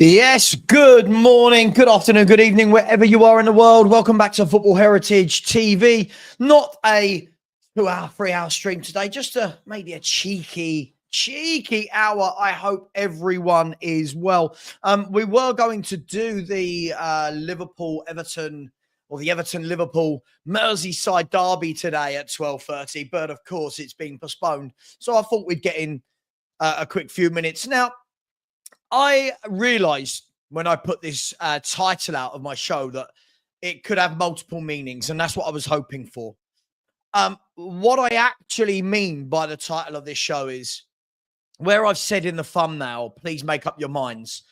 Yes, good morning, good afternoon, good evening, wherever you are in the world. Welcome back to Football Heritage TV. Not a 2-hour, 3-hour stream today, just maybe a cheeky hour. I hope everyone is well. We were going to do the Liverpool-Everton or the Everton-Liverpool Merseyside derby today at 12:30, but of course it's been postponed. So I thought we'd get in a quick few minutes. Now, I realized when I put this title out of my show that it could have multiple meanings, and that's what I was hoping for. What I actually mean by the title of this show is where I've said in the thumbnail, please make up your minds.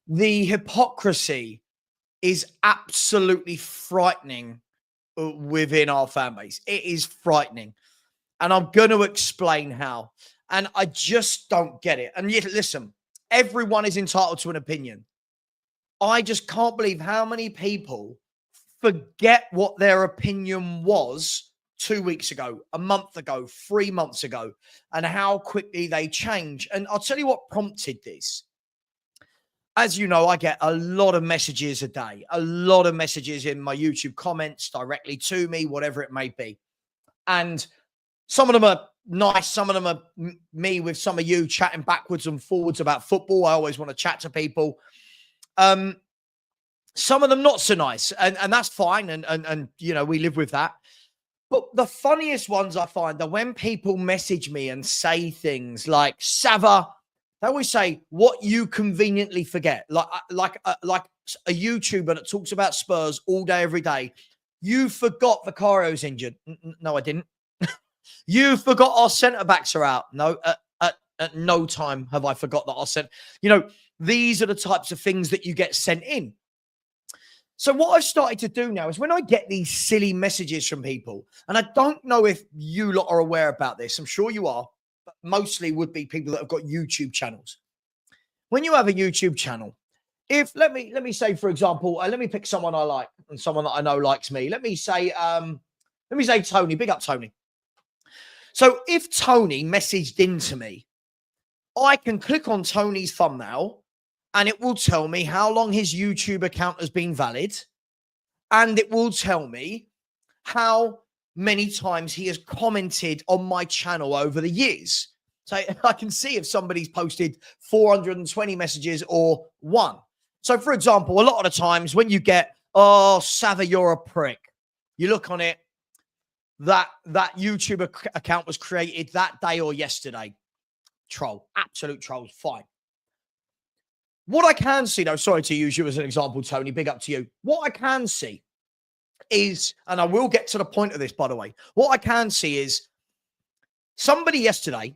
The hypocrisy is absolutely frightening within our fan base. It is frightening. And I'm going to explain how. And I just don't get it. And yet, listen, everyone is entitled to an opinion. I just can't believe how many people forget what their opinion was 2 weeks ago, a month ago, 3 months ago, and how quickly they change. And I'll tell you what prompted this. As you know, I get a lot of messages a day, a lot of messages in my YouTube comments directly to me, whatever it may be. And some of them are nice. Some of them are me with some of you chatting backwards and forwards about football. I always want to chat to people. Some of them not so nice, and that's fine. And you know, we live with that. But the funniest ones I find are when people message me and say things like, Savva, they always say what you conveniently forget. Like a YouTuber that talks about Spurs all day, every day. You forgot Vicario's injured. No, I didn't. You forgot our centre-backs are out. No, at no time have I forgot that our centre... You know, these are the types of things that you get sent in. So what I've started to do now is when I get these silly messages from people, and I don't know if you lot are aware about this, I'm sure you are, but mostly would be people that have got YouTube channels. When you have a YouTube channel, if let me say, for example, let me pick someone I like and someone that I know likes me. Let me say Tony. Big up Tony. So if Tony messaged into me, I can click on Tony's thumbnail and it will tell me how long his YouTube account has been valid. And it will tell me how many times he has commented on my channel over the years. So I can see if somebody's posted 420 messages or one. So for example, a lot of the times when you get, oh, Savva, you're a prick. You look on it. That YouTube account was created that day or yesterday. Troll. Absolute trolls. Fine. What I can see, though, sorry to use you as an example, Tony, big up to you. What I can see is, and I will get to the point of this, by the way, what I can see is somebody yesterday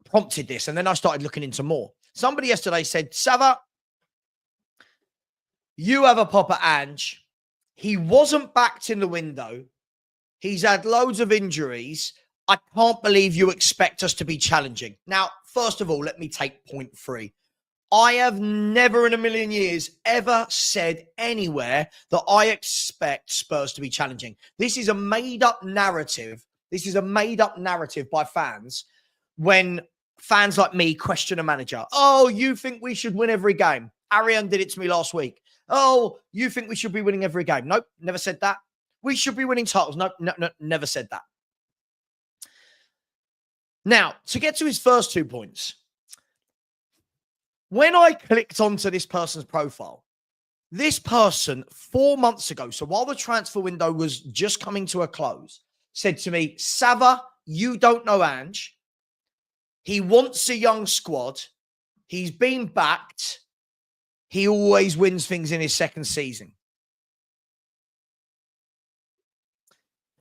prompted this, and then I started looking into more. Somebody yesterday said, Savva, you have a pop at Ange. He wasn't backed in the window. He's had loads of injuries. I can't believe you expect us to be challenging. Now, first of all, let me take point 3. I have never in a million years ever said anywhere that I expect Spurs to be challenging. This is a made-up narrative. This is a made-up narrative by fans when fans like me question a manager. Oh, you think we should win every game? Arian did it to me last week. Oh, you think we should be winning every game? Nope, never said that. We should be winning titles. No, never said that. Now, to get to his first 2 points, when I clicked onto this person's profile, this person 4 months ago, so while the transfer window was just coming to a close, said to me, Savva, you don't know Ange. He wants a young squad. He's been backed. He always wins things in his second season.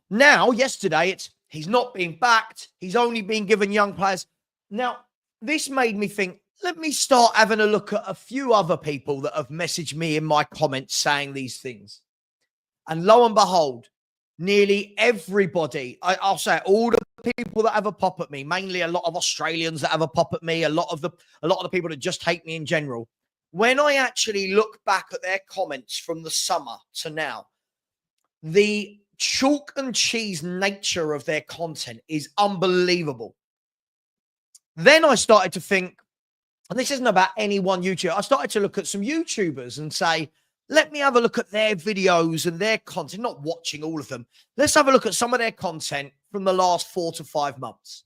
Now, yesterday, he's not being backed. He's only been given young players. Now, this made me think, let me start having a look at a few other people that have messaged me in my comments saying these things. And lo and behold, nearly everybody, I'll say all the people that have a pop at me, mainly a lot of Australians that have a pop at me, a lot of the people that just hate me in general. When I actually look back at their comments from the summer to now, the chalk and cheese nature of their content is unbelievable. Then I started to think, and this isn't about any one YouTuber. I started to look at some YouTubers and say, let me have a look at their videos and their content, not watching all of them. Let's have a look at some of their content from the last 4 to 5 months.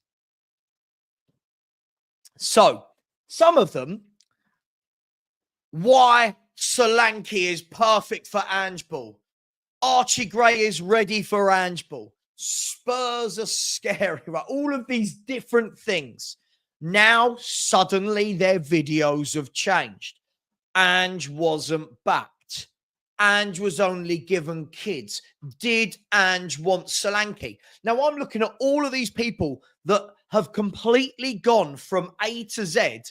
So, some of them, why Solanke is perfect for Ange Ball. Archie Gray is ready for Ange Ball. Spurs are scary, right? All of these different things. Now, suddenly, their videos have changed. Ange wasn't backed. Ange was only given kids. Did Ange want Solanke? Now, I'm looking at all of these people that have completely gone from A to Z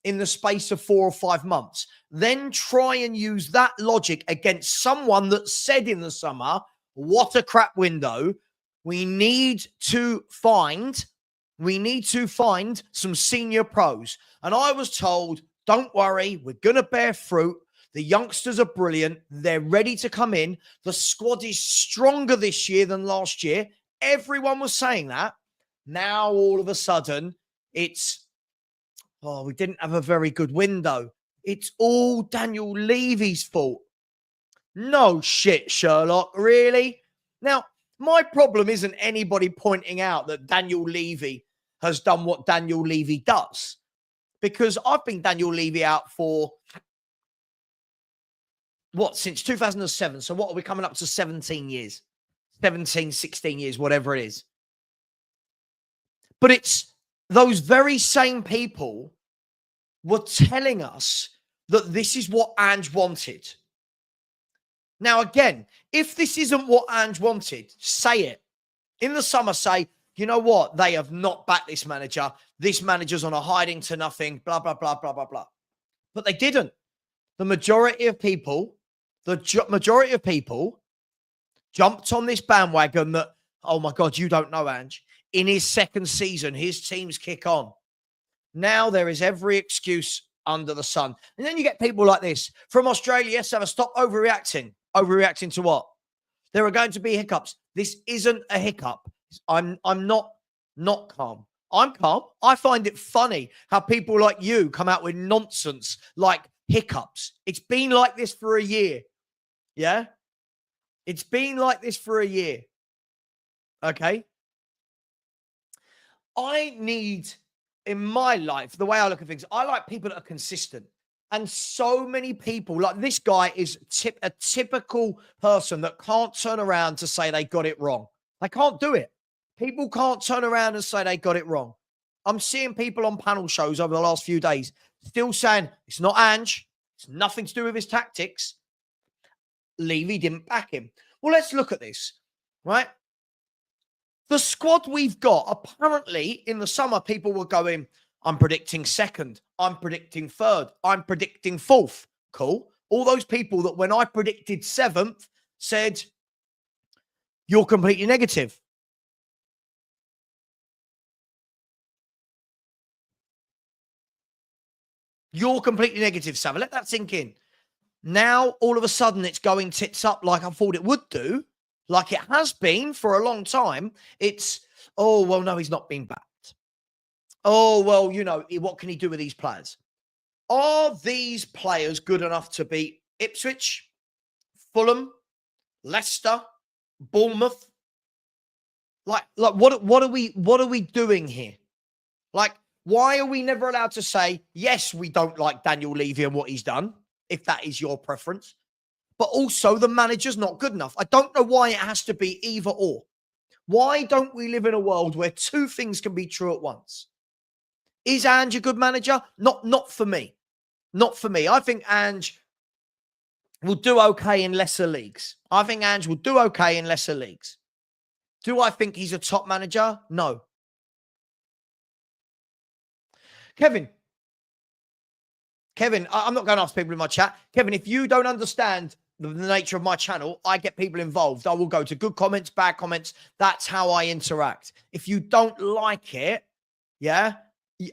in the space of 4 or 5 months. Then try and use that logic against someone that said in the summer, what a crap window. We need to find some senior pros. And I was told, don't worry, we're going to bear fruit. The youngsters are brilliant. They're ready to come in. The squad is stronger this year than last year. Everyone was saying that. Now, all of a sudden, it's, we didn't have a very good window. It's all Daniel Levy's fault. No shit, Sherlock. Really? Now, my problem isn't anybody pointing out that Daniel Levy has done what Daniel Levy does. Because I've been Daniel Levy out for, since 2007. So what are we coming up to 17 years? 17, 16 years, whatever it is. But it's those very same people were telling us that this is what Ange wanted. Now, again, if this isn't what Ange wanted, say it. In the summer, say, you know what? They have not backed this manager. This manager's on a hiding to nothing, blah, blah, blah, blah, blah, blah. But they didn't. The majority of people jumped on this bandwagon that, oh my God, you don't know Ange. In his second season, his teams kick on. Now there is every excuse under the sun. And then you get people like this from Australia. Savva, stop overreacting. Overreacting to what? There are going to be hiccups. This isn't a hiccup. I'm not calm. I'm calm. I find it funny how people like you come out with nonsense like hiccups. It's been like this for a year. Yeah? It's been like this for a year. Okay? I need, in my life, the way I look at things, I like people that are consistent. And so many people, like this guy is a typical person that can't turn around to say they got it wrong. They can't do it. People can't turn around and say they got it wrong. I'm seeing people on panel shows over the last few days still saying, it's not Ange. It's nothing to do with his tactics. Levy didn't back him. Well, let's look at this, right? The squad we've got, apparently in the summer, people were going, I'm predicting second. I'm predicting third. I'm predicting fourth. Cool. All those people that when I predicted seventh said, you're completely negative. You're completely negative, Savva. Let that sink in. Now, all of a sudden, it's going tits up like I thought it would do, like it has been for a long time. It's, oh, well, no, he's not been backed. Oh, well, you know, what can he do with these players? Are these players good enough to beat Ipswich, Fulham, Leicester, Bournemouth? Like what are we doing here? Like, why are we never allowed to say, yes, we don't like Daniel Levy and what he's done, if that is your preference, but also the manager's not good enough? I don't know why it has to be either or. Why don't we live in a world where two things can be true at once? Is Ange a good manager? Not for me. Not for me. I think Ange will do okay in lesser leagues. I think Ange will do okay in lesser leagues. Do I think he's a top manager? No. Kevin, I'm not going to ask people in my chat. Kevin, if you don't understand the nature of my channel, I get people involved. I will go to good comments, bad comments. That's how I interact. If you don't like it, yeah,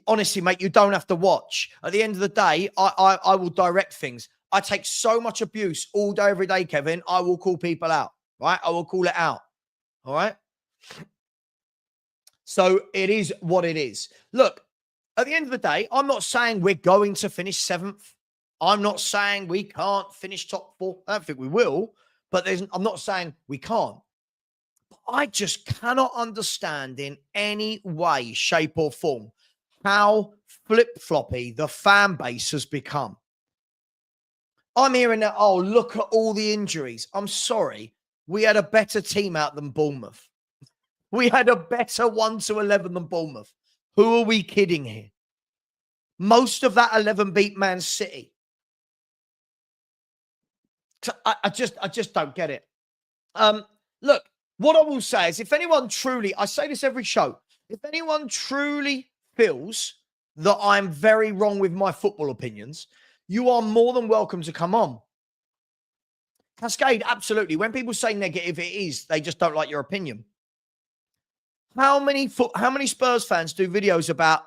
honestly, mate, you don't have to watch. At the end of the day, I will direct things. I take so much abuse all day, every day, Kevin. I will call people out, right? I will call it out, all right? So it is what it is. Look, at the end of the day, I'm not saying we're going to finish 7th. I'm not saying we can't finish top 4. I don't think we will, but I'm not saying we can't. But I just cannot understand in any way, shape, or form how flip-floppy the fan base has become. I'm hearing that, oh, look at all the injuries. I'm sorry. We had a better team out than Bournemouth. We had a better 1-11 than Bournemouth. Who are we kidding here? Most of that 11 beat Man City. I just don't get it. Look, what I will say is if anyone truly, I say this every show, if anyone truly feels that I'm very wrong with my football opinions, you are more than welcome to come on. Cascade, absolutely. When people say negative, it is. They just don't like your opinion. How many Spurs fans do videos about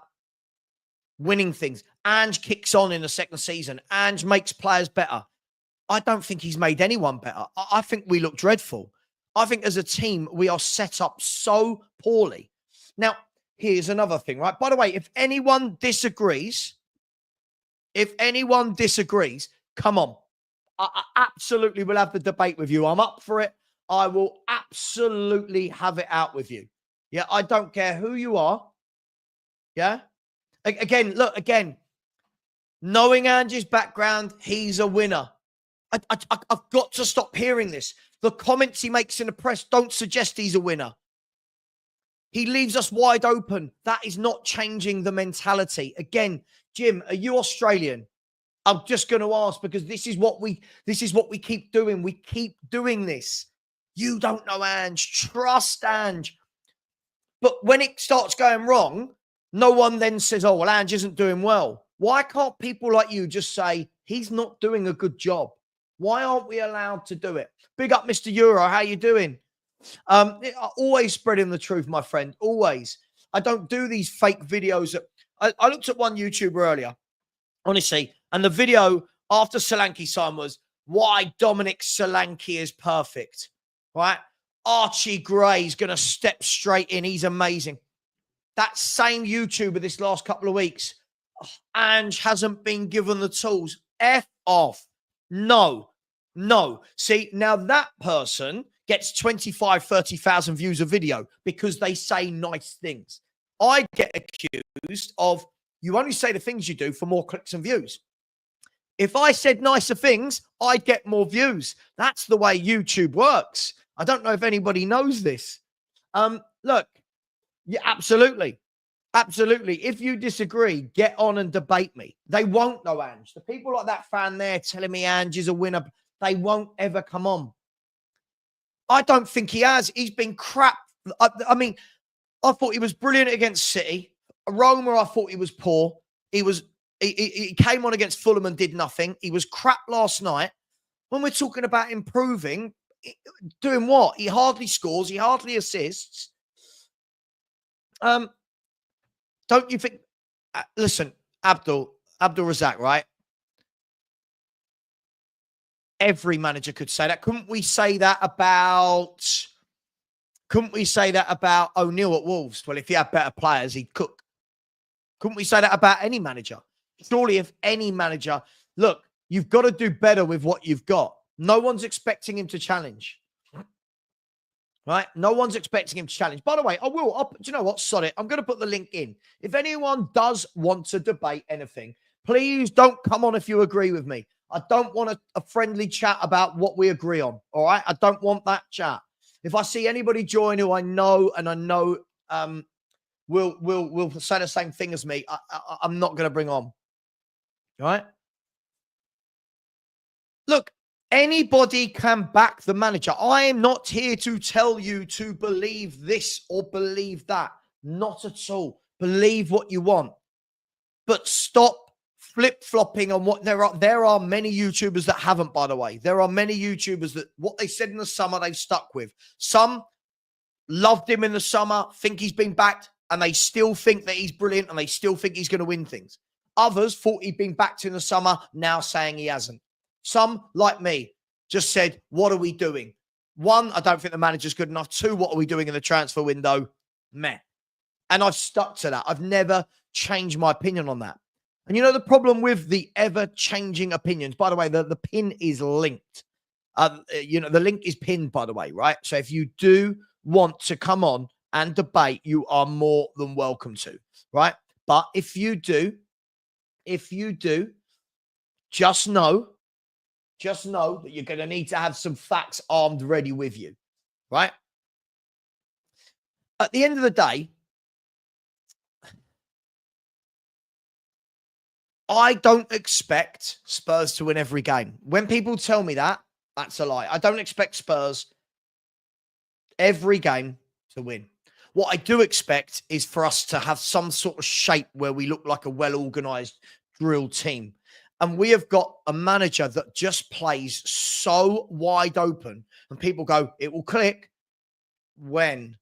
winning things? Ange kicks on in the second season. Ange makes players better. I don't think he's made anyone better. I think we look dreadful. I think as a team, we are set up so poorly. Now, here's another thing, right? By the way, if anyone disagrees, come on. I absolutely will have the debate with you. I'm up for it. I will absolutely have it out with you. Yeah, I don't care who you are. Yeah? Again, knowing Ange's background, he's a winner. I've got to stop hearing this. The comments he makes in the press don't suggest he's a winner. He leaves us wide open. That is not changing the mentality. Again, Jim, are you Australian? I'm just going to ask because this is what we keep doing. We keep doing this. You don't know Ange. Trust Ange. But when it starts going wrong, no one then says, oh, well, Ange isn't doing well. Why can't people like you just say, he's not doing a good job? Why aren't we allowed to do it? Big up, Mr. Euro. How you doing? Always spreading the truth, my friend. Always. I don't do these fake videos. I looked at one YouTuber earlier, honestly, and the video after Solanke's sign was why Dominic Solanke is perfect, right? Archie Gray's going to step straight in. He's amazing. That same YouTuber this last couple of weeks, Ange hasn't been given the tools. F off. No. See, now that person gets 25, 30,000 views a video because they say nice things. I get accused of you only say the things you do for more clicks and views. If I said nicer things, I'd get more views. That's the way YouTube works. I don't know if anybody knows this. Look, yeah, absolutely. If you disagree, get on and debate me. They won't know Ange. The people like that fan there telling me Ange is a winner, they won't ever come on. I don't think he has. He's been crap. I mean, I thought he was brilliant against City. Roma, I thought he was poor. He came on against Fulham and did nothing. He was crap last night. When we're talking about improving, doing what? He hardly scores. He hardly assists. Don't you think? Listen, Abdul Razak, right? Every manager could say that. Couldn't we say that about O'Neill at Wolves? Well, if he had better players, he'd cook. Couldn't we say that about any manager? Surely if any manager, look, you've got to do better with what you've got. No one's expecting him to challenge. Right? No one's expecting him to challenge. By the way, do you know what? Sod it. I'm going to put the link in. If anyone does want to debate anything, please don't come on if you agree with me. I don't want a friendly chat about what we agree on. All right? I don't want that chat. If I see anybody join who I know will say the same thing as me, I'm not going to bring on. All right? Look, anybody can back the manager. I am not here to tell you to believe this or believe that. Not at all. Believe what you want. But stop flip-flopping on what there are many YouTubers that haven't, by the way. There are many YouTubers that what they said in the summer, they've stuck with. Some loved him in the summer, think he's been backed, and they still think that he's brilliant and they still think he's going to win things. Others thought he'd been backed in the summer, now saying he hasn't. Some, like me, just said, what are we doing? One, I don't think the manager's good enough. Two, what are we doing in the transfer window? Meh. And I've stuck to that. I've never changed my opinion on that. And you know the problem with the ever-changing opinions, by the way, the pin is linked. The link is pinned, by the way, right? So if you do want to come on and debate, you are more than welcome to, right? But if you do, just know that you're going to need to have some facts armed ready with you, right? At the end of the day, I don't expect Spurs to win every game. When people tell me that, that's a lie. I don't expect Spurs every game to win. What I do expect is for us to have some sort of shape where we look like a well-organized, drilled team. And we have got a manager that just plays so wide open. And people go, it will click. When?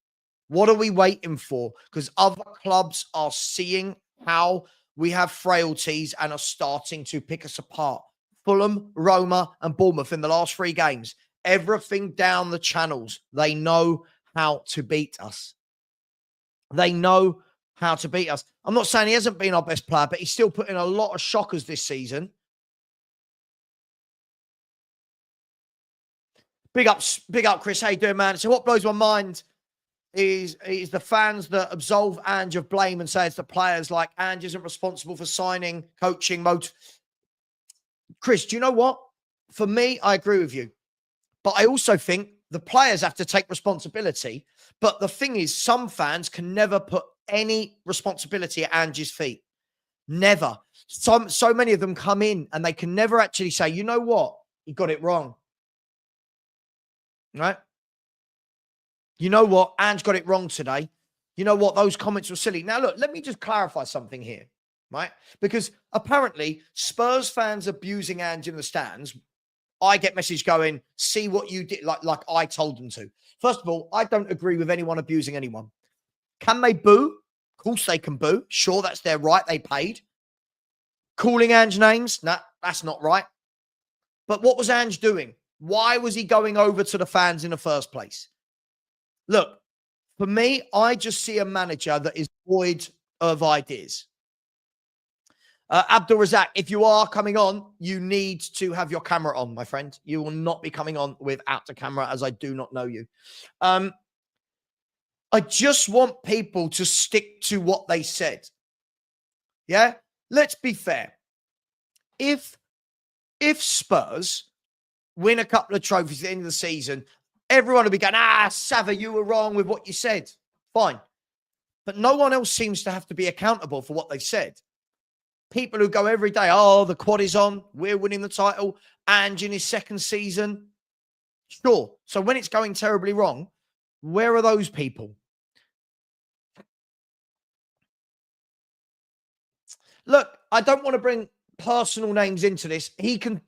What are we waiting for? Because other clubs are seeing how we have frailties and are starting to pick us apart. Fulham, Roma, and Bournemouth in the last 3 games. Everything down the channels. They know how to beat us. They know how to beat us. I'm not saying he hasn't been our best player, but he's still put in a lot of shockers this season. Big up, Chris. How you doing, man? So what blows my mind is the fans that absolve Ange of blame and say it's the players. Like, Ange isn't responsible for signing, coaching, Chris, do you know what? For me, I agree with you. But I also think the players have to take responsibility. But the thing is, some fans can never put any responsibility at Ange's feet. Never. So many of them come in and they can never actually say, you know what? He got it wrong. Right? You know what? Ange got it wrong today. You know what? Those comments were silly. Now, look, let me just clarify something here, right? Because apparently Spurs fans abusing Ange in the stands, I get message going, see what you did, like I told them to. First of all, I don't agree with anyone abusing anyone. Can they boo? Of course they can boo. Sure, that's their right. They paid. Calling Ange names? Nah, that's not right. But what was Ange doing? Why was he going over to the fans in the first place? Look, for me, I just see a manager that is void of ideas. Abdul Razak, if you are coming on, you need to have your camera on, my friend. You will not be coming on without the camera, as I do not know you. I just want people to stick to what they said. Yeah? Let's be fair. If Spurs win a couple of trophies at the end of the season, everyone will be going, Savva, you were wrong with what you said. Fine. But no one else seems to have to be accountable for what they said. People who go every day, the quad is on, we're winning the title, Ange in his second season. Sure. So when it's going terribly wrong, where are those people? Look, I don't want to bring personal names into this. He can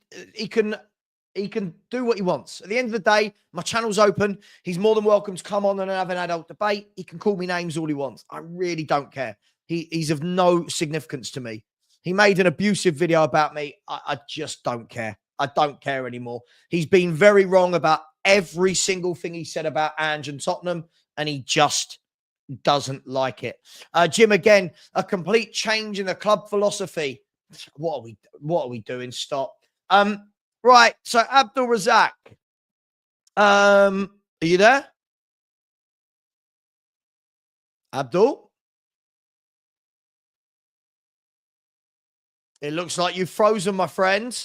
do what he wants. At the end of the day, my channel's open. He's more than welcome to come on and have an adult debate. He can call me names all he wants. I really don't care. He's of no significance to me. He made an abusive video about me. I just don't care. I don't care anymore. He's been very wrong about every single thing he said about Ange and Tottenham, and he just doesn't like it. Jim, again, a complete change in the club philosophy. What are we doing? Stop. Right. So Abdul Razak, are you there? Abdul? It looks like you've frozen, my friend.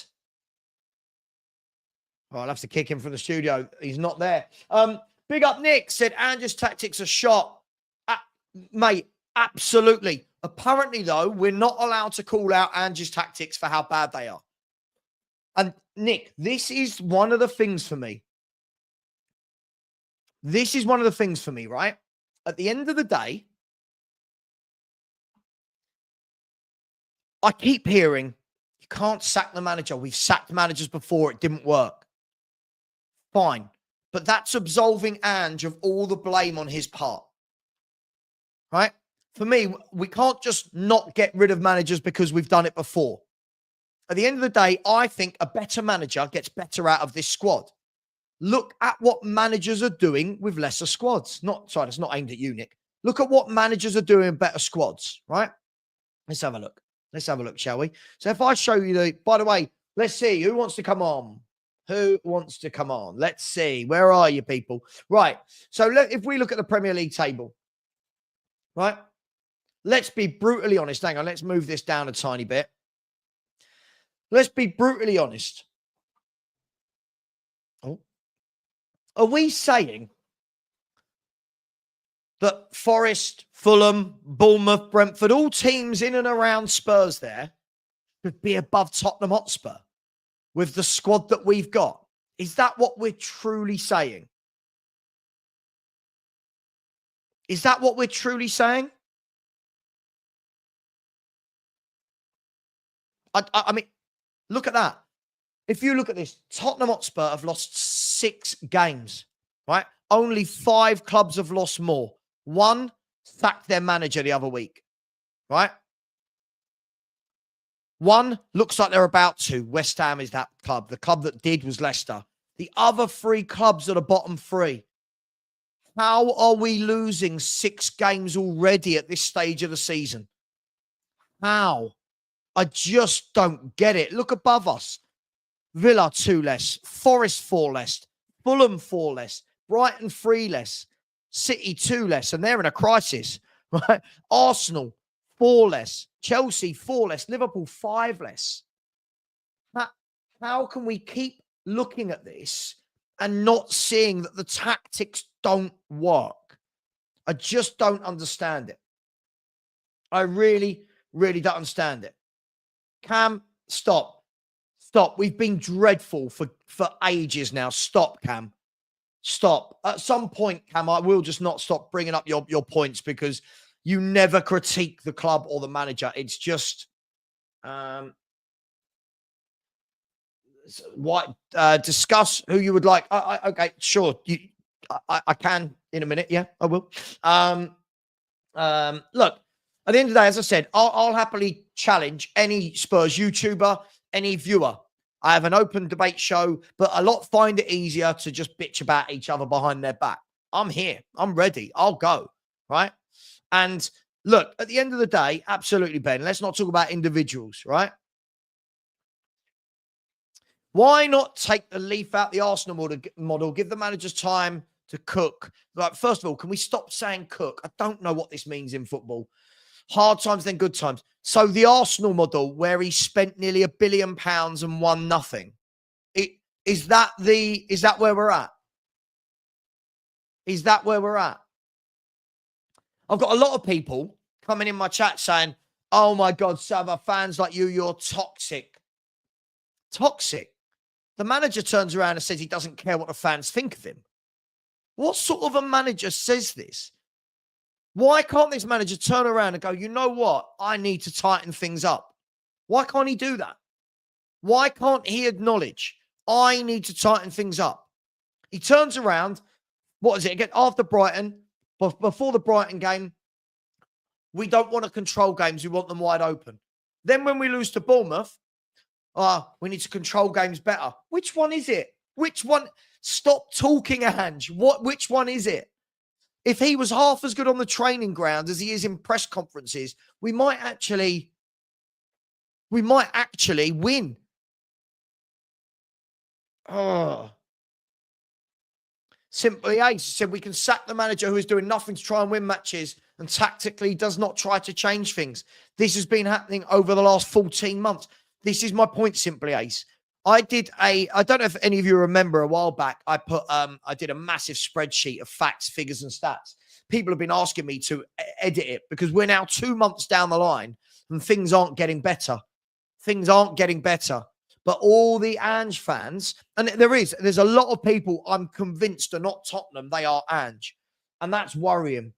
Oh, I'll have to kick him from the studio. He's not there. Big up Nick said Ange's tactics are shot. Mate, absolutely. Apparently, though, we're not allowed to call out Ange's tactics for how bad they are. And Nick, this is one of the things for me. This is one of the things for me, right? At the end of the day, I keep hearing, you can't sack the manager. We've sacked managers before. It didn't work. Fine. But that's absolving Ange of all the blame on his part. Right? For me, we can't just not get rid of managers because we've done it before. At the end of the day, I think a better manager gets better out of this squad. Look at what managers are doing with lesser squads. Sorry, that's not aimed at you, Nick. Look at what managers are doing in better squads, right? Let's have a look. Let's have a look, shall we? So if I show you by the way, let's see who wants to come on. Who wants to come on? Let's see. Where are you people? Right. So if we look at the Premier League table, right? Let's be brutally honest. Hang on. Let's move this down a tiny bit. Let's be brutally honest. Oh. Are we saying that Forest, Fulham, Bournemouth, Brentford, all teams in and around Spurs there could be above Tottenham Hotspur with the squad that we've got? Is that what we're truly saying? Is that what we're truly saying? I mean, look at that. If you look at this, Tottenham Hotspur have lost 6 games, right? Only 5 clubs have lost more. 1 sacked their manager the other week, right? 1 looks like they're about to. West Ham is that club. The club that did was Leicester. The other 3 clubs are the bottom 3. How are we losing 6 games already at this stage of the season? How? I just don't get it. Look above us. Villa 2 less, Forest 4 less, Fulham 4 less, Brighton 3 less, City 2 less, and they're in a crisis, right? Arsenal 4 less, Chelsea 4 less, Liverpool 5 less. How can we keep looking at this and not seeing that the tactics don't work? I just don't understand it. I really, really don't understand it. Cam, stop. Stop. We've been dreadful for ages now. Stop, Cam. Stop. At some point, Cam, I will just not stop bringing up your points because you never critique the club or the manager. It's just discuss who you would like. Okay, sure. I can in a minute. Yeah, I will. Look, at the end of the day, as I said, I'll happily challenge any Spurs YouTuber, any viewer. I have an open debate show, but a lot find it easier to just bitch about each other behind their back. I'm here. I'm ready. I'll go. Right? And look, at the end of the day, absolutely, Ben, let's not talk about individuals, right? Why not take the leaf out the Arsenal model, give the managers time to cook? Like, first of all, can we stop saying cook? I don't know what this means in football. Hard times, then good times. So the Arsenal model, where he spent nearly £1 billion and won nothing, is that where we're at? Is that where we're at? I've got a lot of people coming in my chat saying, "Oh my God, Savva, fans like you're toxic." Toxic. The manager turns around and says he doesn't care what the fans think of him. What sort of a manager says this? Why can't this manager turn around and go, you know what? I need to tighten things up. Why can't he do that? Why can't he acknowledge, I need to tighten things up? He turns around, what is it, again, after Brighton, before the Brighton game, we don't want to control games. We want them wide open. Then when we lose to Bournemouth, we need to control games better. Which one is it? Which one? Stop talking, Ange. Which one is it? If he was half as good on the training ground as he is in press conferences, we might actually win. Simply Ace said we can sack the manager who is doing nothing to try and win matches and tactically does not try to change things. This has been happening over the last 14 months. This is my point, Simply Ace. I don't know if any of you remember a while back, I did a massive spreadsheet of facts, figures, and stats. People have been asking me to edit it because we're now 2 months down the line and things aren't getting better. Things aren't getting better. But all the Ange fans, and there's a lot of people I'm convinced are not Tottenham, they are Ange. And that's worrying.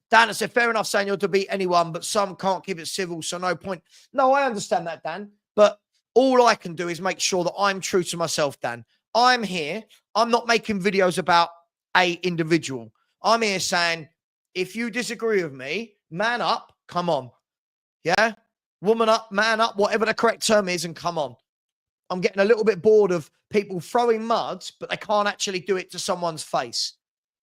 Dan has said, fair enough saying you're to beat anyone, but some can't keep it civil, so no point. No, I understand that, Dan. But all I can do is make sure that I'm true to myself, Dan. I'm here. I'm not making videos about a individual. I'm here saying, if you disagree with me, man up, come on. Yeah? Woman up, man up, whatever the correct term is, and come on. I'm getting a little bit bored of people throwing mud, but they can't actually do it to someone's face.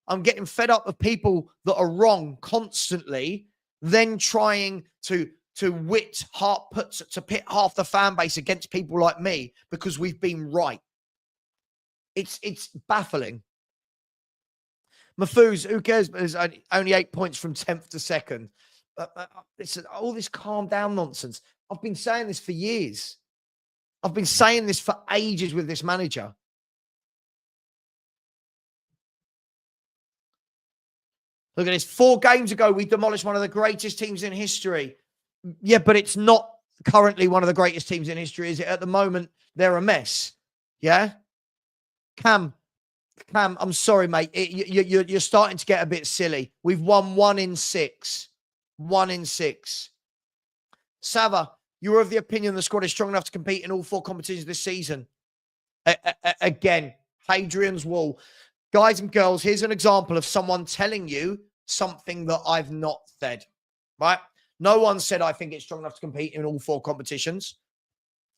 I'm getting fed up of people that are wrong constantly, then trying to pit half the fan base against people like me because we've been right. It's baffling. Mafuz, who cares? There's only 8 points from 10th to 2nd. Listen, all this calm down nonsense. I've been saying this for years. I've been saying this for ages with this manager. Look at this. 4 games ago, we demolished one of the greatest teams in history. Yeah, but it's not currently one of the greatest teams in history, is it? At the moment, they're a mess. Yeah? Cam, I'm sorry, mate. You're starting to get a bit silly. We've won 1 in 6. 1 in 6. Savva, you're of the opinion the squad is strong enough to compete in all 4 competitions this season. Again, Hadrian's Wall. Guys and girls, here's an example of someone telling you something that I've not said, right? No one said I think it's strong enough to compete in all 4 competitions.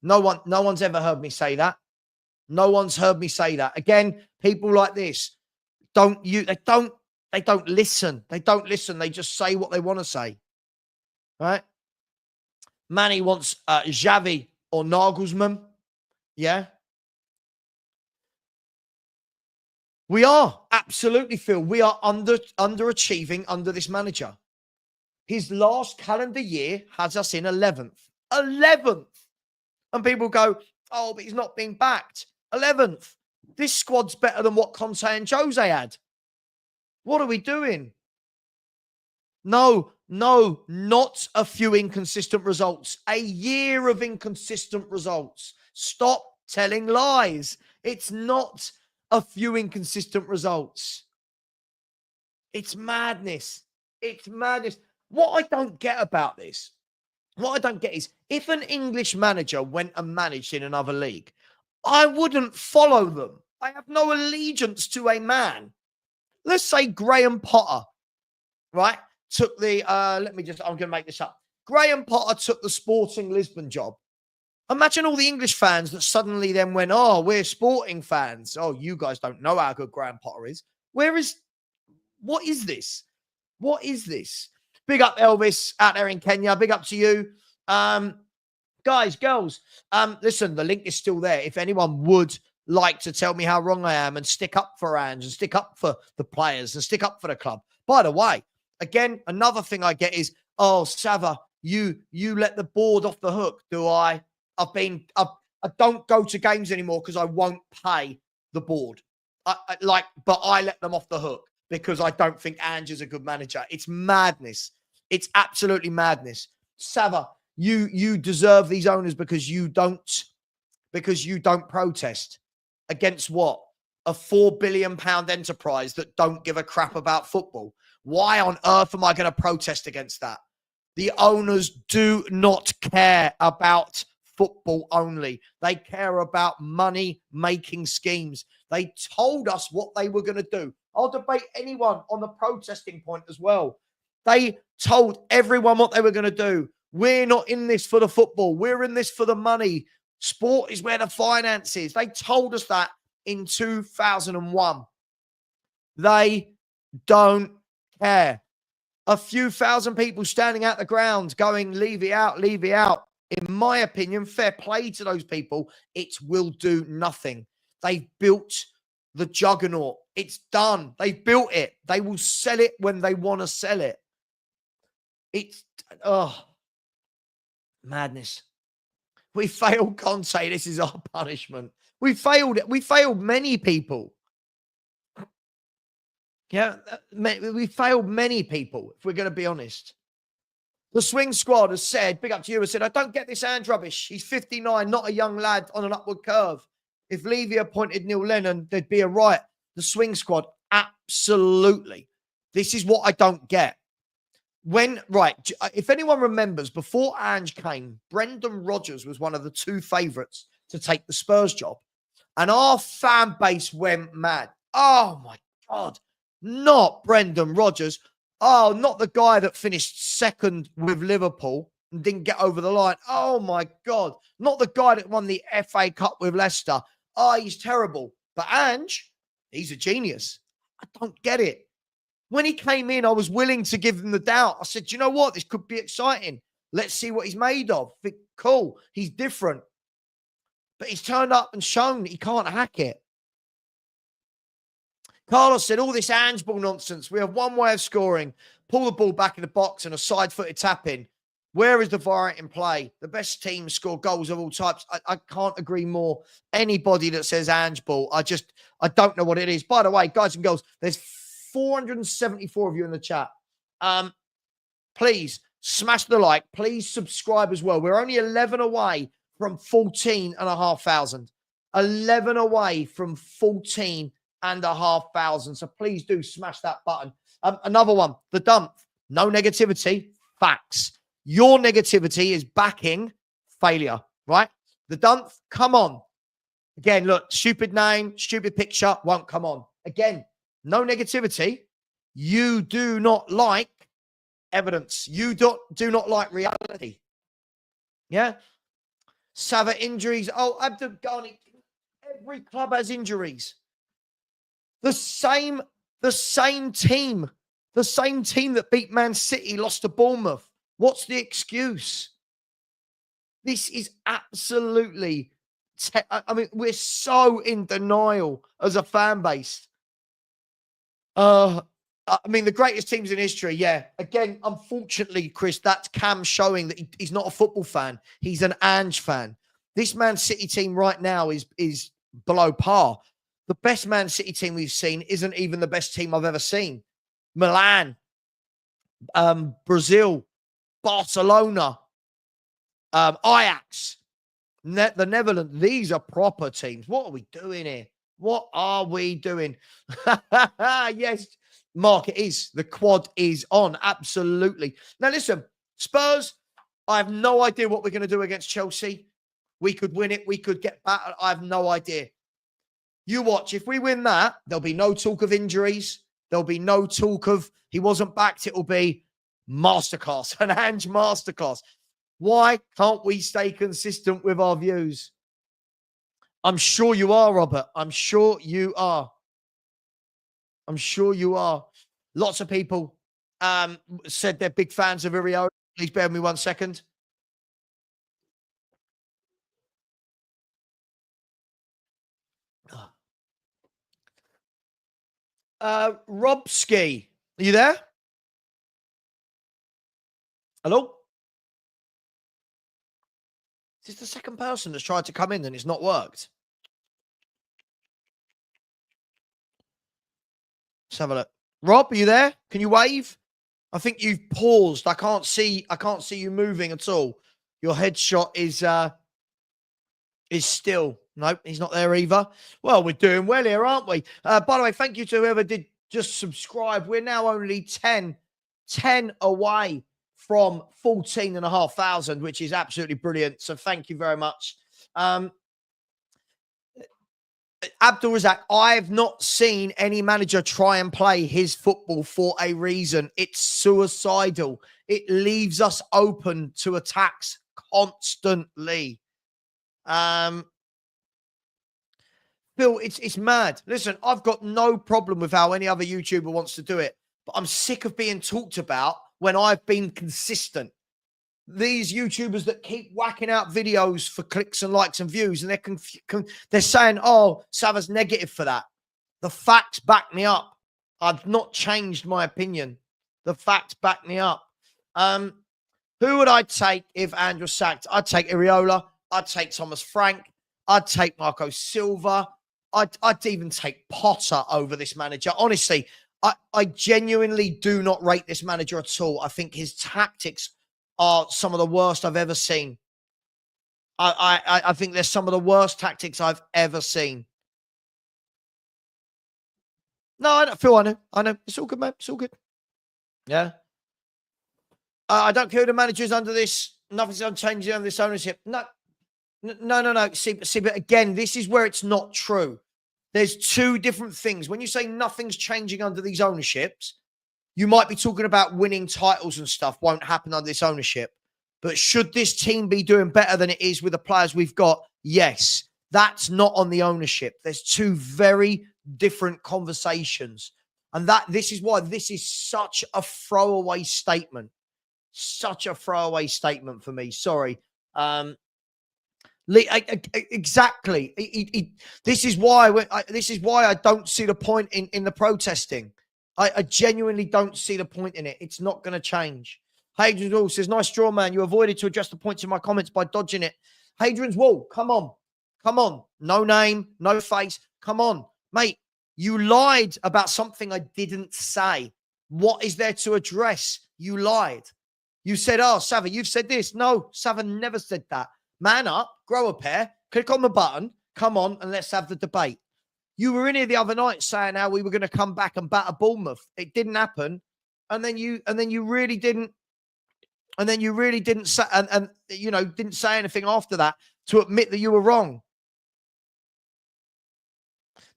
No one's ever heard me say that. No one's heard me say that. Again, people like this they don't listen. They don't listen. They just say what they want to say. Right? Manny wants Xavi or Nagelsmann. Yeah. We are absolutely, Phil. We are underachieving under this manager. His last calendar year has us in 11th. 11th. And people go, oh, but he's not being backed. 11th. This squad's better than what Conte and Jose had. What are we doing? No, not a few inconsistent results. A year of inconsistent results. Stop telling lies. It's not a few inconsistent results. It's madness. It's madness. What I don't get about this, what I don't get is if an English manager went and managed in another league, I wouldn't follow them. I have no allegiance to a man. Let's say Graham Potter, right? Took the, I'm going to make this up. Graham Potter took the Sporting Lisbon job. Imagine all the English fans that suddenly then went, oh, we're Sporting fans. Oh, you guys don't know how good Graham Potter is. What is this? What is this? Big up Elvis out there in Kenya. Big up to you. Guys, girls, listen, the link is still there. If anyone would like to tell me how wrong I am and stick up for Ange and stick up for the players and stick up for the club. By the way, again, another thing I get is, oh, Savva, you let the board off the hook. Do I? I don't go to games anymore because I won't pay the board. But I let them off the hook because I don't think Ange is a good manager. It's madness. It's absolutely madness. Savva, you deserve these owners because you don't protest against what? A £4 billion enterprise that don't give a crap about football. Why on earth am I going to protest against that? The owners do not care about football only. They care about money-making schemes. They told us what they were going to do. I'll debate anyone on the protesting point as well. They told everyone what they were going to do. We're not in this for the football. We're in this for the money. Sport is where the finance is. They told us that in 2001. They don't care. A few thousand people standing out the ground going, Levy out, Levy out. In my opinion, fair play to those people. It will do nothing. They've built the juggernaut. It's done. They've built it. They will sell it when they want to sell it. It's, madness. We failed Conte. This is our punishment. We failed it. We failed many people. Yeah, we failed many people, if we're going to be honest. The swing squad has said, big up to you, has said, I don't get this Ange rubbish. He's 59, not a young lad on an upward curve. If Levy appointed Neil Lennon, there'd be a riot. The swing squad, absolutely. This is what I don't get. If anyone remembers, before Ange came, Brendan Rodgers was one of the 2 favourites to take the Spurs job. And our fan base went mad. Oh, my God. Not Brendan Rodgers. Oh, not the guy that finished second with Liverpool and didn't get over the line. Oh, my God. Not the guy that won the FA Cup with Leicester. Oh, he's terrible. But Ange, he's a genius. I don't get it. When he came in, I was willing to give him the doubt. I said, you know what? This could be exciting. Let's see what he's made of. Cool. He's different. But he's turned up and shown that he can't hack it. Carlos said, all this Ange ball nonsense. We have one way of scoring. Pull the ball back in the box and a side-footed tap-in. Where is the variety in play? The best teams score goals of all types. I can't agree more. Anybody that says Ange ball, I don't know what it is. By the way, guys and girls, there's 474 of you in the chat. Please smash the like. Please subscribe as well. We're only 11 away from 14,500. 11 away from 14,500. So please do smash that button. Another one, the dump. No negativity, facts. Your negativity is backing failure, right? The dump, come on. Again, look, stupid name, stupid picture, won't come on. Again, no negativity. You do not like evidence. You do not like reality. Yeah? Savva injuries. Oh, Abdul Ghani. Every club has injuries. The same team that beat Man City lost to Bournemouth. What's the excuse? This is absolutely... I mean, we're so in denial as a fan base. I mean, the greatest teams in history, yeah. Again, unfortunately, Chris, that's Cam showing that he's not a football fan. He's an Ange fan. This Man City team right now is below par. The best Man City team we've seen isn't even the best team I've ever seen. Milan, Brazil, Barcelona, Ajax, the Netherlands. These are proper teams. What are we doing here? What are we doing? Yes, Mark, it is. The quad is on. Absolutely. Now, listen, Spurs, I have no idea what we're going to do against Chelsea. We could win it. We could get back. I have no idea. You watch. If we win that, there'll be no talk of injuries. There'll be no talk of he wasn't backed. It'll be masterclass, an Ange masterclass. Why can't we stay consistent with our views? I'm sure you are, Robert. I'm sure you are. I'm sure you are. Lots of people said they're big fans of Iriola. Please bear with me 1 second. Robski, are you there? Hello? Is this the second person that's tried to come in and it's not worked? Let's have a look. Rob, are you there? Can you wave? I think you've paused. I can't see you moving at all. Your headshot is still. Nope, he's not there either. Well, we're doing well here, aren't we? By the way, thank you to whoever did just subscribe. We're now only 10 away from 14,500, which is absolutely brilliant. So thank you very much. Abdul Razak, I've not seen any manager try and play his football for a reason. It's suicidal. It leaves us open to attacks constantly. Bill, it's mad. Listen, I've got no problem with how any other YouTuber wants to do it, but I'm sick of being talked about when I've been consistent. These YouTubers that keep whacking out videos for clicks and likes and views, and they're saying, oh, Savva's negative for that. The facts back me up. I've not changed my opinion. The facts back me up. Who would I take if Ange was sacked? I'd take Iriola. I'd take Thomas Frank. I'd take Marco Silva. I'd even take Potter over this manager. Honestly, I genuinely do not rate this manager at all. I think his tactics are some of the worst I've ever seen. I think they're some of the worst tactics I've ever seen. No, I don't feel I know. It's all good, man. It's all good. Yeah. I don't care who the manager is under this. Nothing's unchanged under this ownership. No. See, but again, this is where it's not true. There's two different things. When you say nothing's changing under these ownerships, you might be talking about winning titles and stuff won't happen under this ownership. But should this team be doing better than it is with the players we've got? Yes. That's not on the ownership. There's two very different conversations. And this is why this is such a throwaway statement. Such a throwaway statement for me. Sorry. Exactly. This is why I don't see the point in the protesting. I genuinely don't see the point in it. It's not going to change. Hadrian's Wall says, nice straw man. You avoided to address the points in my comments by dodging it. Hadrian's Wall, come on. Come on. No name, no face. Come on, mate. You lied about something I didn't say. What is there to address? You lied. You said, oh, Savva, you've said this. No, Savva never said that. Man up, grow a pair, click on the button, come on, and let's have the debate. You were in here the other night saying how we were going to come back and batter Bournemouth. It didn't happen. And then you really didn't say, and you know, didn't say anything after that to admit that you were wrong.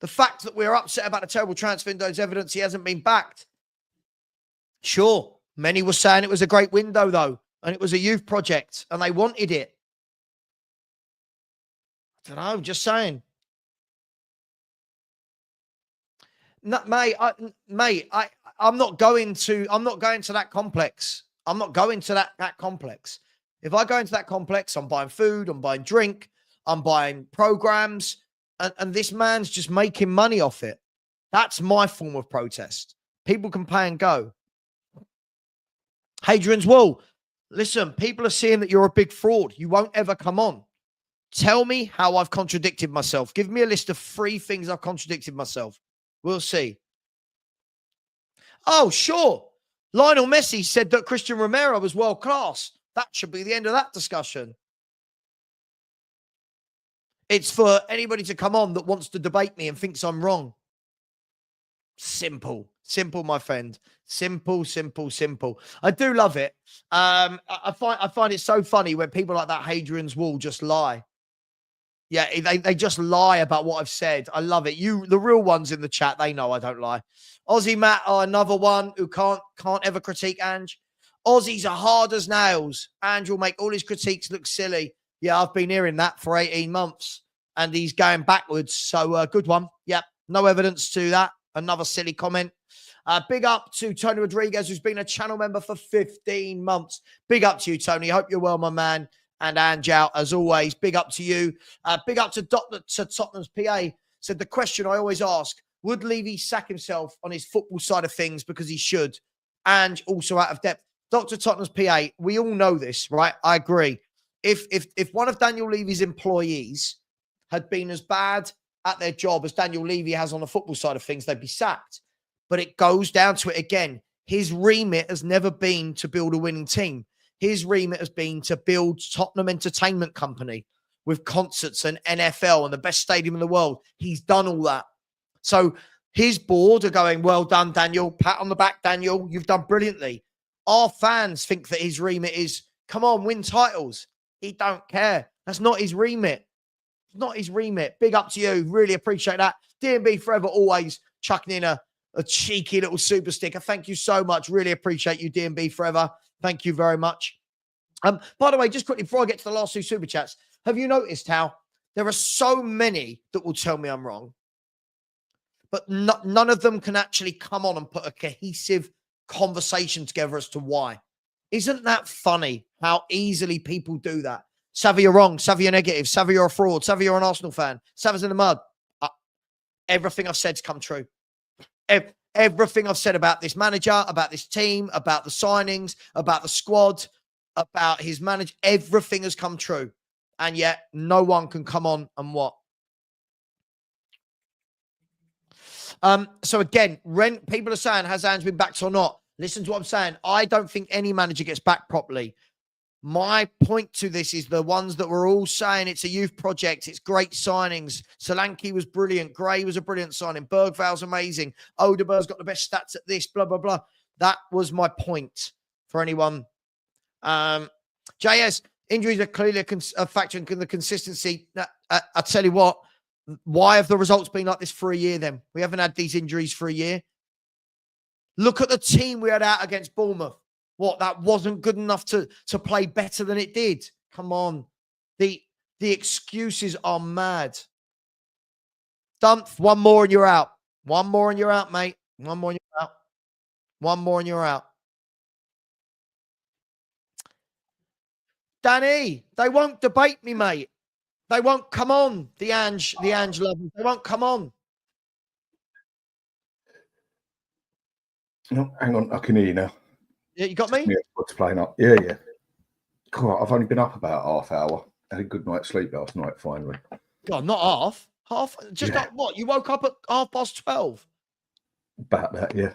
The fact that we're upset about a terrible transfer window is evidence he hasn't been backed. Sure. Many were saying it was a great window, though, and it was a youth project, and they wanted it. I don't know, just saying. No, I'm not going to that complex. I'm not going to that complex. If I go into that complex, I'm buying food, I'm buying drink, I'm buying programs, and this man's just making money off it. That's my form of protest. People can pay and go. Hadrian's Wall. Listen, people are seeing that you're a big fraud. You won't ever come on. Tell me how I've contradicted myself. Give me a list of 3 things I've contradicted myself. We'll see. Oh, sure. Lionel Messi said that Christian Romero was world class. That should be the end of that discussion. It's for anybody to come on that wants to debate me and thinks I'm wrong. Simple, my friend. Simple. I do love it. I find it so funny when people like that Hadrian's Wall just lie. Yeah, they just lie about what I've said. I love it. The real ones in the chat, they know I don't lie. Aussie Matt, another one who can't ever critique Ange. Aussies are hard as nails. Ange will make all his critiques look silly. Yeah, I've been hearing that for 18 months, and he's going backwards. So good one. Yep, no evidence to that. Another silly comment. Big up to Tony Rodriguez, who's been a channel member for 15 months. Big up to you, Tony. Hope you're well, my man. And Ange out, as always. Big up to you. Big up to Tottenham's PA. Said the question I always ask, would Levy sack himself on his football side of things because he should? And also out of depth. Dr. Tottenham's PA, we all know this, right? I agree. If one of Daniel Levy's employees had been as bad at their job as Daniel Levy has on the football side of things, they'd be sacked. But it goes down to it again. His remit has never been to build a winning team. His remit has been to build Tottenham Entertainment Company with concerts and NFL and the best stadium in the world. He's done all that. So his board are going, well done, Daniel. Pat on the back, Daniel. You've done brilliantly. Our fans think that his remit is, come on, win titles. He don't care. That's not his remit. It's not his remit. Big up to you. Really appreciate that. DMB forever, always chucking in a cheeky little super sticker. Thank you so much. Really appreciate you, DMB forever. Thank you very much. By the way, just quickly before I get to the last 2 super chats, have you noticed how there are so many that will tell me I'm wrong, but none of them can actually come on and put a cohesive conversation together as to why? Isn't that funny how easily people do that? Savva, you're wrong. Savva, you're negative. Savva, you're a fraud. Savva, you're an Arsenal fan. Savva's in the mud. Everything I've said's come true. Everything I've said about this manager, about this team, about the signings, about the squad, about his manager, everything has come true. And yet no one can come on and what? So again, people are saying, has Ange been backed or not? Listen to what I'm saying. I don't think any manager gets backed properly. My point to this is the ones that were all saying it's a youth project, it's great signings. Solanke was brilliant. Gray was a brilliant signing. Bergval's amazing. Odeberg's got the best stats at this, blah, blah, blah. That was my point for anyone. JS, injuries are clearly a factor in the consistency. I tell you what, why have the results been like this for a year then? We haven't had these injuries for a year. Look at the team we had out against Bournemouth. What, that wasn't good enough to play better than it did? Come on. The excuses are mad. Dumph, one more and you're out. One more and you're out, mate. One more and you're out. One more and you're out. Danny, they won't debate me, mate. They won't come on. The Ange lovers. They won't come on. No, hang on, I can hear you now. Yeah, you got me? What's playing up? Yeah, yeah. Cool. I've only been up about half hour. Had a good night's sleep last night, finally. God, not half. Half? Just Yeah. like what? You woke up at 12:30? About that, yeah.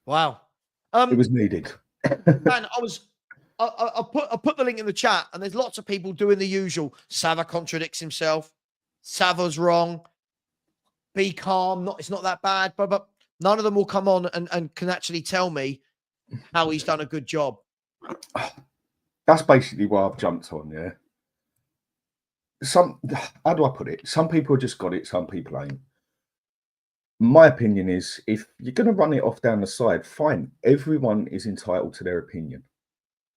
Wow. It was needed. Man, I put the link in the chat, and there's lots of people doing the usual. Savva contradicts himself. Savva's wrong. Be calm. It's not that bad. But none of them will come on and can actually tell me how he's done a good job. That's basically why I've jumped on, yeah. How do I put it? Some people have just got it, some people ain't. My opinion is, if you're going to run it off down the side, fine. Everyone is entitled to their opinion.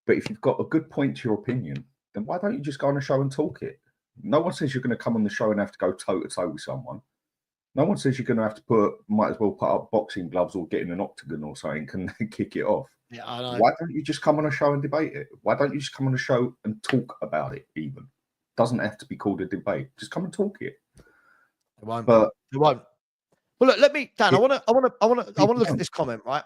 But if you've got a good point to your opinion, then why don't you just go on a show and talk it? No one says you're going to come on the show and have to go toe-to-toe with someone. No one says you're going to have to might as well put up boxing gloves or get in an octagon or something and kick it off. Yeah, I know. Why don't you just come on a show and debate it? Why don't you just come on a show and talk about it even? Doesn't have to be called a debate. Just come and talk it. It won't. But it won't. Well, look, Dan, I want to look at this comment, right?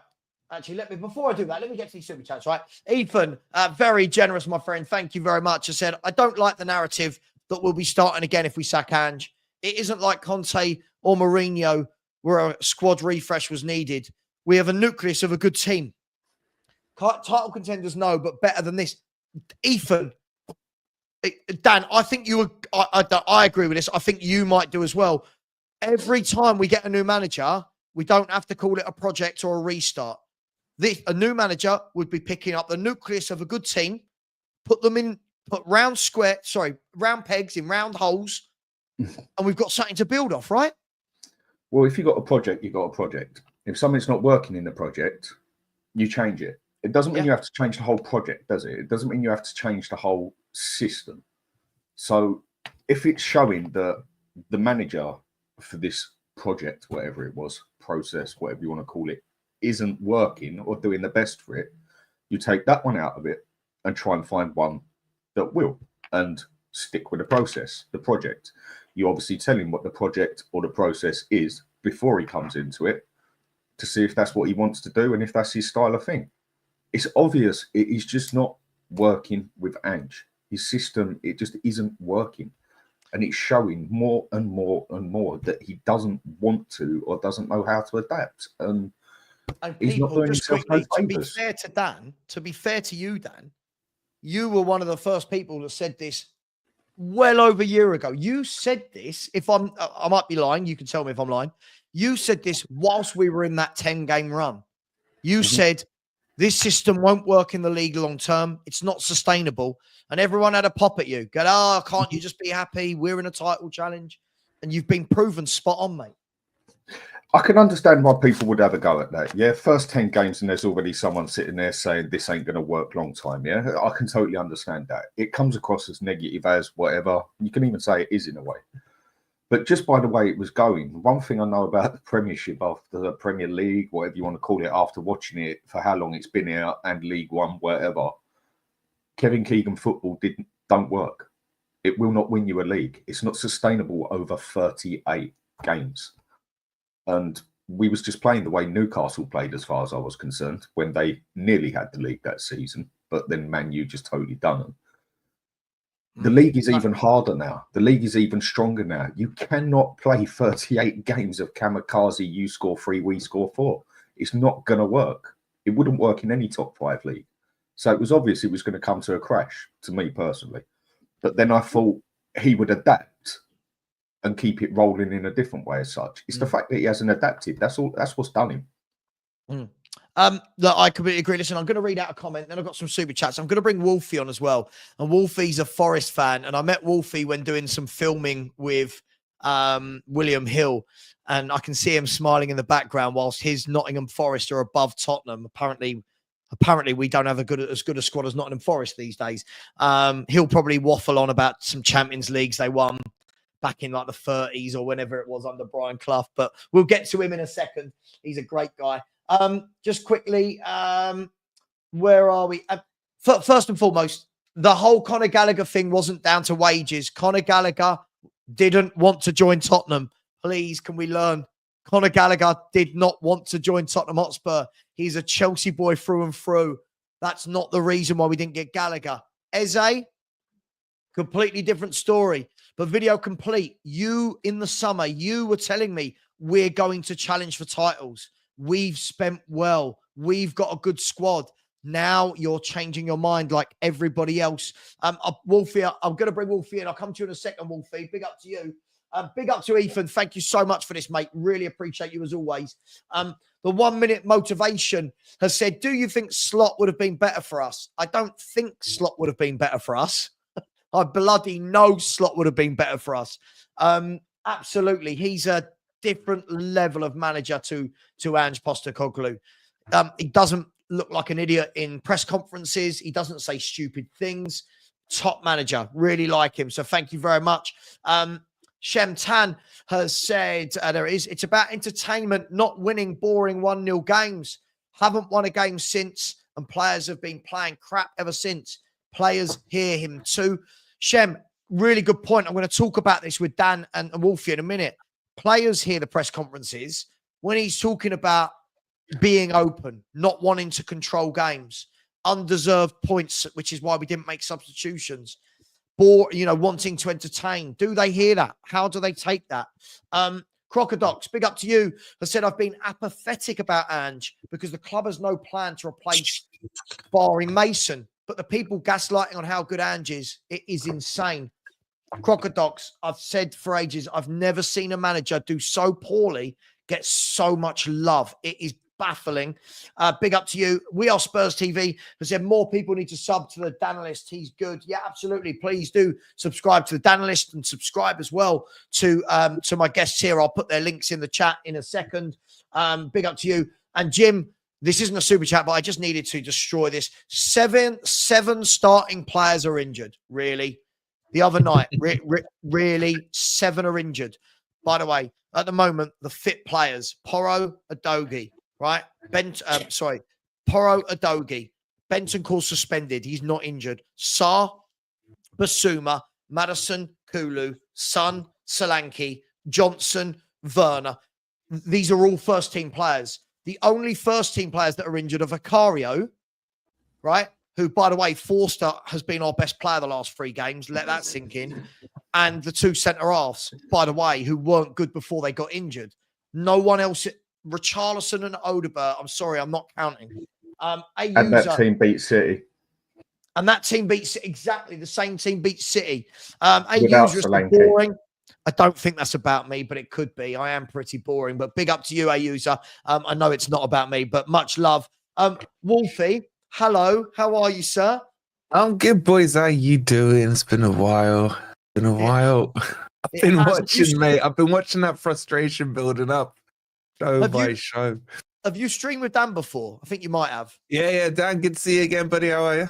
Actually, before I do that, let me get to these super chats, right? Ethan, very generous, my friend. Thank you very much. I said, I don't like the narrative that we'll be starting again if we sack Ange. It isn't like Conte or Mourinho where a squad refresh was needed. We have a nucleus of a good team. Title contenders, no, but better than this. Ethan, Dan, I think I agree with this. I think you might do as well. Every time we get a new manager, we don't have to call it a project or a restart. A new manager would be picking up the nucleus of a good team, put round pegs in round holes, and we've got something to build off, right? Well, if you've got a project, you've got a project. If something's not working in the project, you change it. It doesn't mean you have to change the whole project, does it? It doesn't mean you have to change the whole system. So if it's showing that the manager for this project, whatever it was, process, whatever you want to call it, isn't working or doing the best for it, you take that one out of it and try and find one that will and stick with the process, the project. You obviously tell him what the project or the process is before he comes into it to see if that's what he wants to do and if that's his style of thing. It's obvious it is just not working with Ange. His system, it just isn't working. And it's showing more and more and more that he doesn't want to or doesn't know how to adapt. And he's not doing himself no favors. To be fair to you, Dan, you were one of the first people that said this well over a year ago. You said this, I might be lying, you can tell me if I'm lying. You said this whilst we were in that 10-game run. You said, this system won't work in the league long term. It's not sustainable. And everyone had a pop at you. Go, can't you just be happy? We're in a title challenge. And you've been proven spot on, mate. I can understand why people would have a go at that. Yeah, first 10 games and there's already someone sitting there saying this ain't going to work long time. Yeah, I can totally understand that. It comes across as negative as whatever. You can even say it is in a way. But just by the way it was going, one thing I know about the Premiership, after the Premier League, whatever you want to call it, after watching it for how long it's been here, and League One, whatever, Kevin Keegan football don't work. It will not win you a league. It's not sustainable over 38 games. And we was just playing the way Newcastle played as far as I was concerned when they nearly had the league that season, but then Man U just totally done them. The league is even harder now. The league is even stronger now. You cannot play 38 games of kamikaze, you score 3, we score 4. It's not going to work. It wouldn't work in any top 5 league. So it was obvious it was going to come to a crash, to me personally. But then I thought he would adapt and keep it rolling in a different way as such. It's the fact that he hasn't adapted. That's all. That's what's done him. Look, I completely agree. Listen, I'm going to read out a comment, then I've got some super chats. I'm going to bring Wolfie on as well. And Wolfie's a Forest fan, and I met Wolfie when doing some filming with William Hill, and I can see him smiling in the background whilst his Nottingham Forest are above Tottenham. Apparently we don't have as good a squad as Nottingham Forest these days. He'll probably waffle on about some Champions Leagues they won. back in like the 30s or whenever it was under Brian Clough. But we'll get to him in a second. He's a great guy. Just quickly, where are we? First and foremost, the whole Conor Gallagher thing wasn't down to wages. Conor Gallagher didn't want to join Tottenham. Please, can we learn? Conor Gallagher did not want to join Tottenham Hotspur. He's a Chelsea boy through and through. That's not the reason why we didn't get Gallagher. Eze, completely different story. But video complete. You, in the summer, you were telling me we're going to challenge for titles. We've spent well. We've got a good squad. Now you're changing your mind like everybody else. Wolfie, I'm going to bring Wolfie in. I'll come to you in a second, Wolfie. Big up to you. Big up to Ethan. Thank you so much for this, mate. Really appreciate you as always. The 1 minute motivation has said, do you think Slot would have been better for us? I don't think Slot would have been better for us. I bloody know Slot would have been better for us. Absolutely. He's a different level of manager to Ange Postecoglou. He doesn't look like an idiot in press conferences. He doesn't say stupid things. Top manager. Really like him. So thank you very much. Shem Tan has said, it's about entertainment, not winning boring 1-0 games. Haven't won a game since, and players have been playing crap ever since. Players hear him too. Shem, really good point. I'm going to talk about this with Dan and Wolfie in a minute. Players hear the press conferences when he's talking about being open, not wanting to control games, undeserved points, which is why we didn't make substitutions. Wanting to entertain. Do they hear that? How do they take that? Crocodox, big up to you. I said I've been apathetic about Ange because the club has no plan to replace barring Mason. But the people gaslighting on how good Ange is, it is insane. Crocodox, I've said for ages, I've never seen a manager do so poorly, get so much love. It is baffling. Big up to you. We Are Spurs TV has said more people need to sub to the Danalist. He's good. Yeah, absolutely. Please do subscribe to the Danalist and subscribe as well to my guests here. I'll put their links in the chat in a second. Big up to you. And Jim, this isn't a super chat, but I just needed to destroy this. Seven starting players are injured. Really? The other night, really, 7 are injured. By the way, at the moment, the fit players, Porro, Adogi, right? Porro, Adogi. Bentancur suspended. He's not injured. Sarr, Basuma, Maddison, Kulu, Son, Solanke, Johnson, Werner. These are all first-team players. The only first-team players that are injured are Vicario, right? Who, by the way, Forster has been our best player the last 3 games. Let that sink in. And the 2 centre-halves, by the way, who weren't good before they got injured. No one else. Richarlison and Odegaard. I'm sorry, I'm not counting. And that team beat City. And that team beats exactly the same team beats City. Without Ayusa is Solanke. boring. I don't think that's about me, but it could be. I am pretty boring. But big up to you, Ayusa. I know it's not about me, but much love. Wolfie, hello. How are you, sir? I'm good, boys. How you doing? It's been a while. I've been watching, mate. I've been watching that frustration building up show by show. Have you streamed with Dan before? I think you might have. Yeah. Dan, good to see you again, buddy. How are you?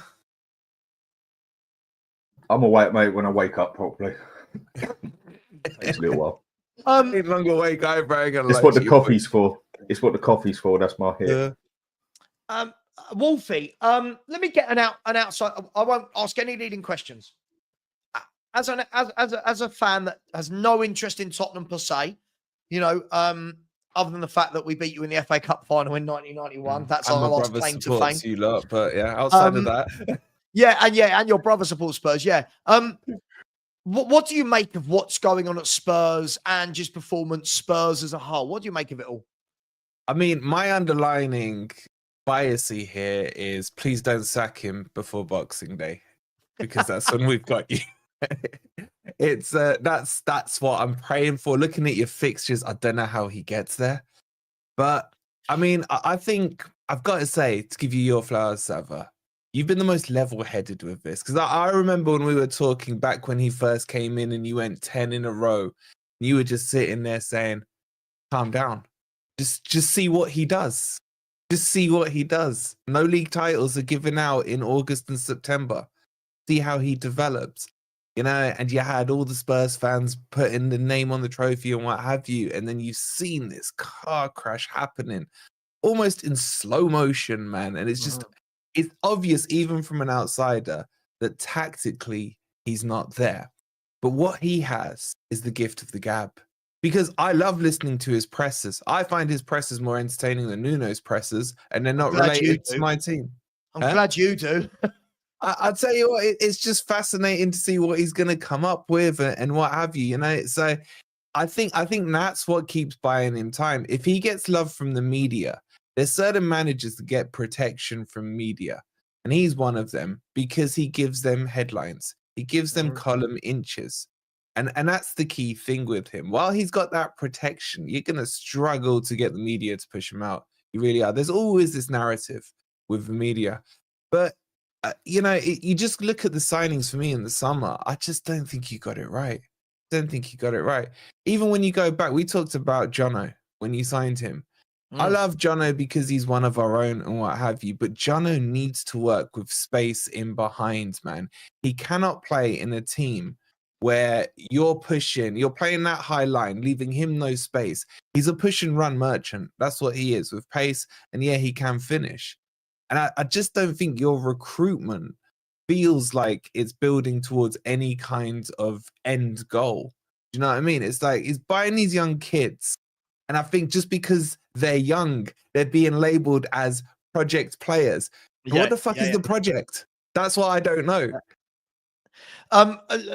I'm awake, mate, when I wake up properly. Takes a little while. Ain't long awake, bro. It's what the coffee's for. It's what the coffee's for. That's my hit. Yeah. Wolfie, let me get an outside. I won't ask any leading questions. As a fan that has no interest in Tottenham per se, other than the fact that we beat you in the FA Cup final in 1991, that's our last claim to fame. You lot, but yeah, outside of that, and your brother supports Spurs, yeah. What do you make of what's going on at Spurs, Ange's performance, Spurs as a whole? What do you make of it all? I mean, my underlining biasy here is please don't sack him before Boxing Day, because that's when we've got you. It's that's what I'm praying for. Looking at your fixtures, I don't know how he gets there, but I mean, I think I've got to say, to give you your flowers, Savva, you've been the most level-headed with this, because I remember when we were talking back when he first came in and you went 10 in a row, you were just sitting there saying, calm down, just see what he does. Just see what he does. No league titles are given out in August and September. See how he develops. you know, and you had all the Spurs fans putting the name on the trophy and what have you, and then you've seen this car crash happening almost in slow motion, man, and it's just it's obvious even from an outsider that tactically he's not there. But what he has is the gift of the gab. Because I love listening to his presses. I find his presses more entertaining than Nuno's presses, and they're not related to my team. I'm glad you do. I'll tell you what, it's just fascinating to see what he's going to come up with and what have you, you know? So I think that's what keeps buying him time. If he gets love from the media, there's certain managers that get protection from media, and he's one of them because he gives them headlines. He gives them column inches. And that's the key thing with him. While he's got that protection, you're going to struggle to get the media to push him out. You really are. There's always this narrative with the media. But, you know, you just look at the signings for me in the summer. I just don't think you got it right. Don't think you got it right. Even when you go back, we talked about Jono when you signed him. I love Jono because he's one of our own and what have you, but Jono needs to work with space in behind, man. He cannot play in a team where you're playing that high line, leaving him no space. He's a push and run merchant. That's what he is, with pace, and yeah, he can finish. And I just don't think your recruitment feels like it's building towards any kind of end goal. Do you know what I mean? It's like he's buying these young kids, and I think just because they're young, they're being labeled as project players. But what the fuck is the project? That's what I don't know.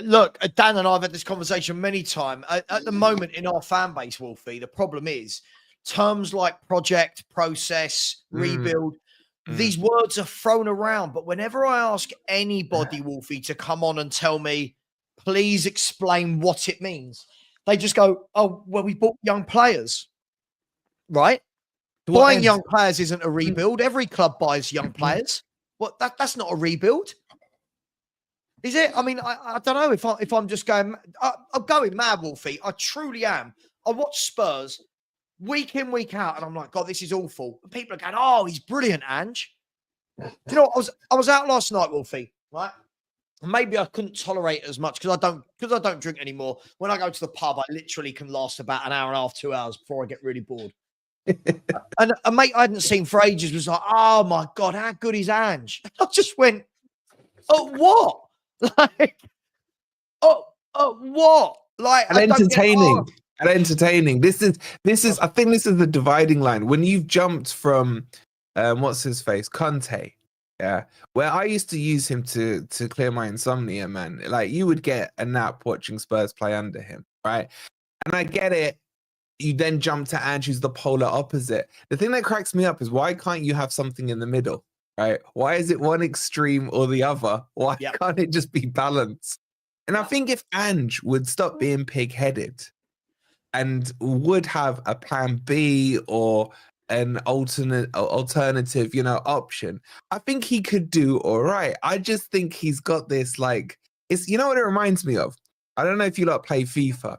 Look, Dan and I have had this conversation many times. At the moment in our fan base, Wolfie, the problem is terms like project, process, rebuild. These words are thrown around, but whenever I ask anybody, Wolfie, to come on and tell me, please explain what it means, they just go, oh, well, we bought young players, right? Buying young players isn't a rebuild. Every club buys young players. What? That's not a rebuild. Is it? I mean, I don't know if I'm just going. I'm going mad, Wolfie. I truly am. I watch Spurs week in, week out, and I'm like, God, this is awful. And people are going, oh, he's brilliant, Ange. Do you know what? I was out last night, Wolfie, right? Maybe I couldn't tolerate it as much because I don't drink anymore. When I go to the pub, I literally can last about an hour and a half, 2 hours before I get really bored. And a mate I hadn't seen for ages was like, oh my God, how good is Ange? I just went, oh, what? Like, what? Like, and entertaining. This is. I think this is the dividing line. When you've jumped from, what's his face, Conte, yeah, where I used to use him to clear my insomnia, man. Like you would get a nap watching Spurs play under him, right? And I get it. You then jump to Ange, who's the polar opposite. The thing that cracks me up is why can't you have something in the middle? Right? Why is it one extreme or the other? Why can't it just be balanced? And I think if Ange would stop being pig-headed and would have a plan B or an alternative, you know, option, I think he could do all right. I just think he's got this, like, it's, you know what it reminds me of? I don't know if you lot play FIFA,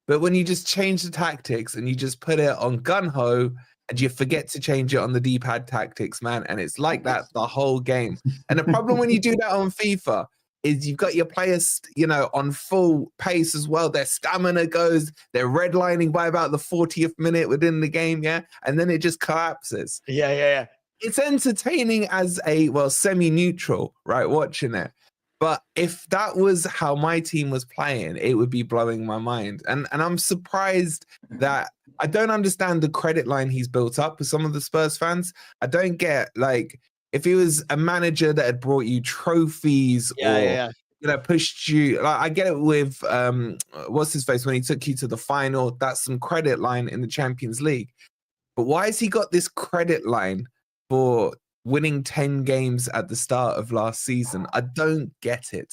but when you just change the tactics and you just put it on gun-ho and you forget to change it on the D-pad tactics, man. And it's like that the whole game. And the problem when you do that on FIFA is you've got your players, you know, on full pace as well. Their stamina goes, they're redlining by about the 40th minute within the game, yeah? And then it just collapses. Yeah. It's entertaining as a, well, semi-neutral, right, watching it. But if that was how my team was playing, it would be blowing my mind. And I'm surprised that I don't understand the credit line he's built up with some of the Spurs fans. I don't get, like, if he was a manager that had brought you trophies you know, pushed you, like, I get it with, what's his face, when he took you to the final, that's some credit line in the Champions League. But why has he got this credit line for winning 10 games at the start of last season? I don't get it.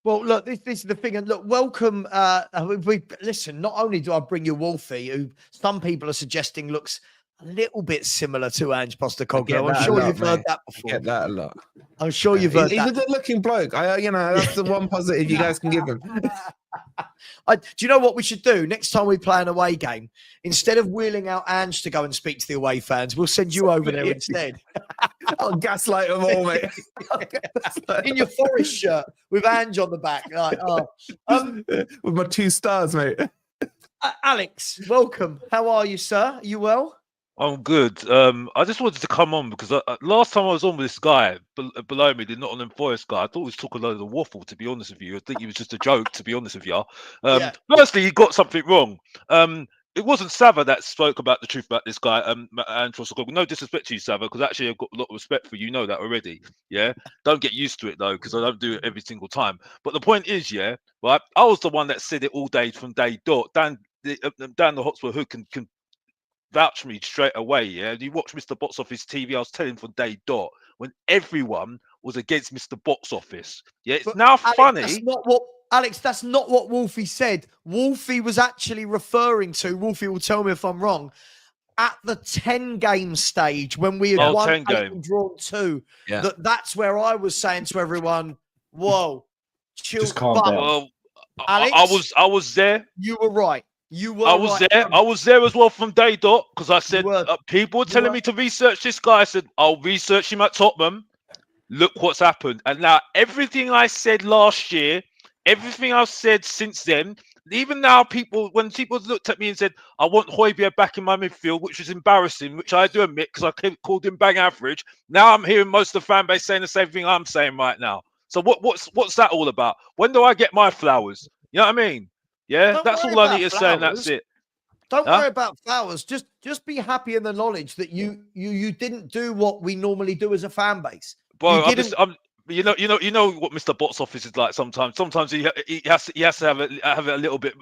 Well, look, this is the thing. And look, welcome. Listen, not only do I bring you Wolfie, who some people are suggesting looks a little bit similar to Ange Postecoglou. I'm sure you've heard that before. I get that a lot. I'm sure you've heard that. He's a good-looking bloke. You know, that's the one positive you guys can give him. Do you know what we should do next time we play an away game? Instead of wheeling out Ange to go and speak to the away fans, we'll send you over there instead. I'll gaslight them all, mate. In your forest shirt with Ange on the back. Like, With my 2 stars, mate. Alex, welcome. How are you, sir? Are you well? I'm good. I just wanted to come on because last time I was on with this guy below me, the Nottingham Forest guy, I thought he was talking a load of waffle, to be honest with you. I think he was just a joke, to be honest with you. Firstly, he got something wrong. It wasn't Savva that spoke about the truth about this guy, and Postecoglou. No disrespect to you, Savva, because actually I've got a lot of respect for you. You know that already. Yeah. Don't get used to it though, because I don't do it every single time. But the point is, yeah, right. I was the one that said it all day from day dot. Down the Hotspur hood can vouch for me straight away. Yeah, you watch Mr. Box Office TV. I was telling from day dot when everyone was against Mr. Box Office. Yeah, it's now funny. Alex, that's not what Wolfie said. Wolfie was actually referring to, Wolfie will tell me if I'm wrong, at the 10 game stage when we had won 8 and drawn 2. Yeah. That's where I was saying to everyone, whoa, chill. Just calm down. Well, Alex, I was there. You were right. I was there. I was there as well from day dot because I said people were telling me to research this guy. I said I'll research him at Tottenham. Look what's happened. And now everything I said last year, everything I've said since then, even now when people looked at me and said I want Højbjerg back in my midfield, which was embarrassing, which I do admit because I called him bang average. Now I'm hearing most of the fan base saying the same thing I'm saying right now. So what's that all about? When do I get my flowers? You know what I mean? Yeah, that's all I need to say, and that's it. Don't worry about flowers. Just be happy in the knowledge that you didn't do what we normally do as a fan base. Bro, you know what Mr. Box Office is like sometimes. Sometimes he has to have it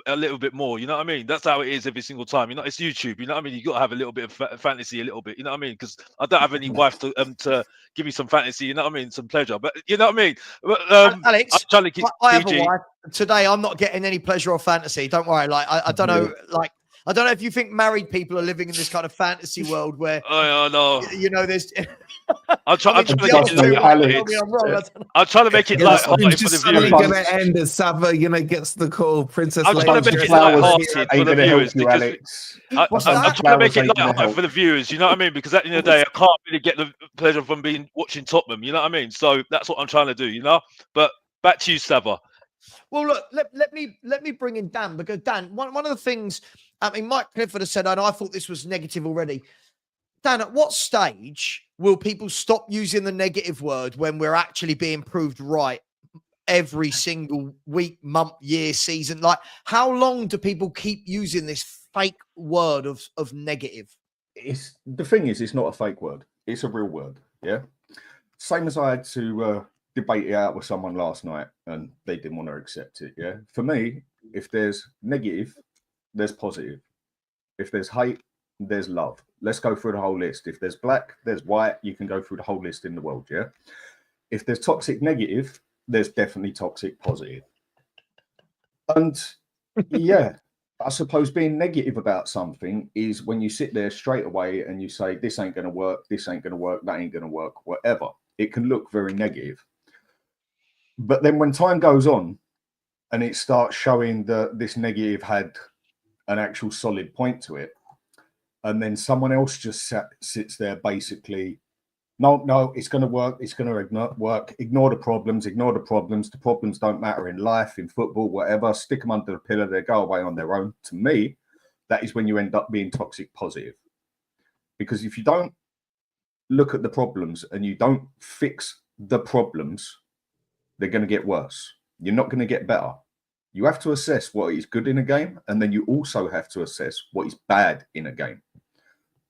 a little bit more. You know what I mean? That's how it is every single time. You know, it's YouTube. You know what I mean? You got to have a little bit of fantasy, a little bit. You know what I mean? Because I don't have any wife to give me some fantasy. You know what I mean? Some pleasure. But you know what I mean? Alex, I'm trying to keep I have a wife. Today, I'm not getting any pleasure or fantasy. Don't worry. Like I don't know. Like I don't know if you think married people are living in this kind of fantasy world where I know. You know, there's. I'm trying to make it like just suddenly going to end as Savva, gets the call. Princess. I'm trying to make it light-hearted for the viewers. I'm trying to make it light-hearted for the viewers. You know what I mean? Because at the end of the day, I can't really get the pleasure from watching Tottenham. You know what I mean? So that's what I'm trying to do. You know. But back to you, Savva. Well, look, let me bring in Dan, because Dan, one of the things, I mean, Mike Clifford has said, and I thought this was negative already. Dan, at what stage will people stop using the negative word when we're actually being proved right every single week, month, year, season? Like, how long do people keep using this fake word of negative? The thing is, it's not a fake word. It's a real word. Yeah. Same as I had to debate it out with someone last night and they didn't want to accept it. Yeah. For me, if there's negative, there's positive. If there's hate, there's love. Let's go through the whole list. If there's black, there's white. You can go through the whole list in the world. Yeah. If there's toxic negative, there's definitely toxic positive. And yeah, I suppose being negative about something is when you sit there straight away and you say, this ain't going to work, this ain't going to work, that ain't going to work, whatever. It can look very negative. But then when time goes on and it starts showing that this negative had an actual solid point to it, and then someone else just sits there basically, no, it's going to work. It's going to work. Ignore the problems. The problems don't matter in life, in football, whatever. Stick them under the pillar. They go away on their own. To me, that is when you end up being toxic positive. Because if you don't look at the problems and you don't fix the problems, they're going to get worse. You're not going to get better. You have to assess what is good in a game, and then you also have to assess what is bad in a game.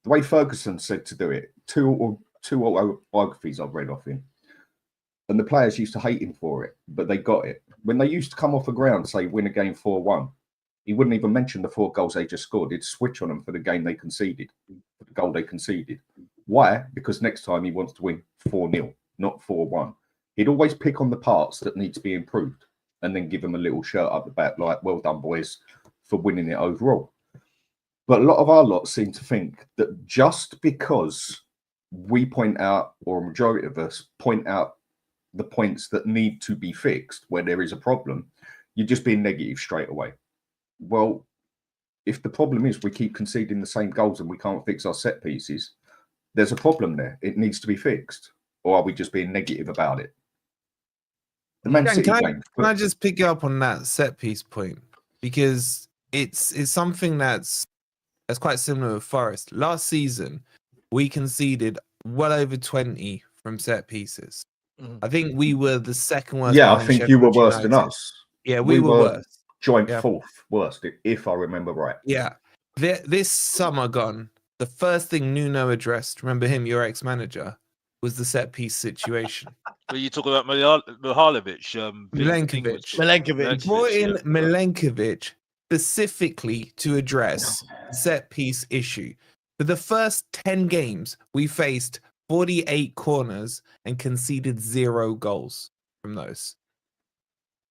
The way Ferguson said to do it, two autobiographies I've read off him, and the players used to hate him for it, but they got it. When they used to come off the ground, say win a game 4-1, he wouldn't even mention the 4 goals they just scored. He'd switch on them for the game they conceded, for the goal they conceded. Why? Because next time he wants to win 4-0, not 4-1. He'd always pick on the parts that need to be improved and then give them a little shirt up the back like, well done, boys, for winning it overall. But a lot of our lot seem to think that just because we point out, or a majority of us point out the points that need to be fixed where there is a problem, you're just being negative straight away. Well, if the problem is we keep conceding the same goals and we can't fix our set pieces, there's a problem there. It needs to be fixed. Or are we just being negative about it? The Man Dan, City can game. I just pick you up on that set piece point? Because it's something that's quite similar with Forest. Last season, we conceded well over 20 from set pieces. I think we were the second worst. Yeah, I think you were worse than us. Yeah, we were worse. Joint fourth worst, if I remember right. Yeah. This summer gone, the first thing Nuno addressed, remember him, your ex-manager, was the set piece situation. But you talk about Mihalovic, Milenkovic. He brought in Milenkovic specifically to address the set piece issue. For the first 10 games, we faced 48 corners and conceded 0 goals from those.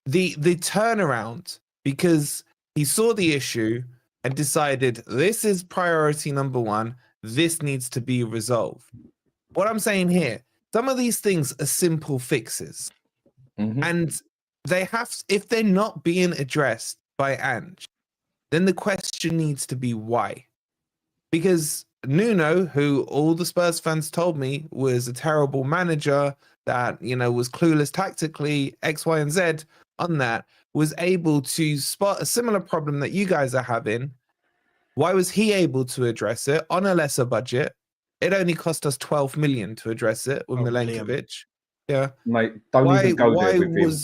The turnaround, because he saw the issue and decided this is priority number 1, this needs to be resolved. What I'm saying here, some of these things are simple fixes. And they have, if they're not being addressed by Ange, then the question needs to be why. Because Nuno, who all the Spurs fans told me was a terrible manager, that, you know, was clueless tactically, X, Y, and Z on that, was able to spot a similar problem that you guys are having. Why was he able to address it on a lesser budget? It only cost us 12 million to address it with Milenkovic. Yeah. Mate, don't even go there with him.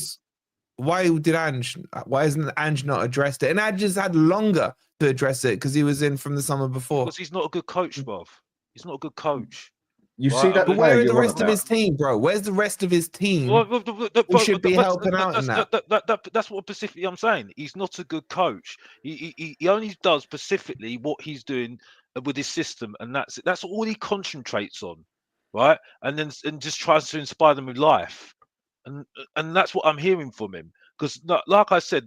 Why hasn't Ange not addressed it? And Ange has had longer to address it because he was in from the summer before. Because he's not a good coach, bruv. He's not a good coach. You see that? But where are the rest of his team, bro? Where's the rest of his team? Who should be helping out in that? That's what specifically I'm saying. He's not a good coach. He only does specifically what he's doing with his system, and that's all he concentrates on, right? And just tries to inspire them with life, and that's what I'm hearing from him. Because like I said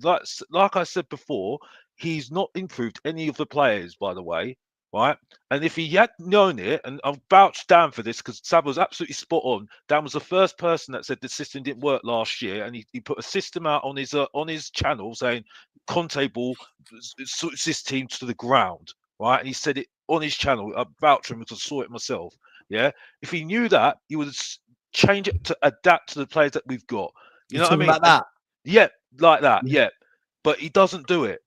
before, he's not improved any of the players, by the way. Right, and if he had known it, and I've vouched Dan for this because Savva was absolutely spot on. Dan was the first person that said the system didn't work last year, and he put a system out on his channel saying Conte ball suits this team to the ground. Right, and he said it on his channel. I vouch for him because I saw it myself. Yeah, if he knew that, he would change it to adapt to the players that we've got. You know what I mean? About that? Yeah, like that. Yeah, but he doesn't do it.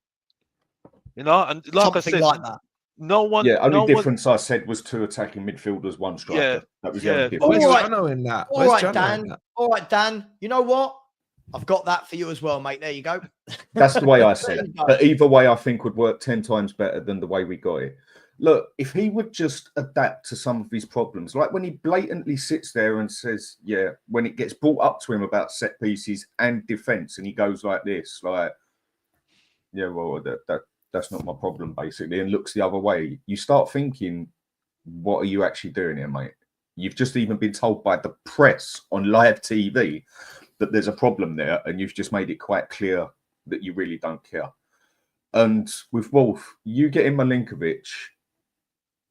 You know, and like Something I said, like that. No one. Yeah, only difference I said was 2 attacking midfielders, 1 striker. Yeah, that was the only difference. All right, Dan. You know what? I've got that for you as well, mate. There you go. That's the way I said. But either way, I think would work 10 times better than the way we got it. Look, if he would just adapt to some of his problems, like when he blatantly sits there and says, "Yeah," when it gets brought up to him about set pieces and defense, and he goes like this, like, "Yeah, well, that's not my problem," basically, and looks the other way, you start thinking, what are you actually doing here, mate? You've just even been told by the press on live TV that there's a problem there, and you've just made it quite clear that you really don't care. And with Wolf, you getting Milenkovic,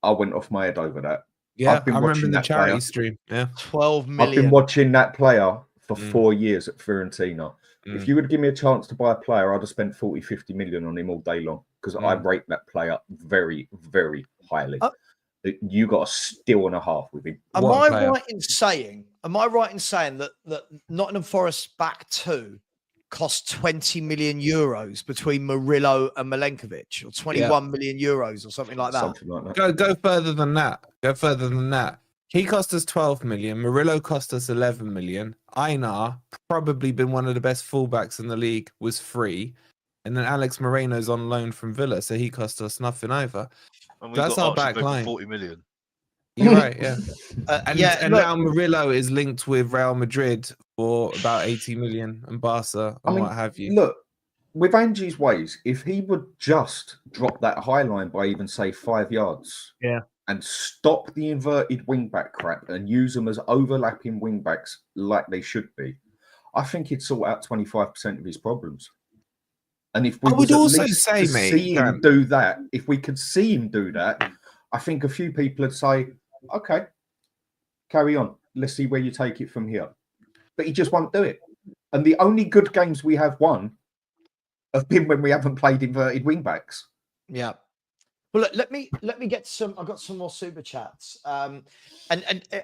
I went off my head over that. Yeah, I remember the charity stream. Yeah, 12 million. I've been watching that player for 4 years at Fiorentina. If you would give me a chance to buy a player, I'd have spent 40, 50 million on him all day long, because I rate that player very, very highly. You got a steal and a half with him. Am I right in saying that Nottingham Forest back 2 cost 20 million euros between Murillo and Milenkovic, or 21 million euros or something like that? Something like that. Go further than that. He cost us 12 million. Murillo cost us 11 million. Einar, probably been one of the best fullbacks in the league, was free. And then Alex Moreno's on loan from Villa, so he cost us nothing either. And that's our back line. 40 million. You're right, yeah. And now Murillo is linked with Real Madrid for about 80 million and Barca and what have you. Look, with Ange's ways, if he would just drop that high line by even, say, 5 yards. Yeah. And stop the inverted wingback crap and use them as overlapping wingbacks like they should be, I think he'd sort out 25% of his problems. And if we would also say, see him do that, if we could see him do that, I think a few people would say, "Okay, carry on. Let's see where you take it from here." But he just won't do it. And the only good games we have won have been when we haven't played inverted wingbacks. Yeah. Well, look, let me get some. I've got some more super chats. And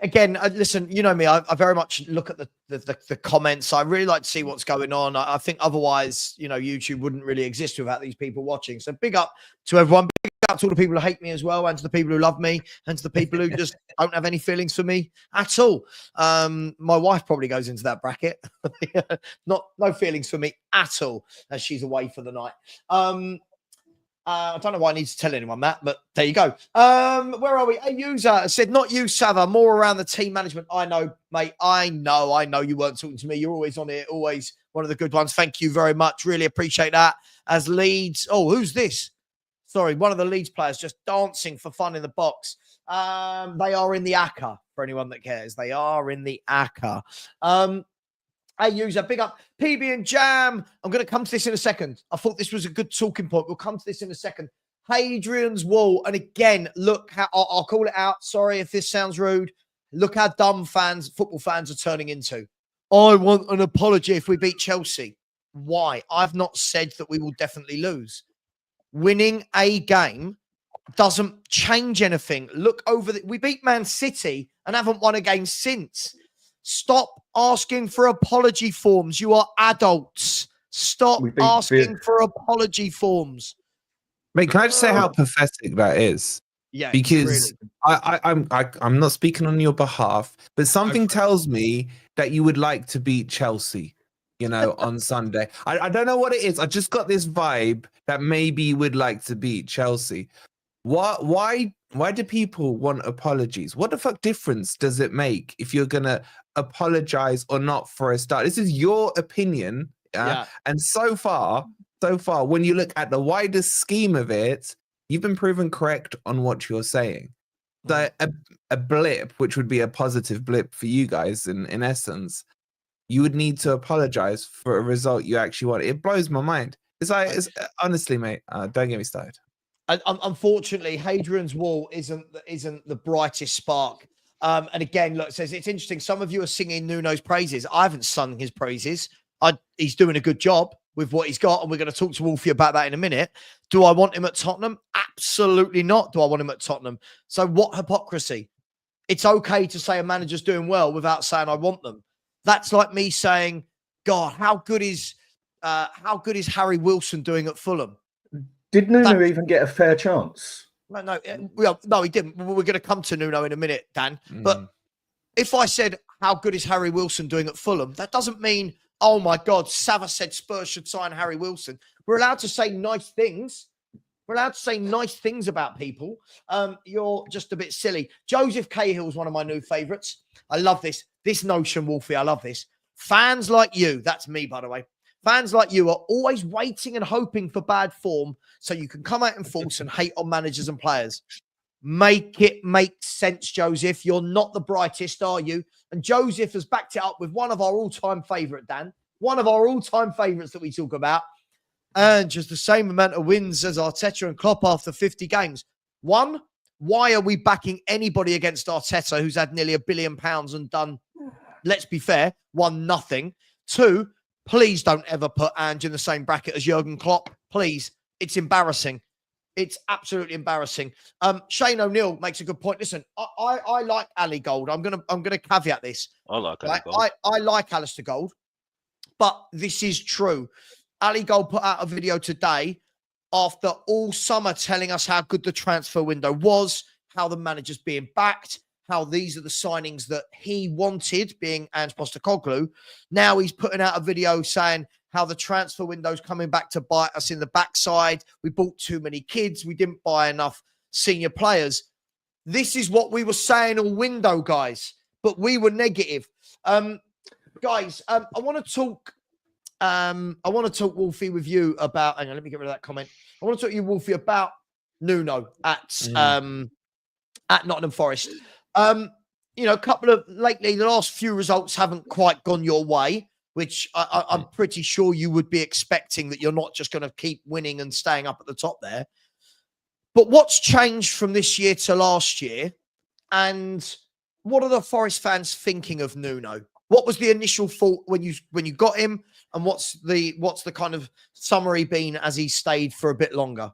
again, listen, you know me. I very much look at the comments. I really like to see what's going on. I think otherwise, you know, YouTube wouldn't really exist without these people watching. So big up to everyone. Big up to all the people who hate me as well, and to the people who love me, and to the people who just don't have any feelings for me at all. My wife probably goes into that bracket. No feelings for me at all, as she's away for the night. I don't know why I need to tell anyone that, but there you go. Where are we? A user said, not you, Savva, more around the team management. I know, mate. I know you weren't talking to me. You're always on it, always one of the good ones. Thank you very much. Really appreciate that. As Leeds, oh, who's this? Sorry, one of the Leeds players just dancing for fun in the box. They are in the ACCA, for anyone that cares. They are in the ACCA. Hey, user, big up. PB and Jam. I'm going to come to this in a second. I thought this was a good talking point. We'll come to this in a second. Hadrian's Wall. And again, look how I'll call it out. Sorry if this sounds rude. Look how dumb football fans are turning into. I want an apology if we beat Chelsea. Why? I've not said that we will definitely lose. Winning a game doesn't change anything. Look over we beat Man City and haven't won a game since. Stop asking for apology forms. You are adults. Stop asking for apology forms. Mate, can I just say how pathetic that is? Yeah, because really. I'm not speaking on your behalf, but something tells me that you would like to beat Chelsea, you know, on Sunday. I don't know what it is. I just got this vibe that maybe you would like to beat Chelsea. Why do people want apologies? What the fuck difference does it make if you're gonna apologize or not for a start? This is your opinion, and so far, when you look at the wider scheme of it, you've been proven correct on what you're saying. So a blip, which would be a positive blip for you guys, in essence, you would need to apologize for a result you actually want. It blows my mind. It's like, honestly, mate, don't get me started. And unfortunately, Hadrian's Wall isn't the brightest spark. And again, look, it says it's interesting. Some of you are singing Nuno's praises. I haven't sung his praises. He's doing a good job with what he's got, and we're going to talk to Wolfie about that in a minute. Do I want him at Tottenham? Absolutely not. Do I want him at Tottenham? So what hypocrisy? It's okay to say a manager's doing well without saying I want them. That's like me saying, God, how good is Harry Wilson doing at Fulham? Did Nuno even get a fair chance? No, he didn't. We're going to come to Nuno in a minute, Dan. But if I said, how good is Harry Wilson doing at Fulham? That doesn't mean, oh my God, Savva said Spurs should sign Harry Wilson. We're allowed to say nice things. We're allowed to say nice things about people. You're just a bit silly. Joseph Cahill's one of my new favourites. I love this notion, Wolfie. I love this. Fans like you, that's me, by the way. Fans like you are always waiting and hoping for bad form so you can come out in force and hate on managers and players. Make it make sense, Joseph. You're not the brightest, are you? And Joseph has backed it up with one of our all-time favourite, Dan. One of our all-time favourites that we talk about. And just the same amount of wins as Arteta and Klopp after 50 games. One, why are we backing anybody against Arteta who's had nearly £1 billion and done, let's be fair, won nothing? Two, please don't ever put Ange in the same bracket as Jurgen Klopp. Please. It's embarrassing. It's absolutely embarrassing. Shane O'Neill makes a good point. Listen, I like Ali Gold. I'm gonna caveat this. I like Ali Gold. I like Alistair Gold, but this is true. Ali Gold put out a video today after all summer telling us how good the transfer window was, how the manager's being backed, how these are the signings that he wanted, being Ange Postecoglou. Now he's putting out a video saying how the transfer window's coming back to bite us in the backside. We bought too many kids. We didn't buy enough senior players. This is what we were saying all window, guys, but we were negative. Guys, I want to talk, Wolfie, with you about, hang on, let me get rid of that comment. I want to talk to you, Wolfie, about Nuno at Nottingham Forest. You know, lately, the last few results haven't quite gone your way, which I'm pretty sure you would be expecting, that you're not just going to keep winning and staying up at the top there. But what's changed from this year to last year? And what are the Forest fans thinking of Nuno? What was the initial thought when you got him? And what's the kind of summary been as he stayed for a bit longer?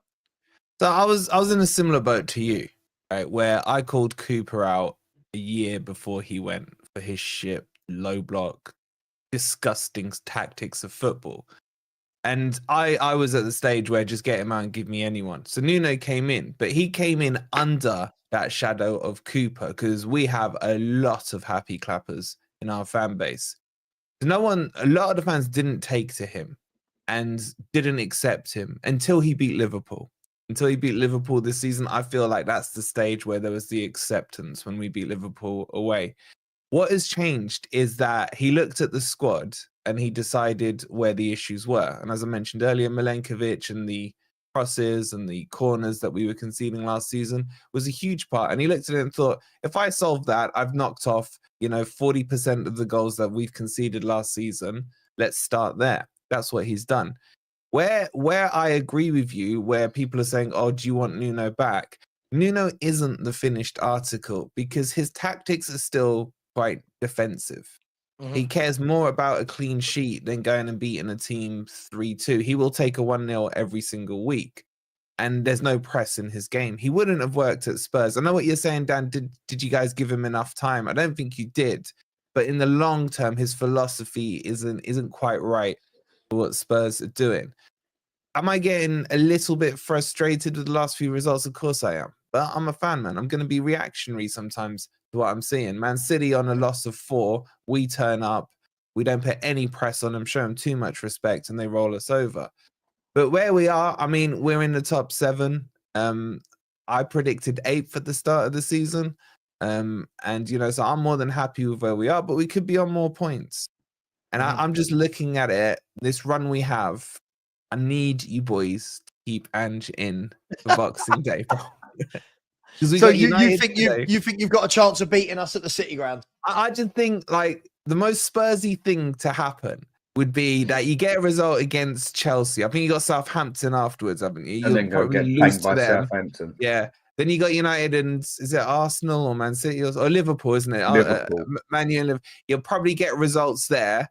So I was in a similar boat to you, right? Where I called Cooper out a year before he went for his shit, low block, disgusting tactics of football. And I was at the stage where just get him out and give me anyone. So Nuno came in, but he came in under that shadow of Cooper because we have a lot of happy clappers in our fan base. A lot of the fans didn't take to him and didn't accept him until he beat Liverpool. Until he beat Liverpool this season, I feel like that's the stage where there was the acceptance when we beat Liverpool away. What has changed is that he looked at the squad and he decided where the issues were. And as I mentioned earlier, Milenkovic and the crosses and the corners that we were conceding last season was a huge part. And he looked at it and thought, if I solve that, I've knocked off, 40% of the goals that we've conceded last season. Let's start there. That's what he's done. Where I agree with you, where people are saying, oh, do you want Nuno back? Nuno isn't the finished article because his tactics are still quite defensive. Mm-hmm. He cares more about a clean sheet than going and beating a team 3-2. He will take a 1-0 every single week. And there's no press in his game. He wouldn't have worked at Spurs. I know what you're saying, Dan. Did you guys give him enough time? I don't think you did. But in the long term, his philosophy isn't quite right for what Spurs are doing. Am I getting a little bit frustrated with the last few results? Of course I am. But I'm a fan, man. I'm going to be reactionary sometimes to what I'm seeing. Man City on a loss of 4. We turn up. We don't put any press on them, show them too much respect, and they roll us over. But where we are, I mean, we're in the top 7. I predicted 8th at the start of the season. So I'm more than happy with where we are, but we could be on more points. And I'm just looking at it, this run we have, I need you boys to keep Ange in for Boxing Day, bro. So you think you've got a chance of beating us at the City Ground? I just think like the most Spursy thing to happen would be that you get a result against Chelsea. I think you got Southampton afterwards, haven't you? And then go get banged by Southampton. Yeah. Then you got United and is it Arsenal or Man City or Liverpool, isn't it? Liverpool. Man U and Liverpool. You'll probably get results there.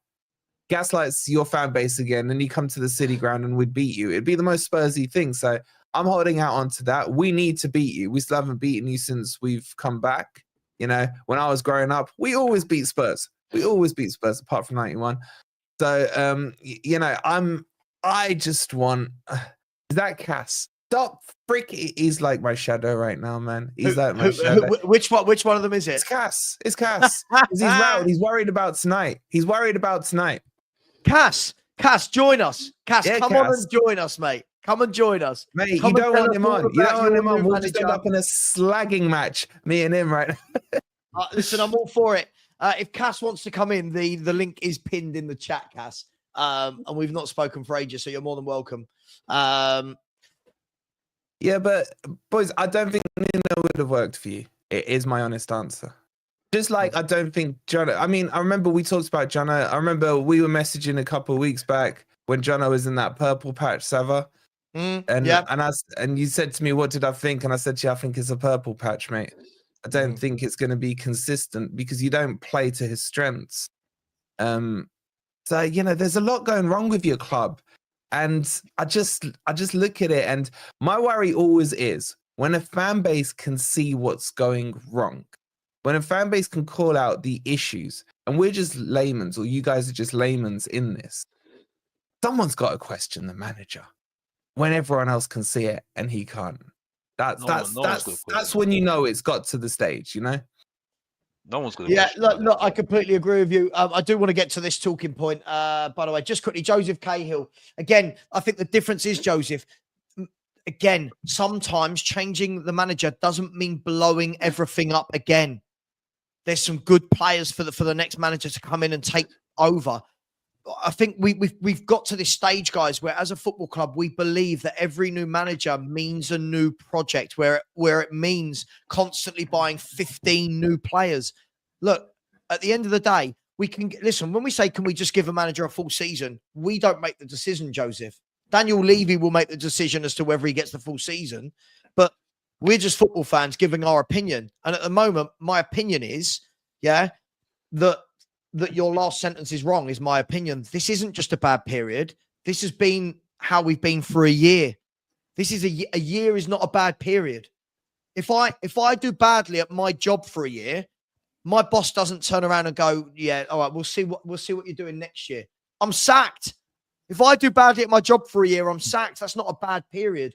Gaslights your fan base again, and you come to the City Ground and we'd beat you. It'd be the most Spursy thing. So I'm holding out onto that. We need to beat you. We still haven't beaten you since we've come back. When I was growing up, we always beat Spurs. We always beat Spurs apart from 91. So, I just want, is that Cass? Stop freaking. He's like my shadow right now, man. He's like my shadow. Which one of them is it? It's Cass. It's Cass. He's rattled. He's worried about tonight. Cass, join us. Cass, yeah, come on and join us, mate. Come and join us. Mate, you don't want him on. You don't want him on. We'll just end up in a slagging match, me and him, right? Listen, I'm all for it. If Cass wants to come in, the link is pinned in the chat, Cass. And we've not spoken for ages, so you're more than welcome. Yeah, but boys, I don't think Nuno would have worked for you. It is my honest answer. Just like I don't think Jono. I mean, I remember we talked about Jono. I remember we were messaging a couple of weeks back when Jono was in that purple patch, Savva. And you said to me, what did I think? And I said to you, I think it's a purple patch, mate. I don't think it's going to be consistent because you don't play to his strengths. So, there's a lot going wrong with your club. And I just look at it, and my worry always is when a fan base can see what's going wrong, when a fan base can call out the issues, and we're just laymen, or you guys are just laymen in this, someone's got to question the manager when everyone else can see it and he can't. That's when you know it's got to the stage, No one's going to. Yeah, look, I completely agree with you. I do want to get to this talking point. By the way, just quickly, Joseph Cahill. Again, I think the difference is, Joseph, again, sometimes changing the manager doesn't mean blowing everything up again. There's some good players for the next manager to come in and take over. I think we've got to this stage, guys, where as a football club, we believe that every new manager means a new project, where it means constantly buying 15 new players. Look, at the end of the day, we can listen. When we say, can we just give a manager a full season? We don't make the decision, Joseph. Daniel Levy will make the decision as to whether he gets the full season, but we're just football fans giving our opinion. And at the moment, my opinion is, that your last sentence is wrong, is my opinion. This isn't just a bad period. This has been how we've been for a year. This is a year is not a bad period. If I do badly at my job for a year, my boss doesn't turn around and go, yeah, all right, we'll see what you're doing next year. I'm sacked. If I do badly at my job for a year, I'm sacked. That's not a bad period.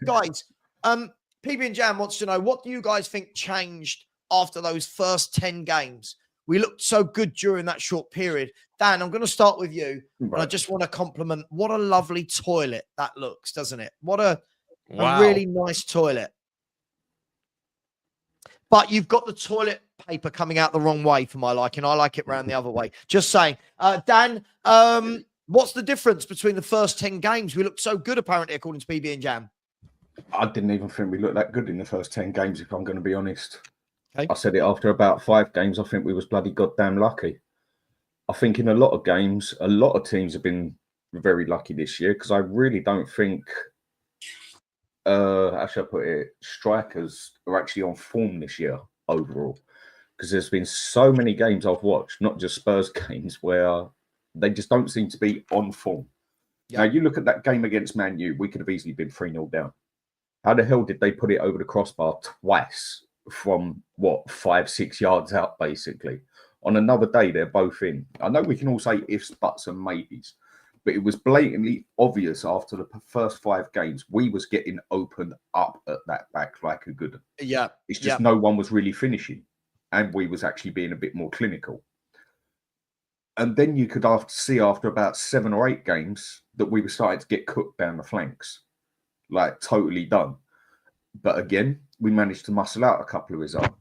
Guys, PB and Jam wants to know, what do you guys think changed after those first 10 games? We looked so good during that short period. Dan, I'm going to start with you. Right. And I just want to compliment, what a lovely toilet that looks, doesn't it? What a really nice toilet. But you've got the toilet paper coming out the wrong way for my liking. I like it round the other way. Just saying. Dan, what's the difference between the first 10 games? We looked so good, apparently, according to PB and Jam. I didn't even think we looked that good in the first 10 games, if I'm going to be honest. Okay. I said it after about 5 games. I think we was bloody goddamn lucky. I think in a lot of games, a lot of teams have been very lucky this year, because I really don't think, how should I put it, strikers are actually on form this year overall. Because there's been so many games I've watched, not just Spurs games, where they just don't seem to be on form. Yep. Now, you look at that game against Man U, we could have easily been 3-0 down. How the hell did they put it over the crossbar twice from, 5-6 yards out, basically? On another day, they're both in. I know we can all say ifs, buts, and maybes, but it was blatantly obvious after the first 5 games, we was getting opened up at that back like a good. Yeah. It's just no one was really finishing, and we was actually being a bit more clinical. And then you could see after about 7 or 8 games that we were starting to get cooked down the flanks, like totally done. But again, we managed to muscle out a couple of results.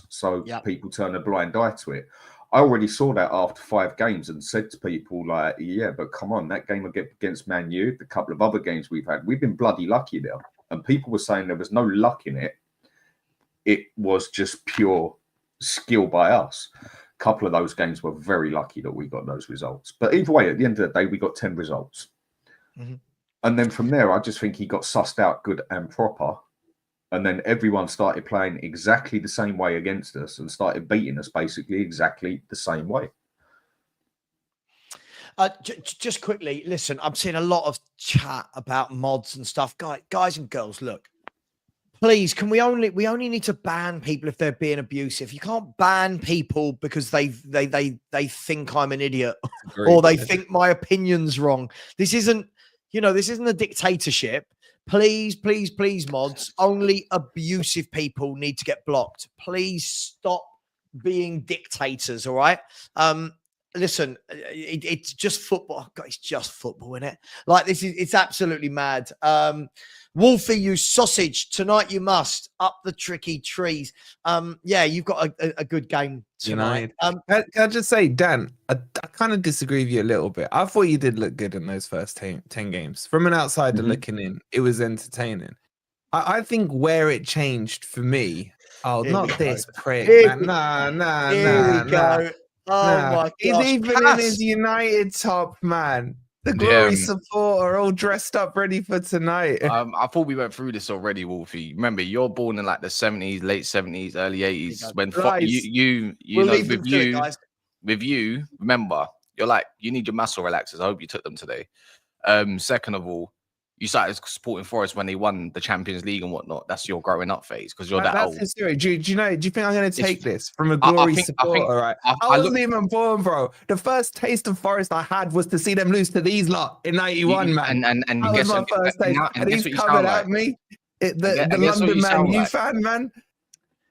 So people turn a blind eye to it. I already saw that after 5 games and said to people like, yeah, but come on, that game against Man U, the couple of other games we've had, we've been bloody lucky there. And people were saying there was no luck in it. It was just pure skill by us. A couple of those games were very lucky that we got those results. But either way, at the end of the day, we got 10 results. Mm-hmm. And then from there, I just think he got sussed out good and proper. And then everyone started playing exactly the same way against us and started beating us basically exactly the same way. Just quickly, listen, I'm seeing a lot of chat about mods and stuff. Guys and girls, look, please, we only need to ban people if they're being abusive. You can't ban people because they think I'm an idiot or they think my opinion's wrong. This isn't a dictatorship. Please, please, please, mods, only abusive people need to get blocked. Please stop being dictators, all right? Listen, it's just football. God, it's just football, isn't it? Like, it's absolutely mad. Wolfie, you sausage. Tonight you must. Up the tricky trees. Yeah, you've got a good game tonight. Can I just say, Dan, I kind of disagree with you a little bit. I thought you did look good in those first 10 games. From an outsider looking in, it was entertaining. I think where it changed for me, not this prick, man. Nah. Here we go. Oh my gosh. He's even in his United top, man. The glory supporter, all dressed up, ready for tonight. I thought we went through this already, Wolfie. Remember, you're born in like the 70s, late 70s, early 80s. When with you, remember, you're like, you need your muscle relaxers. I hope you took them today. Second of all, you started supporting Forest when they won the Champions League and whatnot. That's your growing up phase because you're that old. Do you think I'm going to take this from a glory supporter? Right? I wasn't even born, bro. The first taste of Forest I had was to see them lose to these lot in '91, man. And that was my first taste. And he's coming at me. The London Man, you fan, man.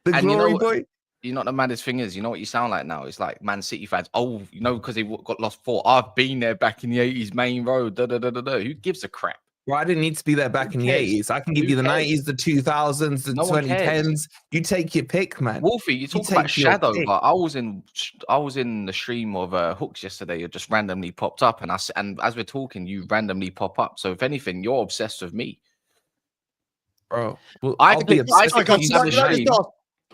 The glory boy. You know what the maddest thing is? You know what you sound like now? It's like Man City fans. Oh, because they got lost 4. I've been there back in the 80s, Main Road. Who gives a crap? Well, I didn't need to be there back in the 80s. I can give you the 90s, the 2000s, the 2010s. You take your pick, man. Wolfie, you talk about shadow, but I was in the stream of Hooks yesterday. It just randomly popped up, and as we're talking, you randomly pop up. So if anything, you're obsessed with me, bro. Well, I'll be obsessed with you.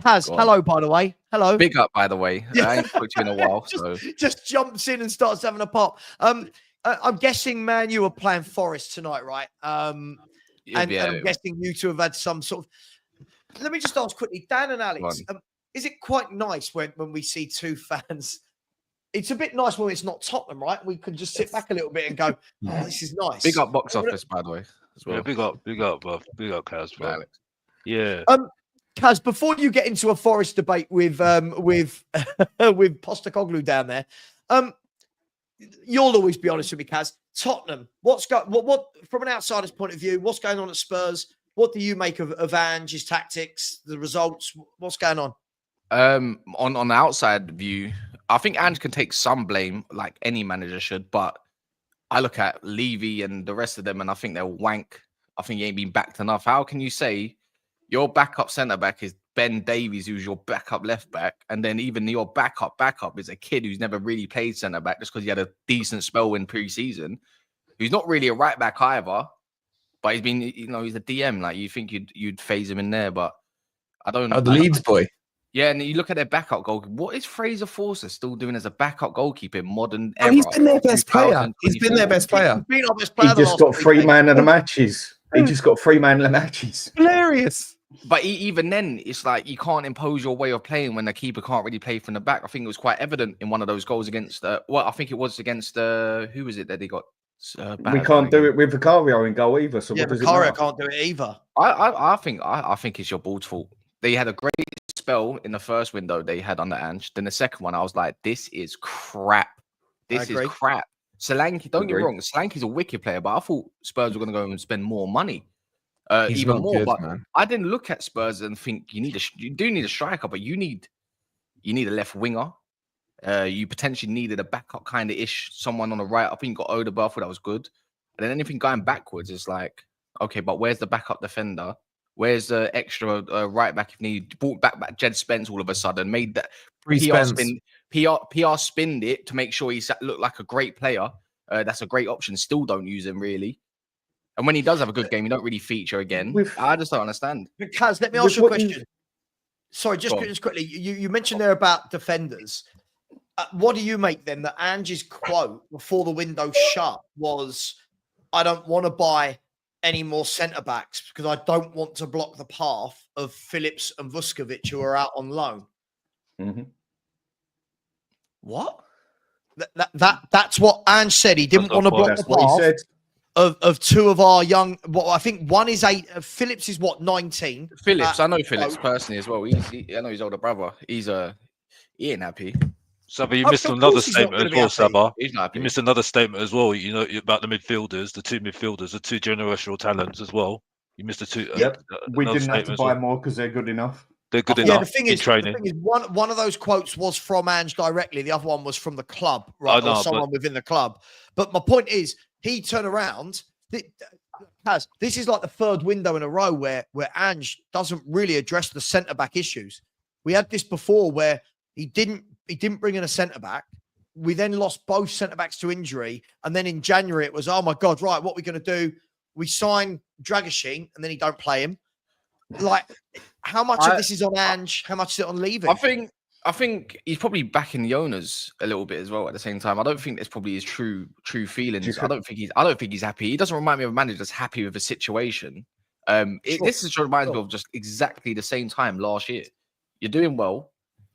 Kaz, hello, by the way. Hello. Big up, by the way. I ain't put you in a while. Just jumps in and starts having a pop. I'm guessing, man, you were playing Forest tonight, right? And I'm guessing you two have had some sort of. Let me just ask quickly, Dan and Alex, is it quite nice when we see two fans it's a bit nice when it's not Tottenham, right? We can just sit back a little bit and go, oh, this is nice. Big up box office, by the way, as well. Yeah, big up, bro. Big up, Kaz, bro. Alex. Yeah. Kaz, before you get into a Forest debate with Postecoglou down there, you'll always be honest with me, Kaz. Tottenham, what from an outsider's point of view, what's going on at Spurs? What do you make of Ange's tactics, the results? What's going on? On the outside view, I think Ange can take some blame, like any manager should. But I look at Levy and the rest of them, and I think they're wank. I think he ain't been backed enough. How can you say your backup centre back is Ben Davies, who's your backup left back, and then even your backup is a kid who's never really played centre back just because he had a decent spell in pre-season, who's not really a right back either, but he's been, he's a DM. Like, you think you'd phase him in there, but I don't know. Oh, the Leeds boy. Yeah, and you look at their backup goal. What is Fraser Forster still doing as a backup goalkeeper in modern era? He's been their best player. He's been their best player. He's been our best player. He just got 3 man of the matches. He just got 3 man of the matches. Hilarious. But even then, it's like you can't impose your way of playing when the keeper can't really play from the back. I think it was quite evident in one of those goals against, I think it was against, who was it that they got? We can't do it with Vicario in goal either. So yeah, what does Vicario it can't do it either. I think it's your board's fault. They had a great spell in the first window they had under Ange. Then the second one, I was like, this is crap. This is crap. Solanke, don't get me wrong, Solanke's a wicked player, but I thought Spurs were going to go and spend more money. Even more, good, but man. I didn't look at Spurs and think you do need a striker, but you need a left winger. You potentially needed a backup kind of ish, someone on the right. I think you got Odegaard, that was good. And then anything going backwards is like, okay, but where's the backup defender? Where's the extra right back if needed? Brought back Jed Spence all of a sudden, made that PR spinned it to make sure he looked like a great player. That's a great option. Still don't use him really. And when he does have a good game, you don't really feature again. I just don't understand. Kaz, let me ask you a question. Sorry, just quickly. You mentioned there about defenders. What do you make then that Ange's quote before the window shut was, I don't want to buy any more centre-backs because I don't want to block the path of Phillips and Vuskovic who are out on loan. Mm-hmm. What? That's what Ange said. He didn't want to block the path of 2 of our young. Well, I think one is 8. Phillips is 19. Phillips, I know Phillips personally as well. I know his older brother. He ain't happy. Savva, you missed another statement as well, Savva. He's not happy. You missed another statement as well. About the midfielders, the 2 midfielders, the 2 generational talents as well. You missed the 2. Yep. We didn't have to buy more because they're good enough. They're good enough. The thing is, one of those quotes was from Ange directly. The other one was from the club, right? Or someone within the club. But my point is, he turned around. This is like the 3rd window in a row where Ange doesn't really address the centre-back issues. We had this before where he didn't bring in a centre-back. We then lost both centre-backs to injury. And then in January, it was, oh, my God, right, what are we going to do? We sign Dragoshin, and then he don't play him. Like, how much of this is on Ange? How much is it on Levy? I think he's probably backing the owners a little bit as well at the same time. I don't think that's probably his true feelings. I don't think he's happy. He doesn't remind me of a manager that's happy with a situation. This just reminds me of just exactly the same time last year. You're doing well.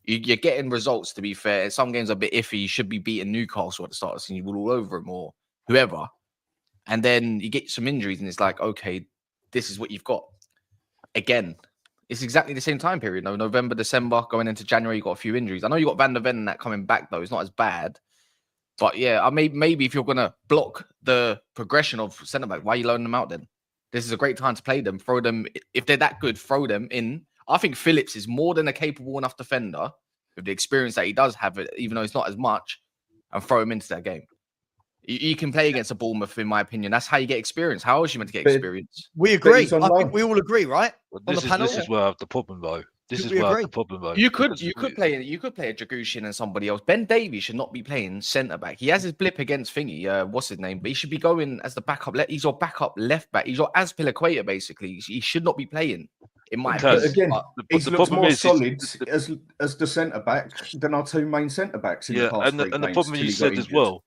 You're getting results, to be fair. Some games are a bit iffy. You should be beating Newcastle at the start of the season. You will all over them or whoever. And then you get some injuries and it's like, okay, this is what you've got. Again, it's exactly the same time period. No, November, December, going into January, you got a few injuries. I know you got Van der Ven and that coming back, though. It's not as bad. But yeah, maybe if you're going to block the progression of centre-back, why are you loaning them out then? This is a great time to play them. Throw them. If they're that good, throw them in. I think Phillips is more than a capable enough defender with the experience that he does have, even though it's not as much, and throw him into that game. You can play against a Bournemouth, in my opinion. That's how you get experience. How else are you meant to get experience? We agree. I think we all agree, right? Well, this is where I have the problem, though. You could play a Dragoshin and somebody else. Ben Davies should not be playing centre back. He has his blip against Thingy. What's his name? But he should be going as the backup. He's your backup left back. He's your Azpilicueta, basically. He should not be playing. In my opinion, again, he looks more solid as the centre back than our 2 main centre backs. Yeah, and the problem you said as well.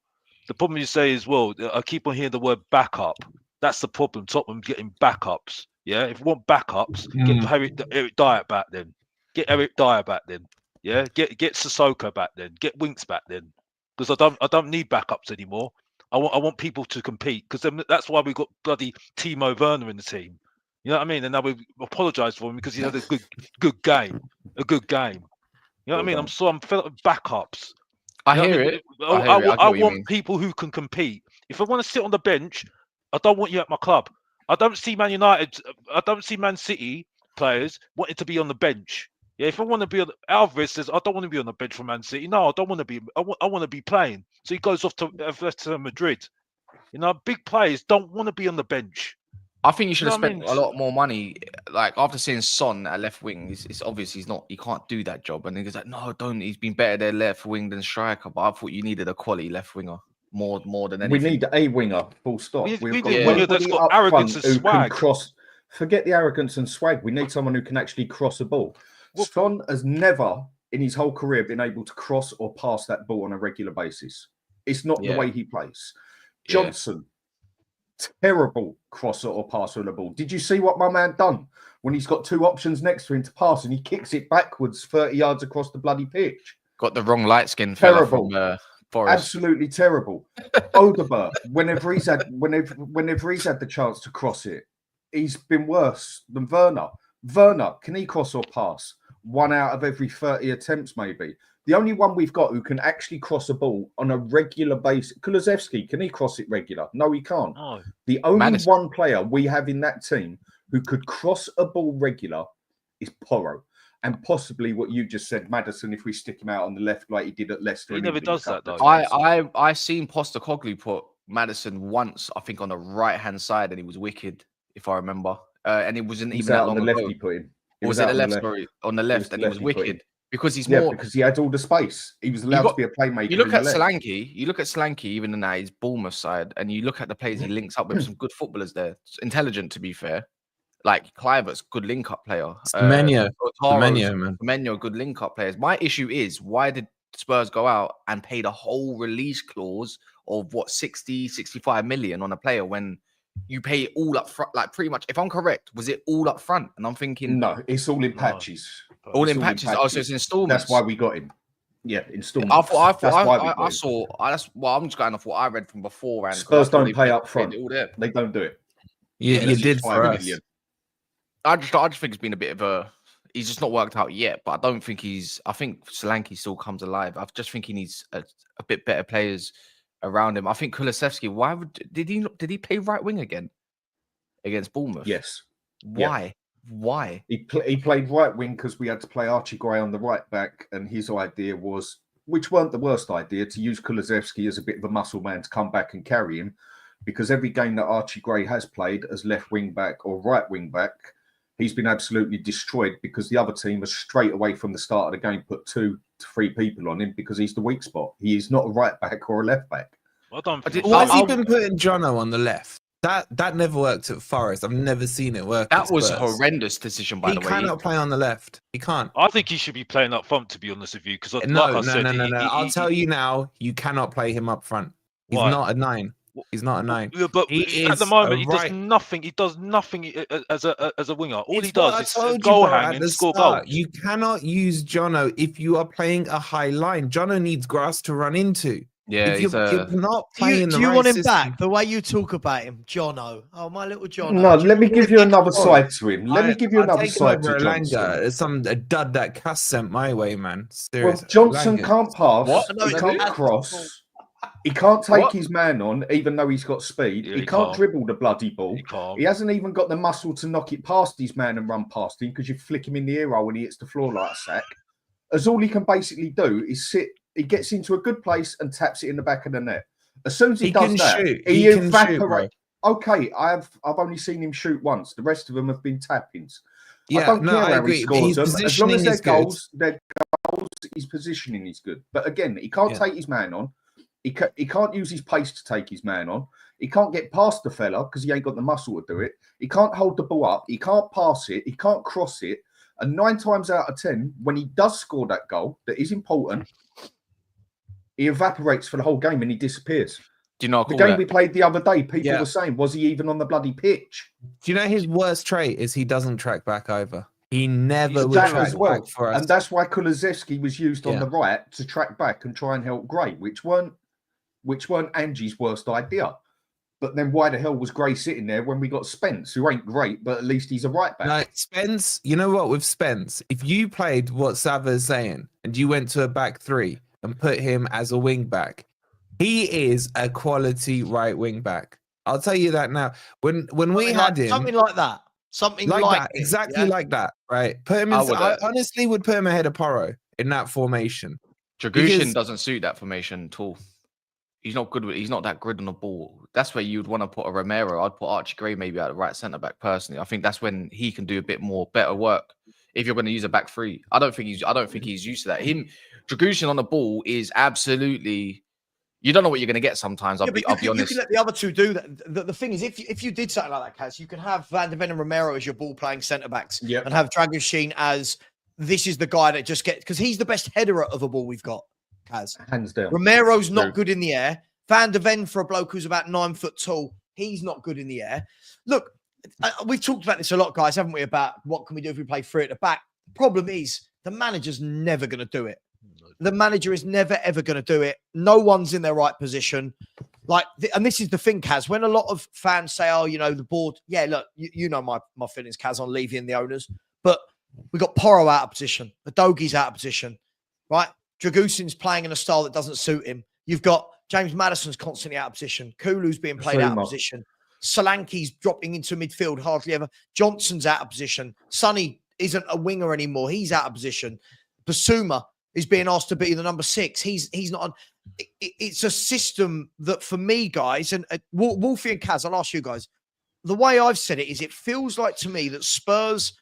The problem you say as well, I keep on hearing the word backup. That's the problem. Tottenham getting backups. Yeah, if you want backups, get Eric Dyer back then. Get Eric Dyer back then. Yeah, get Sissoko back then. Get Winks back then. because I don't need backups anymore. I want people to compete, because that's why we got bloody Timo Werner in the team. You know what I mean? And now we apologise for him because he had a good game. You know what I mean? I'm fed up with backups. I You know hear what it. I mean? I hear it. I get I what you want mean. people who can compete. If I want to sit on the bench, I don't want you at my club. I don't see Man United. I don't see Man City players wanting to be on the bench. Yeah, if I want to be on, Alvarez says I don't want to be on the bench for Man City. No, I don't want to be. I want to be playing. So he goes off to Atletico Madrid. You know, big players don't want to be on the bench. I think you should You know have what I spent mean? a lot more money. Like after seeing Son at left wing, it's obvious he can't do that job. And he's like, no, don't. He's been better there left wing than striker. But I thought you needed a quality left winger more than anything. We need a winger, full stop. We We've need got a winger that's nobody got up arrogance front and who can swag. cross. Forget the arrogance and swag. We need someone who can actually cross a ball. Son has never in his whole career been able to cross or pass that ball on a regular basis. It's not the way he plays. Johnson, terrible crosser or passer of the ball. Did you see what my man done when he's got two options next to him to pass and he kicks it backwards 30 yards across the bloody pitch? Got the wrong light skin fella from Forest. Absolutely terrible. Odegaard, whenever he's had the chance to cross it, he's been worse than Werner. Werner, can he cross or pass? 1 out of every 30 attempts, maybe. The only one we've got who can actually cross a ball on a regular basis, Kulusevski, can he cross it regular? No, he can't. Oh. The only one player we have in that team who could cross a ball regular is Porro. And possibly what you just said, Maddison, if we stick him out on the left like he did at Leicester. He never does that, though. I seen Postecoglou put Maddison once, I think, on the right-hand side, and he was wicked, if I remember. And it wasn't even that long ago. Left he put him. Was it the left? Sorry, on the left, and he was wicked. Because he's more because he had all the space. He was allowed to be a playmaker. You look at Solanke, even in his Bournemouth side, and you look at the players he links up with, some good footballers there. It's intelligent, to be fair. Like Kluivert's good link-up player. Semenyo, good link-up players. My issue is, why did Spurs go out and pay the whole release clause of 60, 65 million on a player when you pay it all up front? Like pretty much, if I'm correct, was it all up front? And I'm thinking, no, it's all in patches. All in patches. Oh, so it's installments. That's why we got him. Yeah, installments. I'm just going off what I read from before. And Spurs don't pay up front. They don't do it. You did for us. I just think it's been a bit of a. He's just not worked out yet, but I don't think I think Solanke still comes alive. I just think he needs a bit better players around him. I think Kulusevski. Did he play right wing again against Bournemouth? Yes. Why? Yeah. Why? He played right wing because we had to play Archie Gray on the right back, and his idea was, which weren't the worst idea, to use Kulusevski as a bit of a muscle man to come back and carry him, because every game that Archie Gray has played as left wing back or right wing back, he's been absolutely destroyed because the other team has straight away from the start of the game put 2 to 3 people on him because he's the weak spot. He is not a right back or a left back. Well done. Why has he been putting Jono on the left? That never worked at Forest. I've never seen it work. That was a horrendous decision, by the way. He cannot play on the left. He can't. I think he should be playing up front, to be honest with you. Because No. I'll tell you now, you cannot play him up front. He's not a 9. He's not a 9. But at the moment, he does nothing. He does nothing as a winger. All he does is goal hang and score goals. You cannot use Jono if you are playing a high line. Jono needs grass to run into. Yeah, you're not playing do you want him back? The way you talk about him, Jono. Oh, my little Jono. No, let me give you another side to him. Let me give you another side to Johnson. Some dud that Cass sent my way, man. Well, Johnson can't pass. He can't cross. He can't take his man on, even though he's got speed. Yeah, he can't dribble the bloody ball. He hasn't even got the muscle to knock it past his man and run past him because you flick him in the ear hole when he hits the floor like a sack. As all he can basically do is sit. He gets into a good place and taps it in the back of the net. As soon as he does that, he evaporates. Okay, I've only seen him shoot once. The rest of them have been tappings. Yeah, I don't care how he scores them. As long as they're goals, his positioning is good. But again, he can't take his man on. He can't use his pace to take his man on. He can't get past the fella because he ain't got the muscle to do it. He can't hold the ball up. He can't pass it. He can't cross it. And 9 times out of 10, when he does score that goal that is important, he evaporates for the whole game and he disappears. Do you know the game we played the other day? People were saying, was he even on the bloody pitch? Do you know his worst trait is he doesn't track back over? He never would that track as well. back for us. And that's why Kulusevski was used on the right to track back and try and help Gray, which weren't Ange's worst idea. But then why the hell was Gray sitting there when we got Spence, who ain't great, but at least he's a right back? No, Spence, you know what, with Spence, if you played what Savva is saying and you went to a back three and put him as a wing back, he is a quality right wing back. I'll tell you that now. When we had him, something like that. Something like that, exactly like that, right? Put him in. I honestly would put him ahead of Porro in that formation. Dragushin doesn't suit that formation at all. He's not good. He's not that good on the ball. That's where you'd want to put a Romero. I'd put Archie Gray maybe at the right centre back personally. I think that's when he can do a bit more better work. If you're going to use a back three, I don't think he's used to that. Dragushin on the ball is absolutely. You don't know what you're going to get sometimes. I'll be honest. You can let the other two do that. The thing is, if you did something like that, Kaz, you can have Van de Ven and Romero as your ball-playing centre-backs and have Dragushin as this is the guy that just gets... Because he's the best header of a ball we've got, Kaz. Hands down. Romero's not good in the air. Van de Ven, for a bloke who's about 9 foot tall, he's not good in the air. Look, we've talked about this a lot, guys, haven't we, about what can we do if we play three at the back. The problem is the manager's never going to do it. The manager is never, ever going to do it. No one's in their right position. And this is the thing, Kaz, when a lot of fans say, oh, the board, look, you know my feelings, Kaz, on Levy and the owners, but we got Porro out of position. Udogi's out of position, right? Dragushin's playing in a style that doesn't suit him. You've got James Maddison's constantly out of position. Kulu's being played out of position. Solanke's dropping into midfield hardly ever. Johnson's out of position. Sonny isn't a winger anymore. He's out of position. Basuma is being asked to be the number 6. He's not on. It's a system that for me, guys, and Wolfie and Kaz, I'll ask you guys, the way I've said it is it feels like to me that Spurs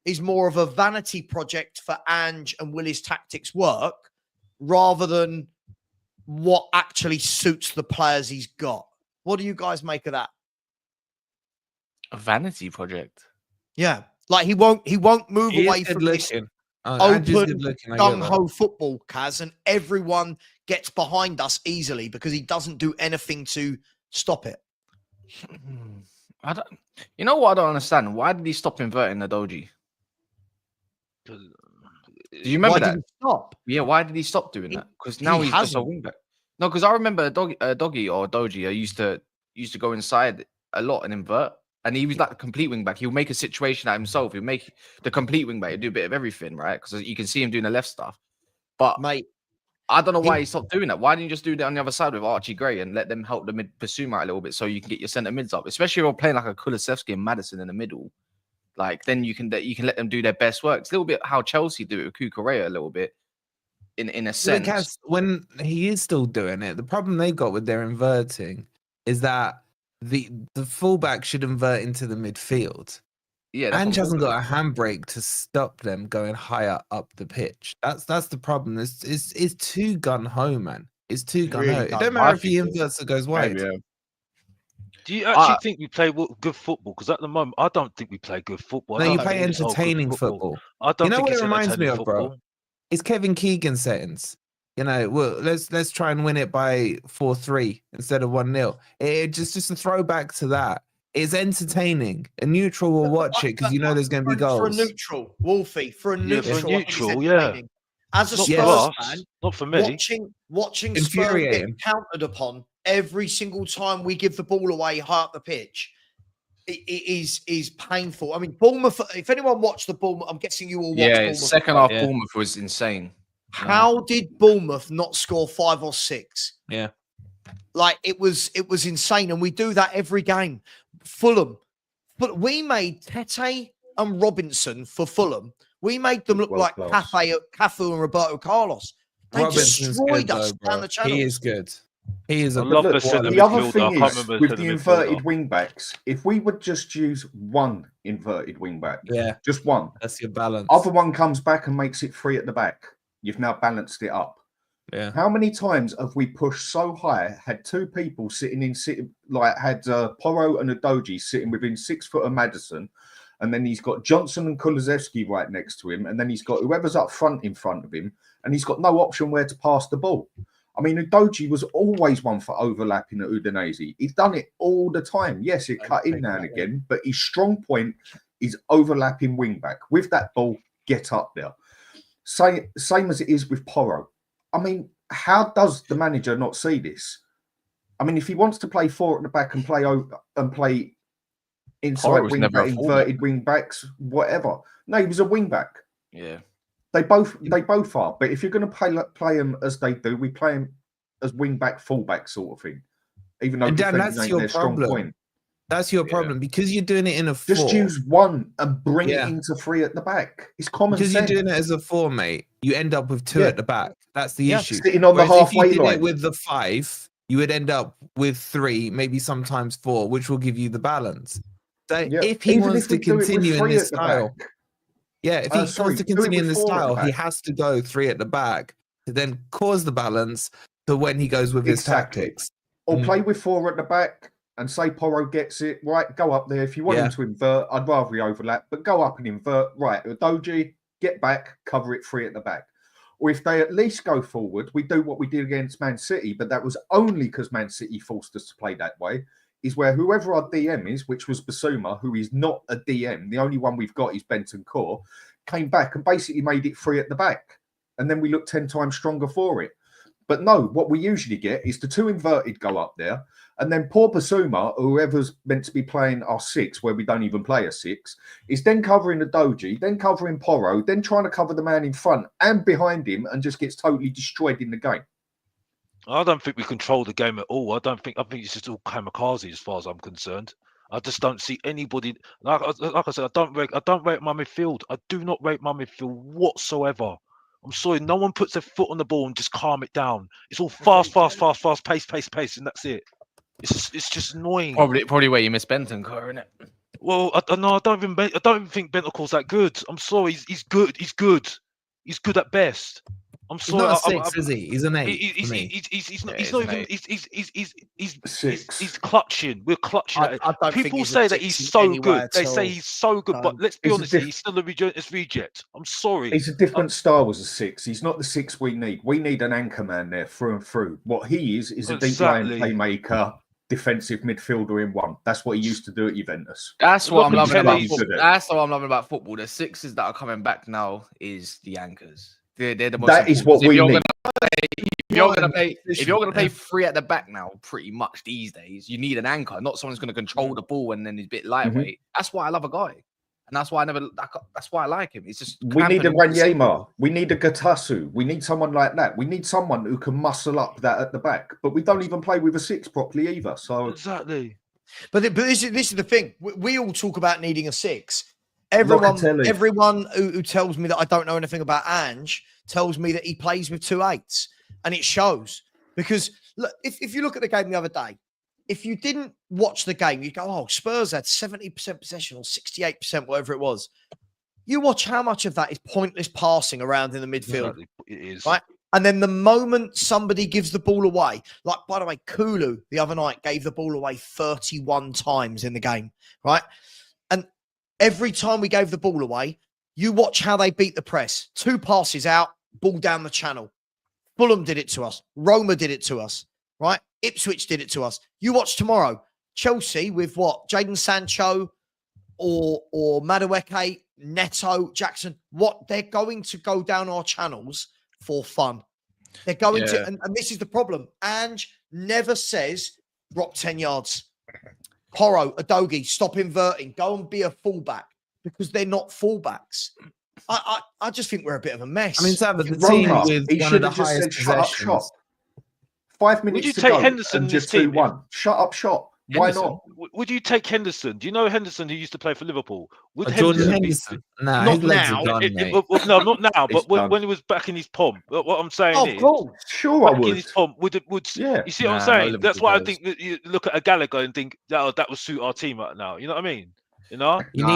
is more of a vanity project for Ange and will his tactics work rather than what actually suits the players he's got. What do you guys make of that? A vanity project. Yeah. Like he won't move away from this open, gung-ho football, Kaz, and everyone gets behind us easily because he doesn't do anything to stop it. You know what I don't understand? Why did he stop inverting the Doji? Do you remember that? Did he stop? Yeah, why did he stop doing that? Because now he's just a wingback. No, because I remember Doggy or Doji used to go inside a lot and invert. And he was like a complete wingback. He'll make a situation out himself. He'll make the complete wingback. He'll do a bit of everything, right? Because you can see him doing the left stuff. But mate, I don't know why he stopped doing that. Why didn't you just do that on the other side with Archie Gray and let them help the mid Basuma out a little bit so you can get your centre mids up? Especially if you're playing like a Kulusevski and Maddison in the middle. Like then you can let them do their best work. It's a little bit how Chelsea do it with Cucurella a little bit. In a sense. Because when he is still doing it, the problem they've got with their inverting is that the fullback should invert into the midfield. Yeah, Ange hasn't got a handbrake to stop them going higher up the pitch. That's the problem. It's too gun ho, man. It's too gun ho. It don't matter if he inverts or goes wide. Maybe, yeah. Do you actually think we play good football? Because at the moment, I don't think we play good football. No, you play entertaining football. I don't think what it reminds me of, bro? It's Kevin Keegan settings. Well, let's try and win it by 4-3 instead of 1-0. It just a throwback to that. It's entertaining. A neutral will watch it because there's going to be goals. For a neutral, Wolfie, for a neutral, yeah. As a Spurs fan, not for me. Watching Spurs get countered upon every single time we give the ball away high up the pitch, it is painful. I mean, Bournemouth. If anyone watched the Bournemouth, I'm guessing you all watched. Yeah, second half Bournemouth was insane. How did Bournemouth not score 5 or 6? Yeah. Like it was insane. And we do that every game. Fulham. But we made Tete and Robinson for Fulham. We made them look like Cafu and Roberto Carlos. They destroyed us down the channel. He is good. He is a the other thing is with the inverted wing backs, if we would just use one inverted wing back, just one. That's your balance. Other one comes back and makes it 3 at the back. You've now balanced it up. Yeah. How many times have we pushed so high, had two people had Porro and Udogi sitting within 6 foot of Maddison, and then he's got Johnson and Kulusevski right next to him, and then he's got whoever's up front in front of him, and he's got no option where to pass the ball. I mean, Udogi was always one for overlapping at Udinese. He's done it all the time. Yes, it cut in now and again, but his strong point is overlapping wing back. With that ball, get up there. Same as it is with Porro. I mean, how does the manager not see this? I mean, if he wants to play 4 at the back and play inside Porro's wing never back, a fullback. inverted wing backs, whatever. No, he was a wing back. Yeah. They both are. But if you're going to play them as they do, we play them as wing back, full back sort of thing. Even though And Dan, defending that's ain't your their strong problem. point. That's your problem because you're doing it in a 4. Just use one and bring it into 3 at the back. It's common because sense. you're doing it as a 4, mate. You end up with 2 at the back. That's the issue. Sitting on Whereas the halfway if you did line. it with the 5, you would end up with 3, maybe sometimes 4, which will give you the balance. So if he wants to continue in this style, if he wants to continue in this style, he has to go 3 at the back to then cause the balance to when he goes with his tactics. Or play with 4 at the back and say Porro gets it, right, go up there. If you want him to invert, I'd rather he overlap, but go up and invert, right, Doji, get back, cover it 3 at the back. Or if they at least go forward, we do what we did against Man City, but that was only because Man City forced us to play that way, is where whoever our DM is, which was Basuma, who is not a DM, the only one we've got is Benton Core, came back and basically made it 3 at the back. And then we looked 10 times stronger for it. But no, what we usually get is the 2 inverted go up there, and then poor Basuma, whoever's meant to be playing our 6, where we don't even play a 6, is then covering the Doji, then covering Porro, then trying to cover the man in front and behind him, and just gets totally destroyed in the game. I don't think we control the game at all. I think it's just all kamikaze as far as I'm concerned. I just don't see anybody. Like I said, I don't rate my midfield. I do not rate my midfield whatsoever. I'm sorry, no one puts their foot on the ball and just calm it down. It's all fast, pace, and that's it. It's just annoying. Probably where you miss Benton, isn't it? Well, I don't even think Bentancur's that good. I'm sorry, he's good. He's good at best. I'm sorry. He's not a 6, is he? He's an 8. He's not even. He's clutching. We're clutching at it. I don't People think say that he's so good. They say he's so good, but let's be honest, he's still a reject. I'm sorry. He's a different style as a 6. He's not the 6 we need. We need an anchor man there through and through. What he is a deep line playmaker, defensive midfielder in one. That's what he used to do at Juventus. That's what I'm loving about football. That's what I'm loving about football. The 6s that are coming back now is the anchors. They're the most. That is what we need. If you're gonna play 3 at the back now, pretty much these days, you need an anchor, not someone who's gonna control the ball and then he's a bit lightweight. That's why I love a guy, and that's why that's why I like him. It's just we need a Ranyema, we need a Gatasu, we need someone like that. We need someone who can muscle up that at the back. But we don't even play with a 6 properly either. So exactly. But this is the thing. We all talk about needing a 6. Everyone who tells me that I don't know anything about Ange tells me that he plays with 2 8s, and it shows. Because look, if you look at the game the other day, if you didn't watch the game, you go, "Oh, Spurs had 70% possession or 68%, whatever it was." You watch how much of that is pointless passing around in the midfield. Exactly. It is right. And then the moment somebody gives the ball away, like by the way, Kulu the other night gave the ball away 31 times in the game, right? And every time we gave the ball away, you watch how they beat the press. 2 passes out, ball down the channel. Fulham did it to us. Roma did it to us, right? Ipswich did it to us. You watch tomorrow. Chelsea with what? Jadon Sancho or Madueke, Neto, Jackson. What? They're going to go down our channels for fun. They're going to, and this is the problem. Ange never says, drop 10 yards. Porro, Adogi, stop inverting. Go and be a fullback. Because they're not fullbacks. I just think we're a bit of a mess. I mean, Savva, the team with one of the highest possessions. 5 minutes would you to take go Henderson and in this just team? 2-1. Shut up shop. Henderson. Why not? Would you take Henderson? Do you know Henderson who used to play for Liverpool? Would Jordan Henderson? No, not his legs now. are gone, mate. No, not now. But It's when he was back in his pom, what I'm saying Oh, is, cool. Sure, I back in would. his pom, would Yeah. you see what I'm Nah, saying? no That's why I Liverpool think that you look at a Gallagher and think that would suit our team right now. You know what I mean? You know, You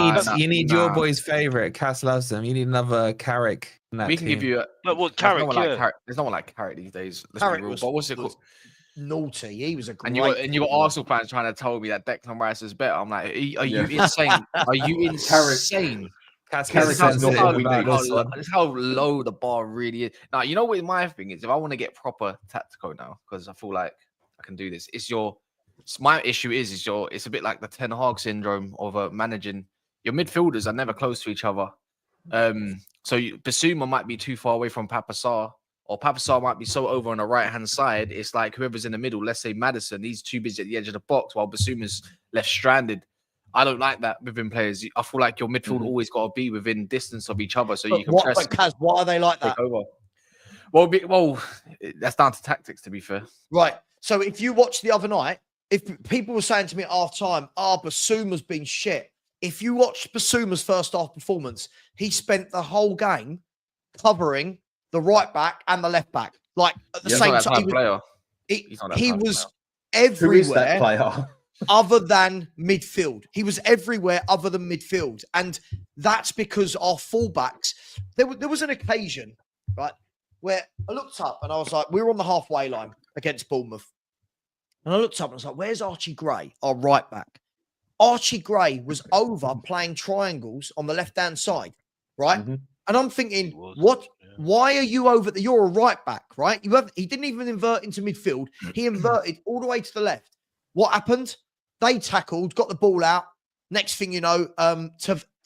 need your boy's favorite. Cass loves him. You need another Carrick. We can give you. Carrick. There's no one like Carrick these days. Let's Carrick be real. was- But what's it was called? Naughty. He was a great. And you got Arsenal fans trying to tell me that Declan Rice is better. I'm like, are you insane? Are you insane? Cass Carrick is is not sensitive what we about need. this one. That's how low the bar really is. Now, you know what my thing is? If I want to get proper tactical now, because I feel like I can do this, my issue is it's a bit like the Ten Hag syndrome of managing your midfielders are never close to each other. So Basuma might be too far away from Papa Sarr, or Papa Sarr might be so over on the right-hand side. It's like whoever's in the middle, let's say Maddison, he's too busy at the edge of the box while Basuma's left stranded. I don't like that within players. I feel like your midfield always got to be within distance of each other so you can press. But Kaz, why are they like that? Over. Well, that's down to tactics, to be fair. Right. So if you watch the other night, if people were saying to me at half time, Basuma's been shit. If you watch Basuma's first half performance, he spent the whole game covering the right back and the left back. Like at the same time, he was everywhere. Who is that player? Other than midfield. He was everywhere other than midfield. And that's because our fullbacks, there was an occasion, right, where I looked up and I was like, we were on the halfway line against Bournemouth. And I looked up and I was like, where's Archie Gray, our right back? Archie Gray was over playing triangles on the left-hand side, right? Mm-hmm. And I'm thinking, why are you over there? You're a right back, right? He didn't even invert into midfield. He inverted all the way to the left. What happened? They tackled, got the ball out. Next thing you know,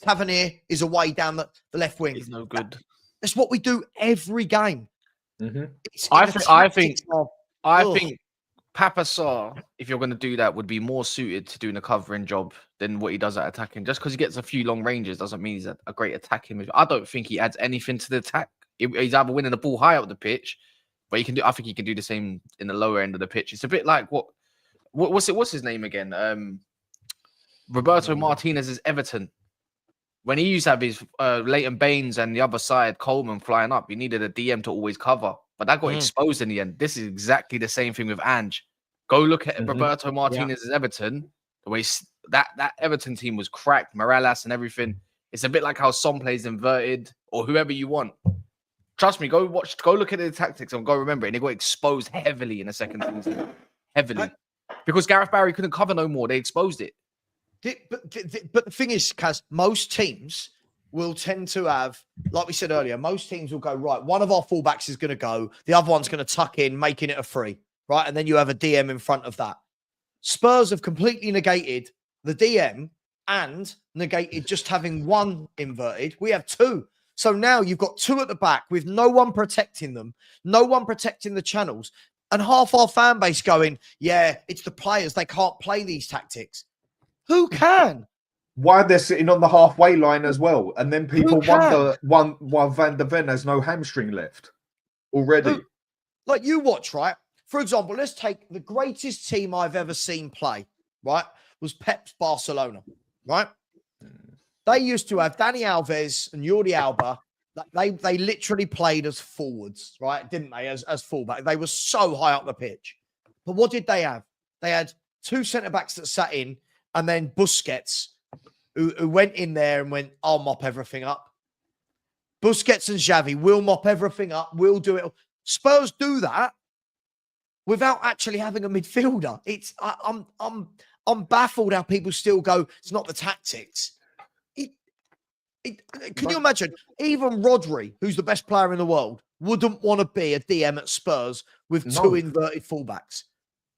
Tavernier is away down the left wing. He's no good. That's what we do every game. Mm-hmm. I think Papa Sarr, if you're going to do that, would be more suited to doing a covering job than what he does at attacking. Just because he gets a few long ranges doesn't mean he's a great attacking. I don't think he adds anything to the attack. He's either winning the ball high up the pitch, but I think he can do the same in the lower end of the pitch. It's a bit like what's his name again? Roberto Martinez's Everton. When he used to have his Leighton Baines and the other side, Coleman flying up, he needed a DM to always cover. But that got exposed in the end. This is exactly the same thing with Ange. Go look at Roberto Martinez's Everton. The way that Everton team was cracked, Morales and everything. It's a bit like how Son plays inverted or whoever you want. Trust me, go look at the tactics and go remember it. And they got exposed heavily in the second season. Heavily. Because Gareth Barry couldn't cover no more. They exposed it. But the thing is, Kaz, most teams will tend to have, like we said earlier, most teams will go, right, one of our fullbacks is going to go, the other one's going to tuck in, making it a free, right? And then you have a DM in front of that. Spurs have completely negated the DM and negated just having one inverted. We have two. So now you've got two at the back with no one protecting them, no one protecting the channels, and half our fan base going, yeah, it's the players. They can't play these tactics. Who can? Why they're sitting on the halfway line as well. And then people wonder why Van der Ven has no hamstring left already. Like you watch, right? For example, let's take the greatest team I've ever seen play, right? Was Pep's Barcelona, right? They used to have Dani Alves and Jordi Alba. They literally played as forwards, right? Didn't they? As fullback. They were so high up the pitch. But what did they have? They had two centre-backs that sat in, and then Busquets, who went in there and went, I'll mop everything up. Busquets and Xavi will mop everything up. We'll do it. Spurs do that without actually having a midfielder. I'm baffled how people still go, it's not the tactics. Can you imagine? Even Rodri, who's the best player in the world, wouldn't want to be a DM at Spurs with two inverted fullbacks.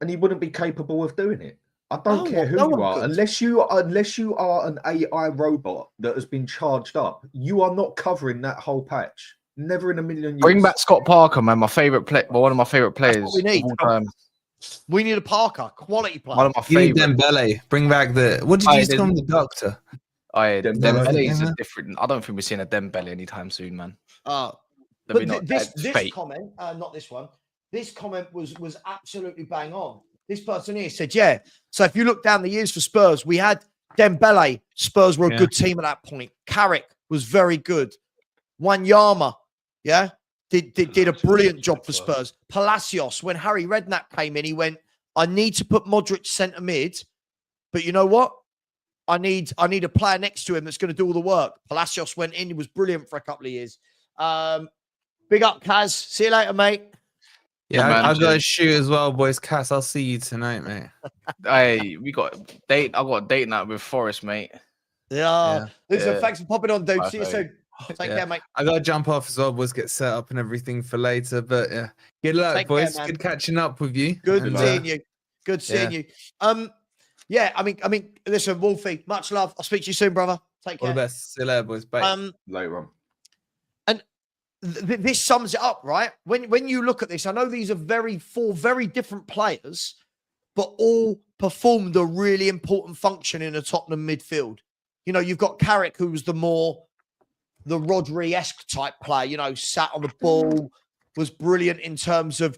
And he wouldn't be capable of doing it. I don't care who you are. Unless you are an AI robot that has been charged up, you are not covering that whole patch. Never in a million years. Bring back Scott Parker, man. My favorite player. One of my favorite players. That's what we need. We need a Parker, quality player. One of my favorite. Dembele. Bring back the. What did you just call him? The doctor. Dembele is a different. I don't think we're seeing a Dembele anytime soon, man. But this comment, not this one. This comment was absolutely bang on. This person here said, yeah. So if you look down the years for Spurs, we had Dembele. Spurs were a good team at that point. Carrick was very good. Wanyama, did a brilliant job for Spurs. Palacios, when Harry Redknapp came in, he went, I need to put Modric centre mid, but you know what? I need a player next to him that's going to do all the work. Palacios went in. He was brilliant for a couple of years. Big up, Kaz. See you later, mate. Yeah, I've got to shoot as well, boys. Cass, I'll see you tonight, mate. Hey, I got a date night with Forrest, mate. Yeah. Listen, thanks for popping on, dude. See you soon. Take care, mate. I got to jump off as well, boys. Get set up and everything for later. But yeah, good luck, boys. Good catching up with you. Good seeing you. Good seeing you. I mean, listen, Wolfie, much love. I'll speak to you soon, brother. Take All care. the best. See you later, boys. Bye. Later on. This sums it up, right? When you look at this, I know these are four very different players, but all performed a really important function in a Tottenham midfield. You know, you've got Carrick, who's the Rodri-esque type player, sat on the ball, was brilliant in terms of,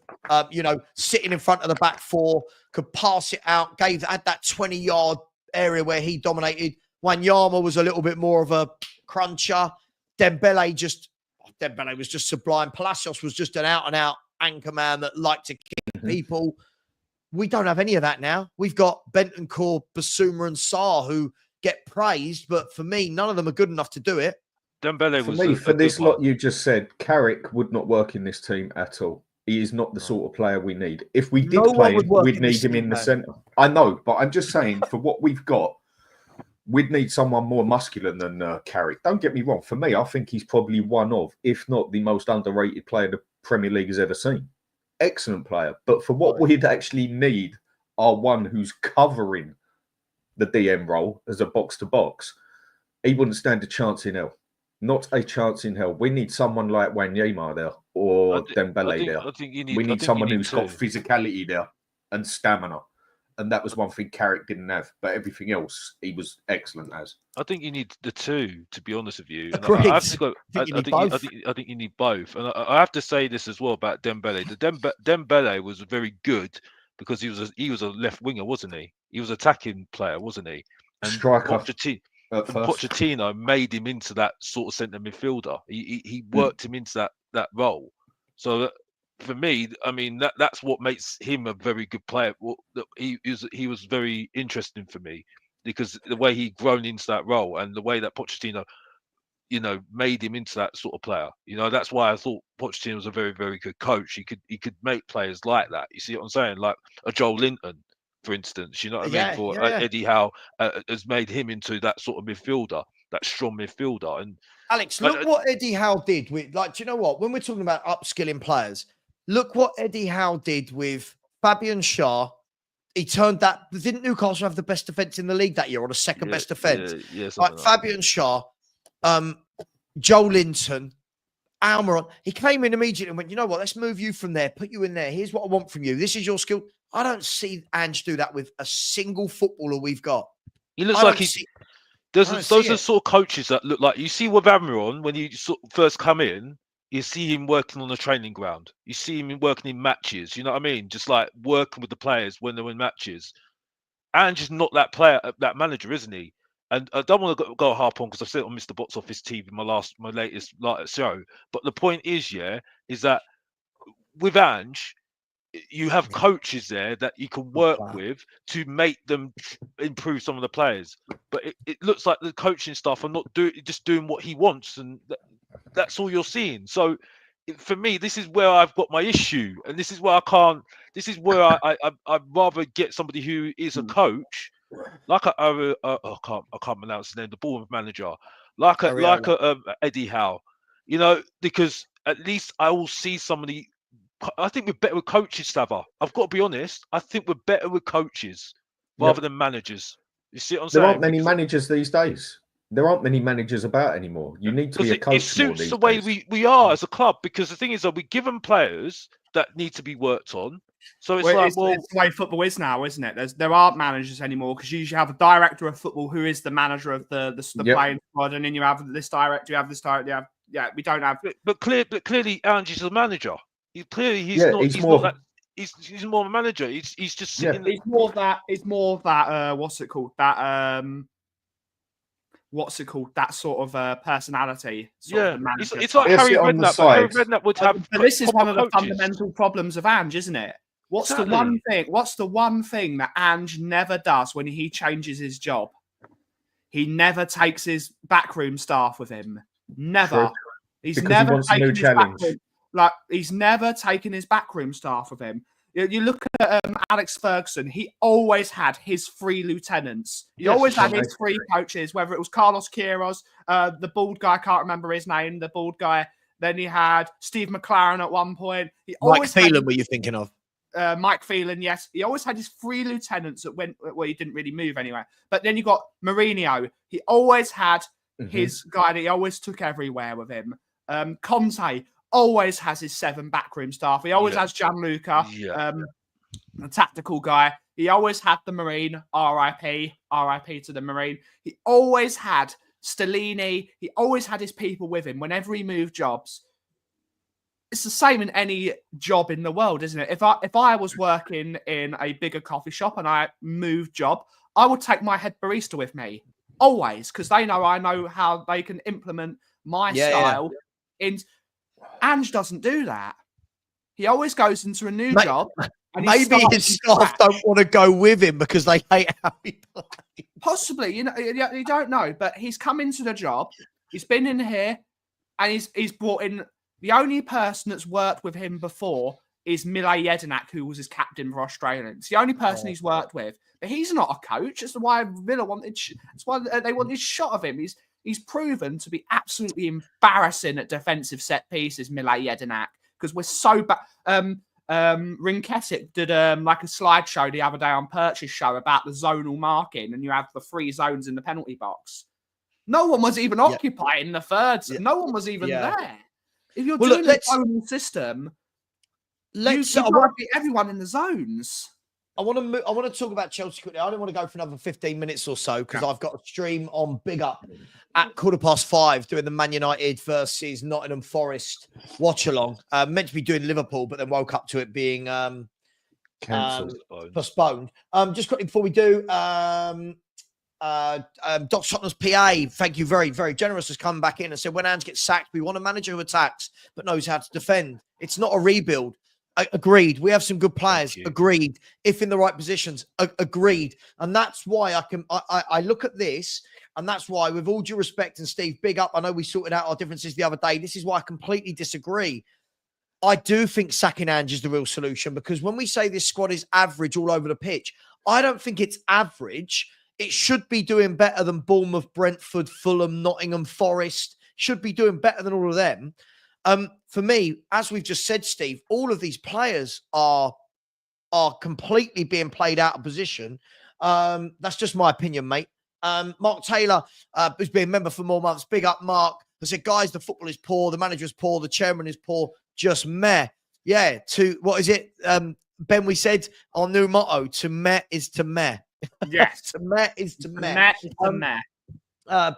sitting in front of the back four, could pass it out, had that 20-yard area where he dominated. Wanyama was a little bit more of a cruncher. Dembele was just sublime. Palacios was just an out-and-out anchor man that liked to kick people. We don't have any of that now. We've got Bentancur, Basuma, and Sarr who get praised, but for me, none of them are good enough to do it. Dembele For was me, for this lot one. you just said, Carrick would not work in this team at all. He is not the sort of player we need. If we did play him, we'd need him in the centre. I know, but I'm just saying, for what we've got, we'd need someone more muscular than Carrick. Don't get me wrong. For me, I think he's probably one of, if not the most underrated player the Premier League has ever seen. Excellent player. But for what we'd actually need are one who's covering the DM role as a box-to-box. He wouldn't stand a chance in hell. Not a chance in hell. We need someone like Wanyama there or Dembele there. We need someone who's got physicality there and stamina. And that was one thing Carrick didn't have. But everything else, he was excellent as. I think you need the two, to be honest with you. And Agreed. I think you need both. And I have to say this as well about Dembele. Dembele was very good because he was a left winger, wasn't he? He was an attacking player, wasn't he? And Striker. Pochettino made him into that sort of centre midfielder. He worked him into that role. So for me, I mean that's what makes him a very good player. He was very interesting for me because the way he grown into that role and the way that Pochettino, made him into that sort of player. That's why I thought Pochettino was a very, very good coach. He could make players like that. You see what I'm saying? Like a Joel Linton, for instance. You know what I mean? Eddie Howe has made him into that sort of midfielder, that strong midfielder. And Alex, look what Eddie Howe did with, do you know what? When we're talking about upskilling players, look what Eddie Howe did with Fabian Schär. He turned that. Didn't Newcastle have the best defense in the league that year, or the second best defense? Like Fabian Schär, Joe Linton, Almiron. He came in immediately and went, you know what? Let's move you from there, put you in there. Here's what I want from you. This is your skill. I don't see Ange do that with a single footballer we've got. He looks like those are sort of coaches that look like, you see with Almiron, when you first come in, you see him working on the training ground. You see him working in matches. You know what I mean? Just like working with the players when they're in matches. Ange is not that player, that manager, isn't he? And I don't want to go harp on because I've said it on Mr. Box Office TV, my latest show. But the point is, is that with Ange, you have coaches there that you can work with to make them improve some of the players. But it looks like the coaching staff are not just doing what he wants, and that's all you're seeing. So for me, this is where I've got my issue, and this is where I can't. This is where I'd rather get somebody who is a coach, like I can't pronounce his name, the Bournemouth manager, like a Eddie Howe, because at least I will see somebody. I think we're better with coaches, Savva. I've got to be honest. I think we're better with coaches rather than managers. You see what I'm saying? There aren't many managers these days. There aren't many managers about anymore. You need to be a coach. It suits the way we are as a club, because the thing is that we give them players that need to be worked on. So it's it's the way football is now, isn't it? There aren't managers anymore, because you usually have a director of football who is the manager of the playing squad, and then you have this director, you have this director. We don't have. But clearly, Ange is a manager. He's more of a manager. He's just sitting. It's more of that. What's it called? That sort of personality. It's like Harry Redknapp. Harry Redknapp would have. But this is one of the fundamental problems of Ange, isn't it? What's the one thing that Ange never does when he changes his job? He never takes his backroom staff with him. Never. He's never taken his backroom. He's never taken his backroom staff with him. You look at Alex Ferguson, he always had his 3 lieutenants. He always had his 3 coaches, whether it was Carlos Queiroz, the bald guy, I can't remember his name, the bald guy. Then he had Steve McLaren at one point. Mike Phelan, were you thinking of? Mike Phelan, yes. He always had his 3 lieutenants that went where he didn't really move anyway. But then you got Mourinho. He always had his guy that he always took everywhere with him. Conte always has his 7 backroom staff. He always has Gianluca, the tactical guy. He always had the Marine, RIP to the Marine. He always had Stellini. He always had his people with him whenever he moved jobs. It's the same in any job in the world, isn't it? If I was working in a bigger coffee shop and I moved job, I would take my head barista with me always, because they know I know how they can implement my style. And Ange doesn't do that. He always goes into a new job. And maybe his staff don't want to go with him because they hate how he plays. Possibly, you don't know. But he's come into the job. He's been in here, and he's brought in. The only person that's worked with him before is Mile Jedinak, who was his captain for Australia. It's the only person he's worked with. But he's not a coach. That's why Villa wanted. That's why they wanted shot of him. He's proven to be absolutely embarrassing at defensive set pieces, Mile Jedinak, because we're so bad. Rinketic did like a slideshow the other day on Perch's show about the zonal marking, and you have the 3 zones in the penalty box. No one was even occupying the third. No one was even there. If you're doing a zonal system, you've got to beat everyone in the zones. I want to talk about Chelsea quickly. I don't want to go for another 15 minutes or so because I've got a stream on Big Up at 5:15 doing the Man United versus Nottingham Forest watch along. Meant to be doing Liverpool, but then woke up to it being postponed. Just quickly before we do, Doc Tottenham's PA, thank you, very, very generous, has come back in and said, when Ange gets sacked, we want a manager who attacks but knows how to defend. It's not a rebuild. Agreed. We have some good players. Agreed. If in the right positions. Agreed. And that's why I look at this, and that's why, with all due respect, and Steve, big up. I know we sorted out our differences the other day. This is why I completely disagree. I do think sacking Ange is the real solution, because when we say this squad is average all over the pitch, I don't think it's average. It should be doing better than Bournemouth, Brentford, Fulham, Nottingham Forest. Should be doing better than all of them. For me, as we've just said, Steve, all of these players are completely being played out of position. That's just my opinion, mate. Mark Taylor, who's been a member for more months, big up, Mark. I said, guys, the football is poor, the manager is poor, the chairman is poor, just meh. Yeah, what is it? Ben, we said our new motto, to meh is to meh. Yes. To meh is to meh. Meh is to meh.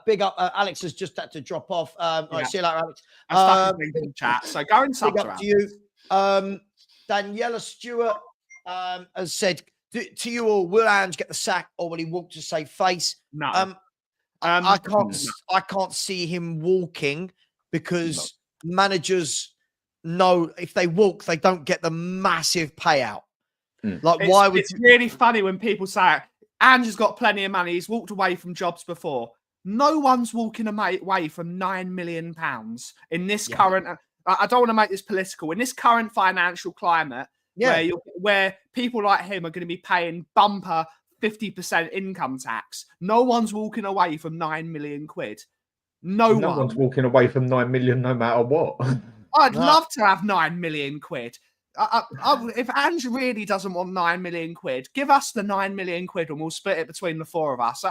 Big up. Alex has just had to drop off. All right, see you later, Alex. I stuck in chat, so go and sub big up to you. Daniela Stewart has said, to you all, will Ange get the sack or will he walk to save face? No. I can't see him walking, because managers know if they walk, they don't get the massive payout. Like, why would it's really funny when people say Ange has got plenty of money, he's walked away from jobs before. No one's walking away from £9 million in this current. I don't want to make this political. In this current financial climate, where people like him are going to be paying bumper 50% income tax, no one's walking away from £9 million. No one's walking away from 9 million, no matter what. I'd love to have 9 million quid. If Ange really doesn't want 9 million quid, give us the 9 million quid and we'll split it between the 4 of us.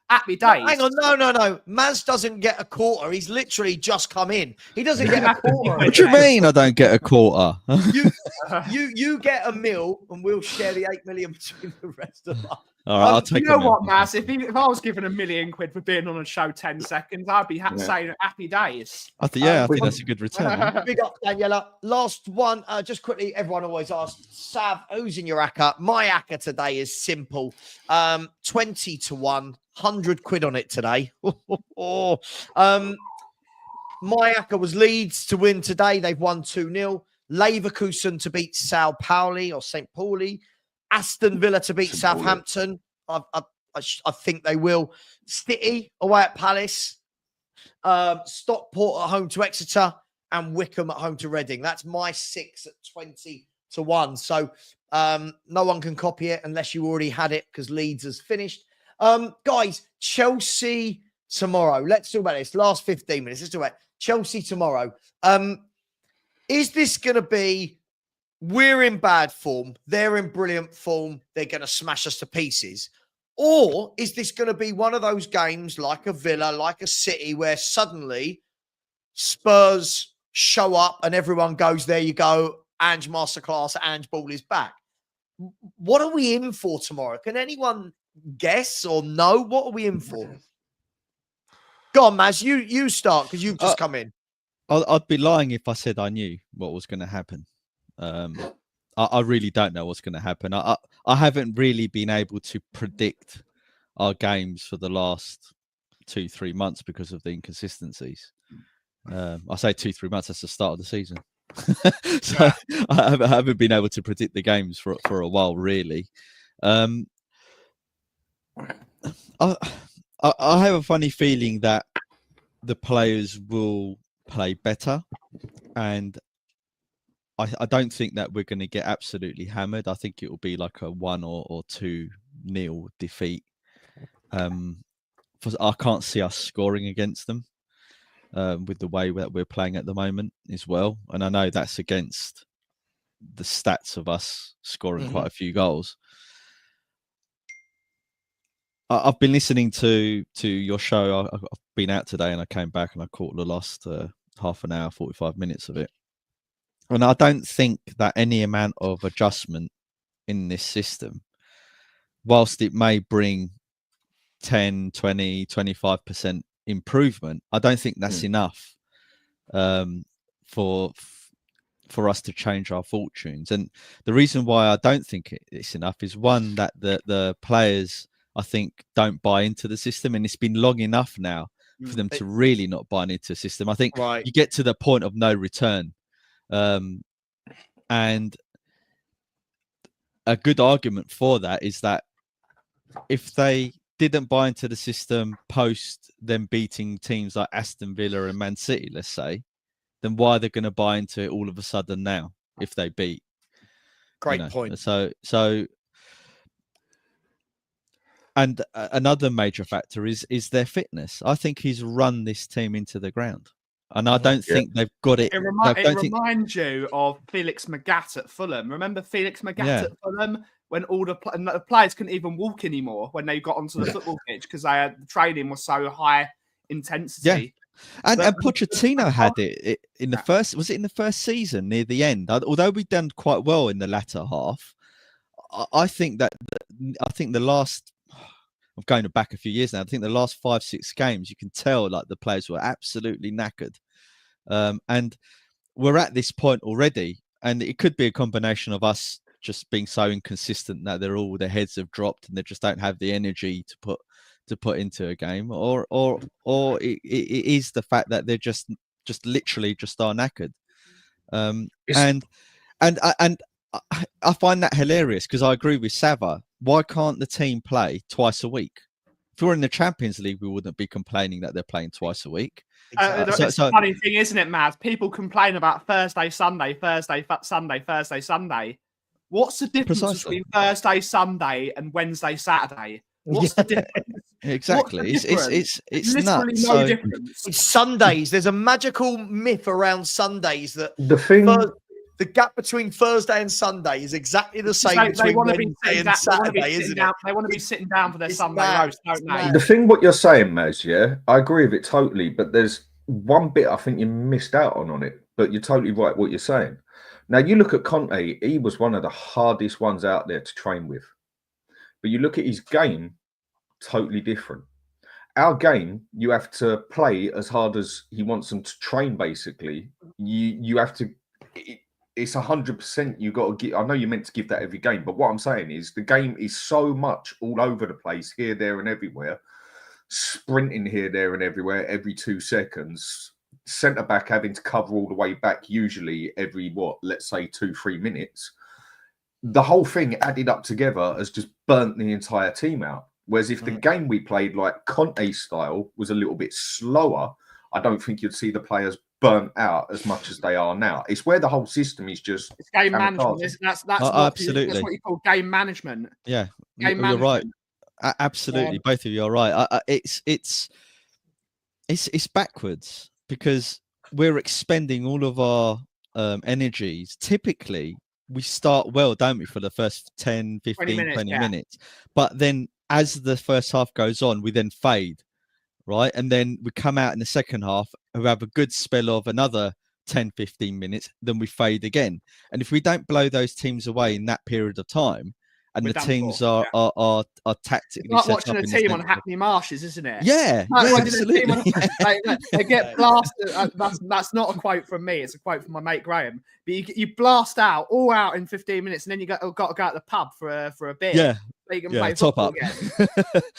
Happy days. Hang on, no. Maz doesn't get a quarter. He's literally just come in. He doesn't get a quarter. What do you mean I don't get a quarter? You get a mil and we'll share the 8 million between the rest of us. All right, I'll take you know what, Maz? If I was given £1 million for being on a show 10 seconds, I'd be saying happy days. I think that's a good return. Big up, Daniela. Last one, just quickly. Everyone always asks, Sav, who's in your ACCA? My ACCA today is simple. 20 to 1, 100 quid on it today. My ACCA was Leeds to win today. They've won 2-0. Leverkusen to beat Sao Pauli or St. Pauli. Aston Villa to beat Southampton. I think they will. City away at Palace. Stockport at home to Exeter. And Wickham at home to Reading. That's my 6 at 20 to 1. So no one can copy it unless you already had it, because Leeds has finished. Guys, Chelsea tomorrow. Let's talk about this. Last 15 minutes. Let's talk about Chelsea tomorrow. Is this going to be, we're in bad form, they're in brilliant form, they're going to smash us to pieces? Or is this going to be one of those games like a Villa, like a City, where suddenly Spurs show up and everyone goes, there you go, Ange masterclass, Ange ball is back. What are we in for tomorrow? Can anyone guess or know? What are we in for? Go on, Maz, you start because you've just come in. I'd be lying if I said I knew what was going to happen. I really don't know what's going to happen. I haven't really been able to predict our games for the last 2-3 months because of the inconsistencies. I say 2-3 months, that's the start of the season. So I haven't been able to predict the games for a while, really. I have a funny feeling that the players will play better, and I don't think that we're going to get absolutely hammered. I think it will be like a 1 or 2-0 defeat. I can't see us scoring against them with the way that we're playing at the moment as well. And I know that's against the stats of us scoring quite a few goals. I've been listening to your show. I've been out today and I came back and I caught the last half an hour, 45 minutes of it. And I don't think that any amount of adjustment in this system, whilst it may bring 10, 20, 25% improvement, I don't think that's enough for us to change our fortunes. And the reason why I don't think it's enough is, one, that the players, I think, don't buy into the system, and it's been long enough now for them to really not buy into the system. I think you get to the point of no return. And a good argument for that is that if they didn't buy into the system post them beating teams like Aston Villa and Man City, let's say, then why are they going to buy into it all of a sudden now if they beat? Great point. So and another major factor is their fitness. I think he's run this team into the ground. And I don't think they've got it. It reminds you of Felix Magath at Fulham. Remember Felix Magath at Fulham, when all the players couldn't even walk anymore when they got onto the football pitch because the training was so high intensity. Yeah. And Pochettino had it in the first. Was it in the first season near the end? Although we'd done quite well in the latter half, I think the last. I'm going back a few years now. I think the last 5-6 games, you can tell like the players were absolutely knackered. And we're at this point already, and it could be a combination of us just being so inconsistent that their heads have dropped and they just don't have the energy to put into a game, or it is the fact that they're just literally just are knackered. And I find that hilarious because I agree with Savva. Why can't the team play twice a week? If we were in the Champions League, we wouldn't be complaining that they're playing twice a week. It's a funny thing, isn't it, Matt? People complain about Thursday, Sunday, Thursday, Sunday, Thursday, Sunday. What's the difference between Thursday, Sunday, and Wednesday, Saturday? What's the difference? Exactly. It's literally nuts. no difference. It's Sundays. There's a magical myth around Sundays that the gap between Thursday and Sunday is exactly the same between Wednesday and Saturday, isn't it? They want to be sitting down for their Sunday roast, don't they? The thing what you're saying, Maz, I agree with it totally, but there's one bit I think you missed out on it, but you're totally right what you're saying. Now, you look at Conte, he was one of the hardest ones out there to train with. But you look at his game, totally different. Our game, you have to play as hard as he wants them to train, basically. You have to... It's 100%. You got to give. I know you're meant to give that every game, but what I'm saying is the game is so much all over the place, here, there, and everywhere. Sprinting here, there, and everywhere every 2 seconds. Centre back having to cover all the way back, usually every let's say 2-3 minutes. The whole thing added up together has just burnt the entire team out. Whereas if the game we played like Conte style was a little bit slower, I don't think you'd see the players burnt out as much as they are now. It's where the whole system is just... It's game management. That's absolutely. That's what you call game management. Yeah, game you're right. Absolutely, both of you are right. It's backwards because we're expending all of our energies. Typically, we start well, don't we, for the first 10, 15, 20 minutes. But then as the first half goes on, we then fade, right? And then we come out in the second half and we have a good spell of another 10, 15 minutes, then we fade again. And if we don't blow those teams away in that period of time, and We're the done teams for, are It's tactically like set watching up a in the team on sense of- Hackney Marshes, isn't it? Yeah, Like yeah, watching a team absolutely. on- they get blasted. That's not a quote from me. It's a quote from my mate Graham. But you blast out all out in 15 minutes, and then you got to go out the pub for a beer. Yeah, So you can yeah, play top football up.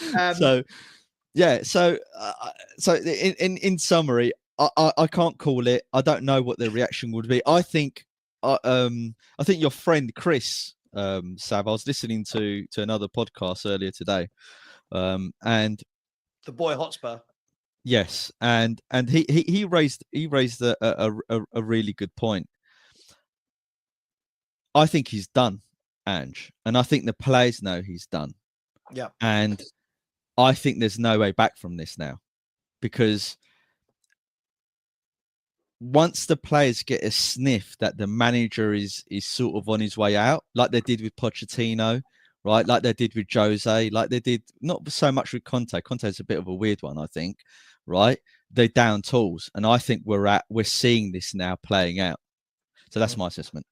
again. So, yeah, so in summary, I can't call it. I don't know what the reaction would be. I think your friend Chris, Sav, I was listening to another podcast earlier today, and The boy Hotspur. yes, and he raised a really good point. I think he's done, Ange, and I think the players know he's done. Yeah, and I think there's no way back from this now, because once the players get a sniff that the manager is sort of on his way out, like they did with Pochettino, right? Like they did with Jose, like they did not so much with Conte. Conte's a bit of a weird one, I think, right? They're down tools, and I think we're seeing this now playing out. So that's my assessment.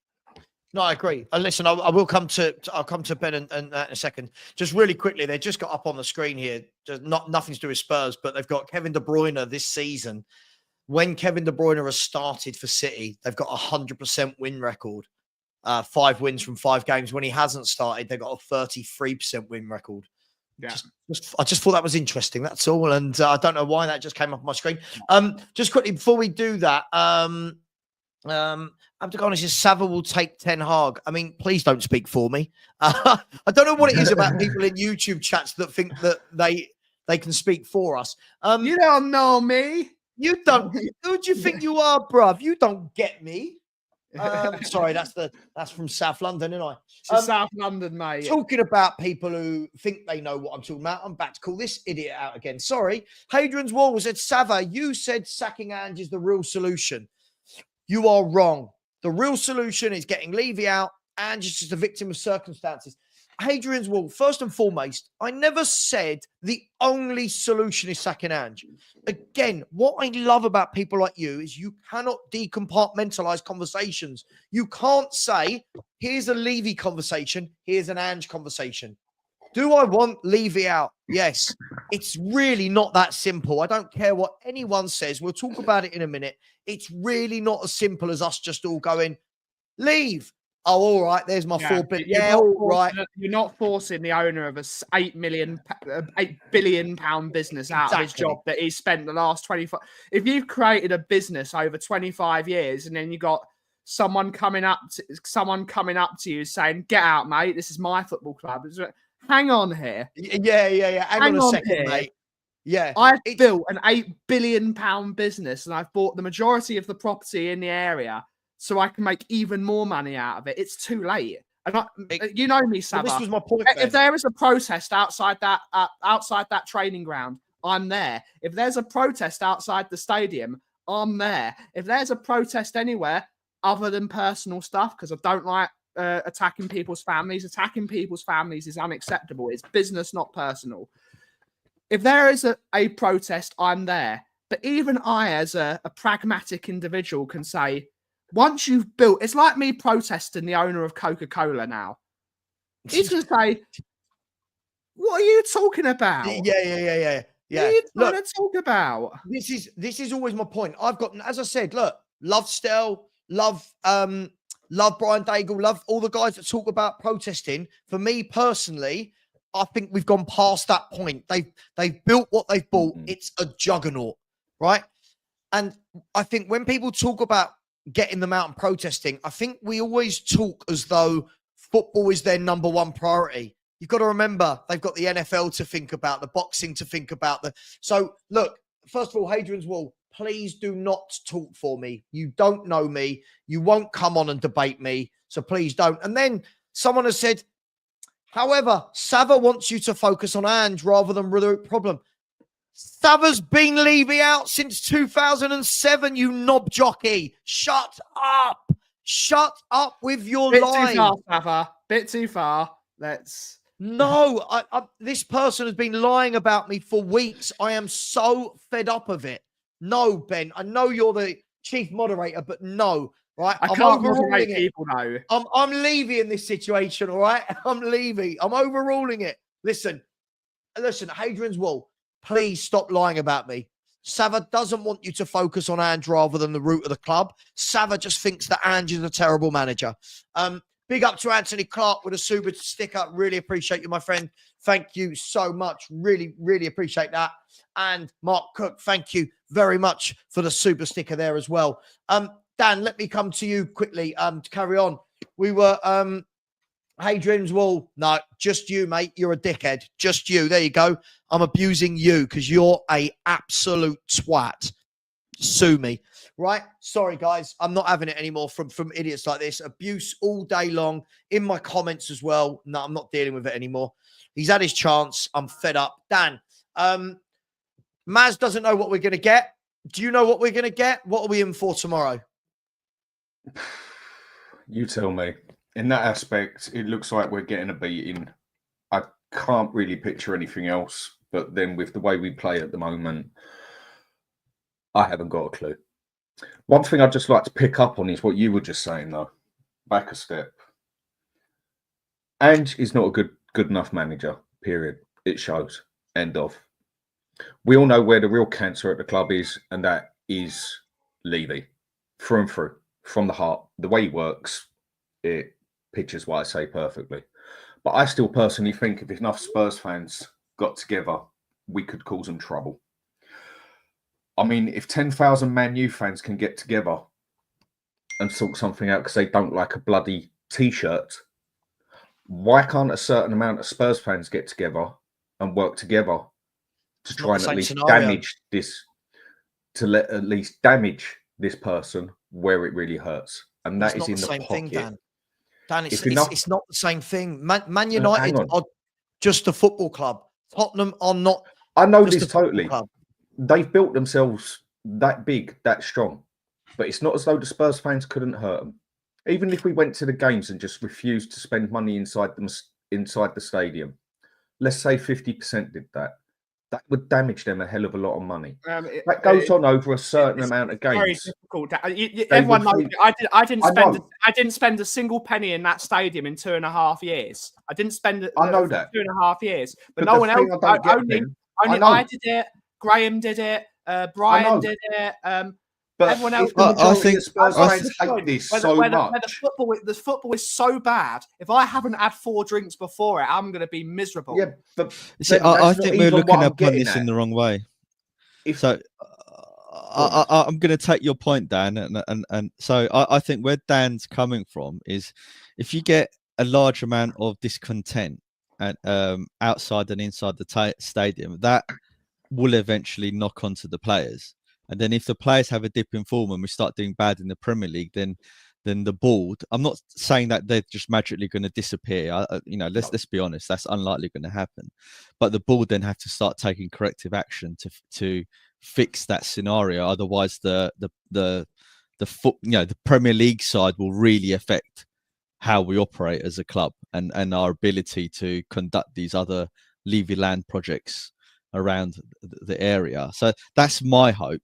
No, I agree. And listen, I'll come to Ben and that in a second. Just really quickly, they just got up on the screen here. Just nothing to do with Spurs, but they've got Kevin De Bruyne this season. When Kevin De Bruyne has started for City, they've got a 100% win record. 5 wins from 5 games. When he hasn't started, they've got a 33% win record. Yeah. I just thought that was interesting. That's all. And I don't know why that just came up on my screen. Just quickly before we do that, Abdegani says Savva will take Ten Hag. I mean, please don't speak for me. I don't know what it is about people in YouTube chats that think that they can speak for us. You don't know me. You don't. Who do you think you are, bruv? You don't get me. Sorry, that's from South London, isn't I? South London, mate. Talking about people who think they know what I'm talking about, I'm about to call this idiot out again. Sorry. Hadrian's Wall said, Savva, you said sacking Ange is the real solution. You are wrong. The real solution is getting Levy out. Ange is just a victim of circumstances. Hadrian's Wall, first and foremost, I never said the only solution is sacking Ange. Again, what I love about people like you is you cannot decompartmentalize conversations. You can't say, here's a Levy conversation, here's an Ange conversation. Do I want Levy out? Yes. It's really not that simple. I don't care what anyone says. We'll talk about it in a minute. It's really not as simple as us just all going, leave. Oh, all right. There's my 4 billion. Yeah, all right. You're not forcing the owner of a £8 billion business out of his job that he's spent the last 25. If you've created a business over 25 years and then you got someone coming up to you saying, "Get out, mate. This is my football club." Hang on here. Yeah. Hang on a second, mate. Yeah. I've built an £8 billion business and I've bought the majority of the property in the area so I can make even more money out of it. It's too late. And you know me, Savva. This was my point. If there is a protest outside that training ground, I'm there. If there's a protest outside the stadium, I'm there. If there's a protest anywhere other than personal stuff, because I don't like attacking people's families. Attacking people's families is unacceptable. It's business, not personal. If there is a protest, I'm there. But even I, as a pragmatic individual, can say, once you've built, it's like me protesting the owner of Coca-Cola now. He's going to say, what are you talking about? Yeah. What are you trying to talk about? This is always my point. I've got, as I said, look, love Stell, love Brian Daigle, love all the guys that talk about protesting. For me personally, I think we've gone past that point. They've built what they've bought. It's a juggernaut, right? And I think when people talk about getting them out and protesting, I think we always talk as though football is their number one priority. You've got to remember, they've got the NFL to think about, the boxing to think about. So, look, first of all, Hadrian's Wall, please do not talk for me. You don't know me. You won't come on and debate me. So please don't. And then someone has said, however, Savva wants you to focus on Ange rather than the root problem. Savva's been Levy out since 2007, you knob jockey. Shut up. Shut up with your Bit line. too far, Savva. Bit too far. Let's No, this person has been lying about me for weeks. I am so fed up of it. No, Ben, I know you're the chief moderator, but no, right? I I'm can't overruling moderate it. people though. I'm Levy in this situation, all right? I'm Levy. I'm overruling it. Listen, Hadrian's Wall, please stop lying about me. Savva doesn't want you to focus on Ange rather than the root of the club. Savva just thinks that Ange is a terrible manager. Big up to Anthony Clark with a super sticker. Really appreciate you, my friend. Thank you so much. Really, really appreciate that. And Mark Cook, thank you very much for the super sticker there as well. Dan, let me come to you quickly to carry on. We were Hadrian's Wall. No, just you, mate. You're a dickhead. Just you. There you go. I'm abusing you because you're a absolute twat. Sue me. Right? Sorry, guys. I'm not having it anymore from idiots like this. Abuse all day long in my comments as well. No, I'm not dealing with it anymore. He's had his chance. I'm fed up. Dan, Maz doesn't know what we're going to get. Do you know what we're going to get? What are we in for tomorrow? You tell me. In that aspect, it looks like we're getting a beating. I can't really picture anything else. But then with the way we play at the moment, I haven't got a clue. One thing I'd just like to pick up on is what you were just saying, though. Back a step. Ange is not a good enough manager, period. It shows. End of. We all know where the real cancer at the club is, and that is Levy. Through and through. From the heart. The way he works, it pictures what I say perfectly. But I still personally think if enough Spurs fans got together, we could cause them trouble. I mean, if 10,000 Man U fans can get together and sort something out because they don't like a bloody T-shirt, why can't a certain amount of Spurs fans get together and work together to try and at least damage this, at least damage this person where it really hurts? And that is in the pocket. Dan, it's not the same thing. Man United are just a football club. Tottenham are not. I know this totally. They've built themselves that big, that strong. But it's not as though the Spurs fans couldn't hurt them. Even if we went to the games and just refused to spend money inside the stadium, let's say 50% did that. That would damage them a hell of a lot of money. That goes on over a certain amount of games. Very difficult. Everyone knows. I didn't spend a single penny in that stadium in 2.5 years. I didn't spend. I know that 2.5 years, but no one else. Only I did it. Graham did it. Brian did it. But everyone else. I think Spurs fans hate this so much. The football is so bad. If I haven't had 4 drinks before it, I'm going to be miserable. Yeah, but see, I think we're looking upon this in the wrong way. So I'm going to take your point, Dan, and so I think where Dan's coming from is if you get a large amount of discontent and outside and inside the stadium, that will eventually knock onto the players. And then if the players have a dip in form and we start doing bad in the Premier League, then the board, I'm not saying that they're just magically going to disappear. Let's be honest, that's unlikely going to happen. But the board then have to start taking corrective action to fix that scenario. Otherwise, the Premier League side will really affect how we operate as a club and our ability to conduct these other Levy land projects around the area. So that's my hope.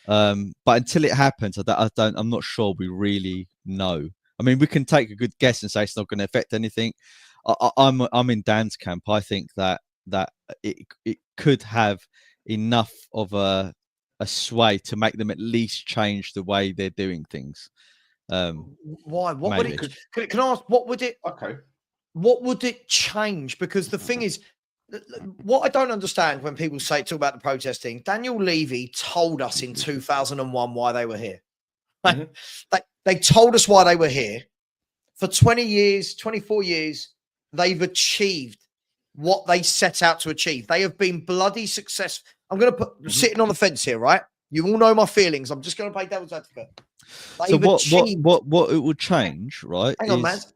But until it happens, I'm not sure we really know. I mean, we can take a good guess and say it's not going to affect anything. I'm in Dan's camp. I think that it could have enough of a sway to make them at least change the way they're doing things. Why? What would it? Can I ask? What would it? Okay. What would it change? Because the thing is, what I don't understand when people talk about the protesting, Daniel Levy told us in 2001 why they were here. They told us why they were here. For 20 years, 24 years, they've achieved what they set out to achieve. They have been bloody successful. I'm going to put sitting on the fence here, right? You all know my feelings. I'm just going to play devil's advocate. So what it would change, right? Hang on, Maz.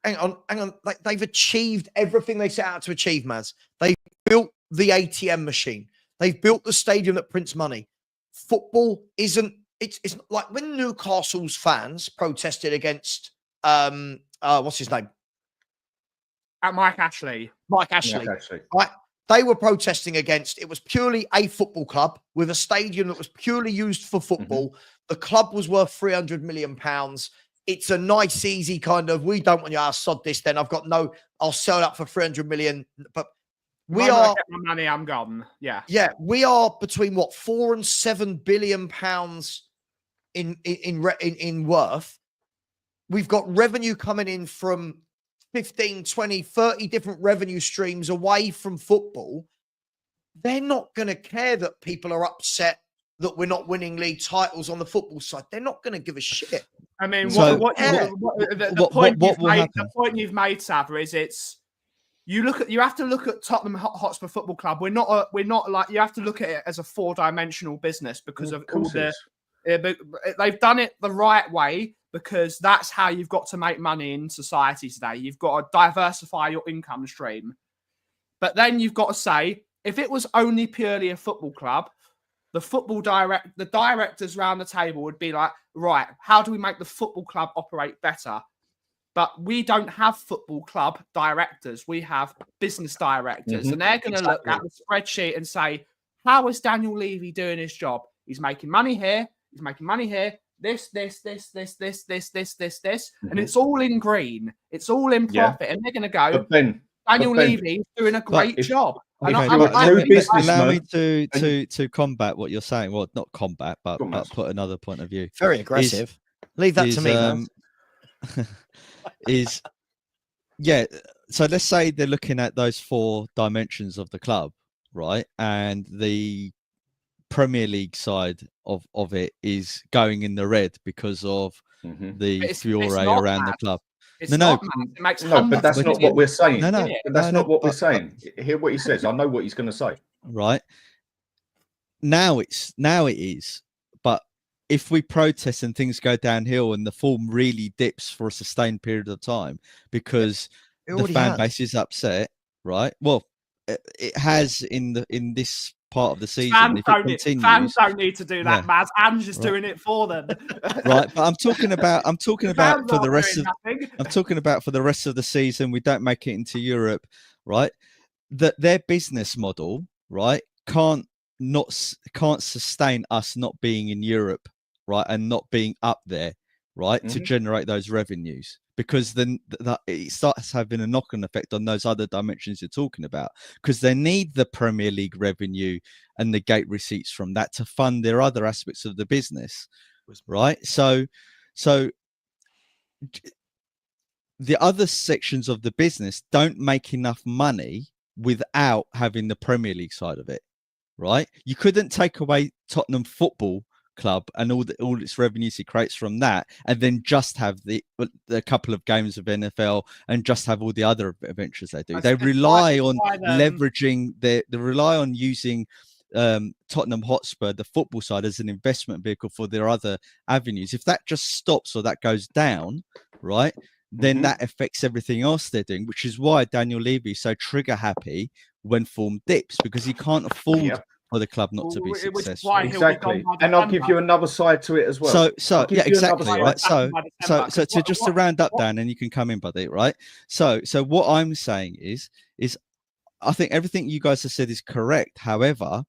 Hang on. Like, they've achieved everything they set out to achieve, Maz. They built the ATM machine. They've built the stadium that prints money. Football isn't. It's like when Newcastle's fans protested against what's his name? At Mike Ashley. Mike Ashley. Yeah, actually. Right? They were protesting against, it was purely a football club with a stadium that was purely used for football. The club was worth £300 million. It's a nice, easy kind of, we don't want you, I'll sod this then. I'll sell it up for 300 million. But we When I are, get my money, I'm gone. Yeah. yeah, we are between what, 4 and 7 billion pounds in worth. We've got revenue coming in from 15, 20, 30 different revenue streams away from football. They're not going to care that people are upset that we're not winning league titles on the football side. They're not going to give a shit. I mean, So, the point you've made, Savva, is you have to look at Tottenham Hotspur Football Club. We're not like, you have to look at it as a 4-dimensional business because of all the. They've done it the right way, because that's how you've got to make money in society today. You've got to diversify your income stream. But then you've got to say, if it was only purely a football club, the directors around the table would be like, right, how do we make the football club operate better? But we don't have football club directors. We have business directors. And they're going to look at the spreadsheet and say, how is Daniel Levy doing his job? He's making money here. He's making money here. This. And it's all in green. It's all in profit. And they're going to go, Daniel Levy's doing a great job. Allow me to combat what you're saying. Well, not combat, but put another point of view. Very aggressive. Leave that to me, man. So let's say they're looking at those 4 dimensions of the club, right? And the Premier League side of it is going in the red because of the furore around the club. No, but that's not what we're saying. That's not what we're saying. Hear what he says. I know what he's going to say. Right. Now it is. But if we protest and things go downhill and the form really dips for a sustained period of time because the fan base is upset, right? Well, it has in this part of the season. Fans don't need to do that, Maz. Ange is doing it for them. Right, but I'm talking about for the rest of for the rest of the season. We don't make it into Europe, right? That their business model, right, can't sustain us not being in Europe, right, and not being up there, right, to generate those revenues. Because then it starts having a knock-on effect on those other dimensions you're talking about, because they need the Premier League revenue and the gate receipts from that to fund their other aspects of the business, right? So the other sections of the business don't make enough money without having the Premier League side of it, right? You couldn't take away Tottenham Football Club and all its revenues he creates from that, and then just have the couple of games of NFL and just have all the other adventures they do. They rely on leveraging they rely on using Tottenham Hotspur, the football side, as an investment vehicle for their other avenues. If that just stops or that goes down, right, then that affects everything else they're doing, which is why Daniel Levy is so trigger happy when form dips, because he can't afford for the club not to be successful. Exactly. And I'll give you another side to it as well. So yeah, exactly, right. So to just to round up, Dan, and you can come in, buddy, right? So what I'm saying is I think everything you guys have said is correct. However,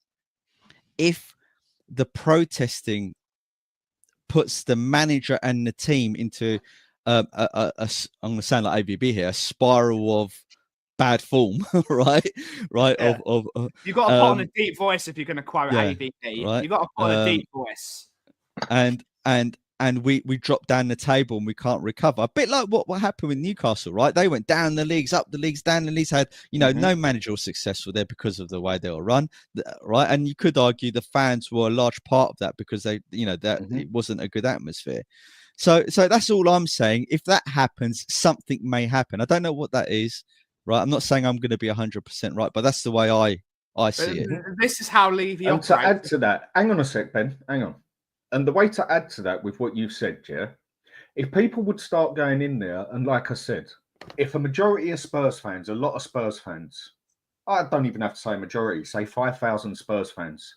if the protesting puts the manager and the team into I'm going to sound like AVB here, a spiral of bad form, right? Yeah. You've got to put on a deep voice if you're going to quote AVB. Right? You've got to put on a deep voice. And we drop down the table and we can't recover. A bit like what happened with Newcastle, right? They went down the leagues, up the leagues, down the leagues, had no managerial successful there because of the way they were run, right? And you could argue the fans were a large part of that because they, that it wasn't a good atmosphere. So that's all I'm saying. If that happens, something may happen. I don't know what that is, right? I'm not saying I'm going to be 100% right, but that's the way I see it. This is how Levy operates. To add to that, hang on a sec, Ben. Hang on. And the way to add to that with what you've said, if people would start going in there, and like I said, if a majority of Spurs fans, a lot of Spurs fans, I don't even have to say majority, say 5,000 Spurs fans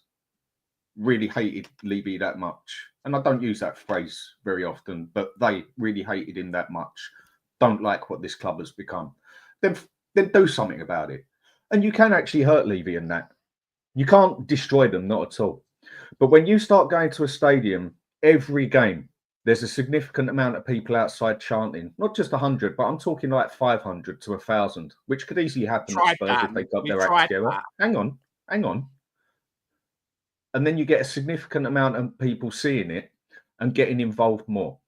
really hated Levy that much. And I don't use that phrase very often, but they really hated him that much. Don't like what this club has become. Then then do something about it. And you can actually hurt Levy in that. You can't destroy them, not at all. But when you start going to a stadium every game, there's a significant amount of people outside chanting, not just 100, but I'm talking like 500 to 1,000, which could easily happen at Spurs if they got their act together. Hang on. And then you get a significant amount of people seeing it and getting involved more.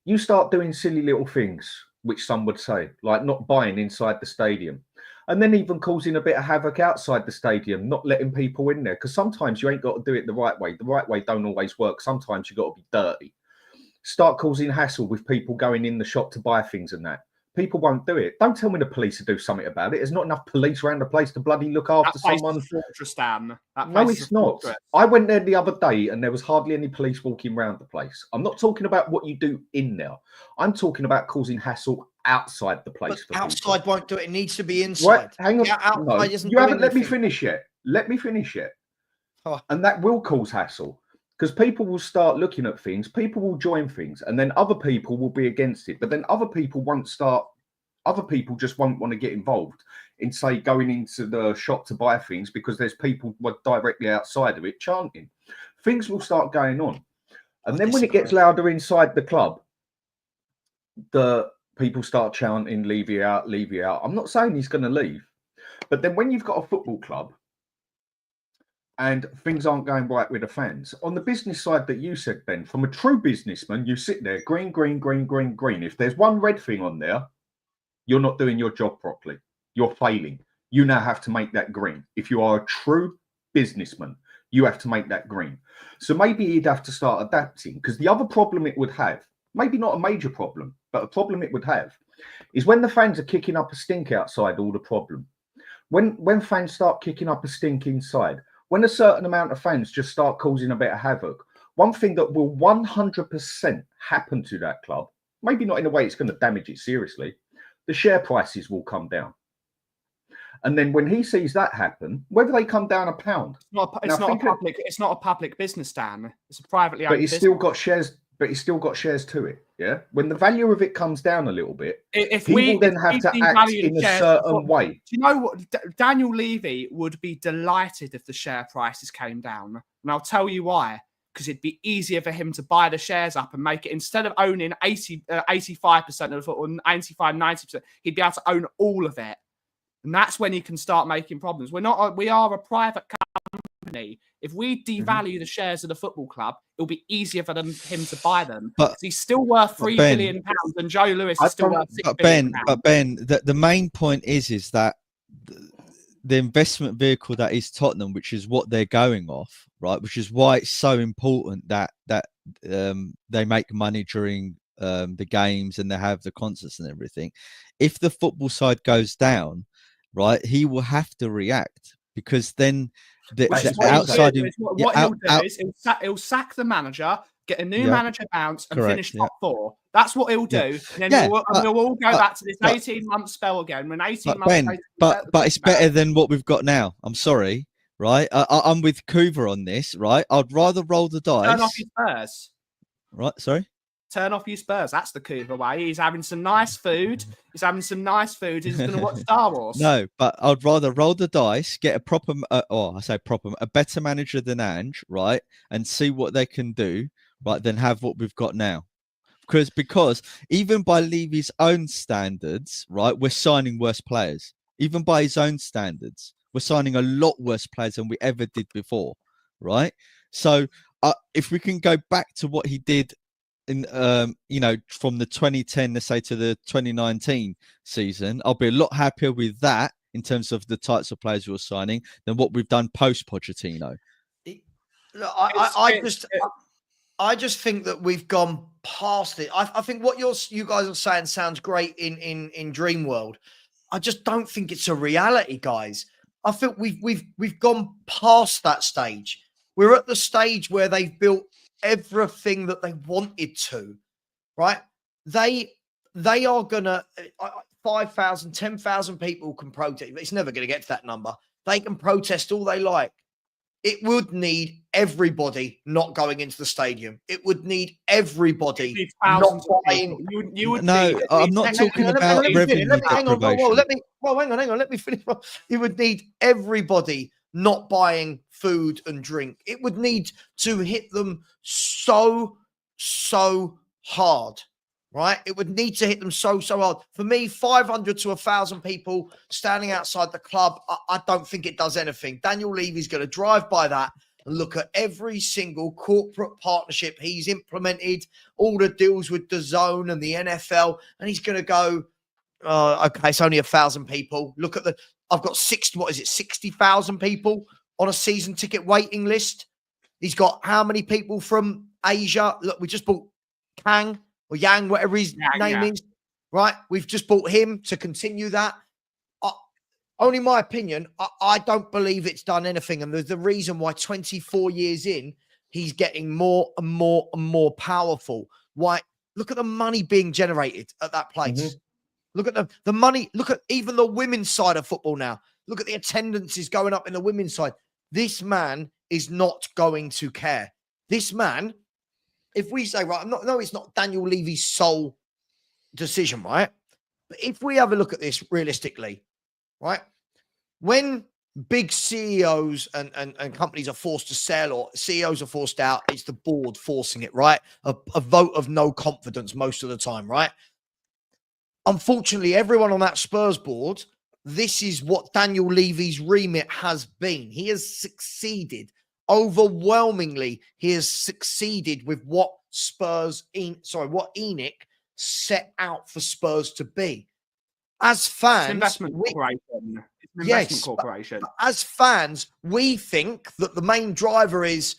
You start doing silly little things, which some would say, like not buying inside the stadium. And then even causing a bit of havoc outside the stadium, not letting people in there. Because sometimes you ain't got to do it the right way. The right way don't always work. Sometimes you got to be dirty. Start causing hassle with people going in the shop to buy things and that. People won't do it. Don't tell me the police to do something about it. There's not enough police around the place to bloody look after someone. Fortress, Dan. No, it's not. I went there the other day and there was hardly any police walking around the place. I'm not talking about what you do in there. I'm talking about causing hassle outside the place. But outside people won't do it. It needs to be inside. Right, hang on. No, you haven't let me finish yet. Let me finish yet. Oh. And that will cause hassle because people will start looking at things. People will join things, and then other people will be against it. But then other people won't start. Other people just won't want to get involved in, say, going into the shop to buy things because there's people directly outside of it chanting. Things will start going on, and then when it gets louder inside the club, the people start chanting, Levy out, Levy out. I'm not saying he's going to leave. But then when you've got a football club and things aren't going right with the fans, on the business side that you said, Ben, from a true businessman, you sit there, green, green, green, green, green. If there's one red thing on there, you're not doing your job properly. You're failing. You now have to make that green. If you are a true businessman, you have to make that green. So maybe he'd have to start adapting, because the other problem it would have, maybe not a major problem, but a problem it would have, is when the fans are kicking up a stink outside all the problem. When fans start kicking up a stink inside, when a certain amount of fans just start causing a bit of havoc, one thing that will 100% happen to that club, maybe not in a way it's going to damage it seriously, the share prices will come down. And then when he sees that happen, whether they come down £1, it's not a public business, Dan. It's a privately owned business. Still got shares. But he's still got shares to it. Yeah. When the value of it comes down a little bit, he will then have to act in a certain way. Do you know what? Daniel Levy would be delighted if the share prices came down, and I'll tell you why. Because it'd be easier for him to buy the shares up and make it, instead of owning 85% of it or 85, 90%, he'd be able to own all of it. And that's when he can start making problems. We are a private company. If we devalue the shares of the football club, it'll be easier for him to buy them. But he's still worth £3 billion, and Joe Lewis is still worth £6 billion. But Ben, the main point is that the investment vehicle that is Tottenham, which is what they're going off, right? Which is why it's so important that they make money during the games and they have the concerts and everything. If the football side goes down, right, he will have to react, because then the outside. What he'll do is he'll sack the manager, get a new manager bounce, and finish top 4. That's what he'll do. And then we'll all go back to this 18-month spell again. When 18 months, but it's better than what we've got now. I'm sorry, right? I'm with Coover on this, right? I'd rather roll the dice. Turn off your Spurs. Right? Sorry. Turn off your Spurs. That's the Coover way. He's having some nice food. He's going to watch Star Wars. No, but I'd rather roll the dice, get a better manager than Ange, right, and see what they can do, right, than have what we've got now. Because even by Levy's own standards, right, we're signing worse players. Even by his own standards, we're signing a lot worse players than we ever did before, right? So if we can go back to what he did in from the 2010, let's say, to the 2019 season, I'll be a lot happier with that in terms of the types of players we're signing than what we've done post Pochettino. I just think that we've gone past it. I think what you guys are saying sounds great in Dream World. I just don't think it's a reality, guys. I think we've gone past that stage. We're at the stage where they've built everything that they wanted to, right? They are gonna 5,000, 10,000 people can protest. It's never going to get to that number. They can protest all they like. it would need everybody not going into the stadium. It would need everybody It'd be not thousands of buying. people. You would No, need at I'm least- not Hang talking on, about let me finish. revenue Hang on. deprivation. Hang on. Let me finish. It would need everybody not buying food and drink. It would need to hit them so hard, right? It would need to hit them so hard. For me, 500 to 1,000 people standing outside the club, I don't think it does anything. Daniel Levy's going to drive by that and look at every single corporate partnership he's implemented, all the deals with DAZN and the NFL, and he's going to go, okay, it's only 1,000 people. Look at I've got 60,000 people on a season ticket waiting list. He's got how many people from Asia? Look, we just bought Kang or Yang, whatever his name is, right? We've just bought him to continue that. Only my opinion, I don't believe it's done anything. And there's the reason why 24 years in, he's getting more and more and more powerful. Why? Look at the money being generated at that place. Mm-hmm. Look at the money. Look at even the women's side of football now. Look at the attendances going up in the women's side. This man is not going to care. This man, if we say, right, it's not Daniel Levy's sole decision, right? But if we have a look at this realistically, right? When big CEOs and companies are forced to sell or CEOs are forced out, it's the board forcing it, right? A vote of no confidence most of the time, right? Unfortunately, everyone on that Spurs board, this is what Daniel Levy's remit has been. He has succeeded. Overwhelmingly, he has succeeded with what what Enoch set out for Spurs to be. As fans, investment corporation. Yes, corporation. As fans, we think that the main driver is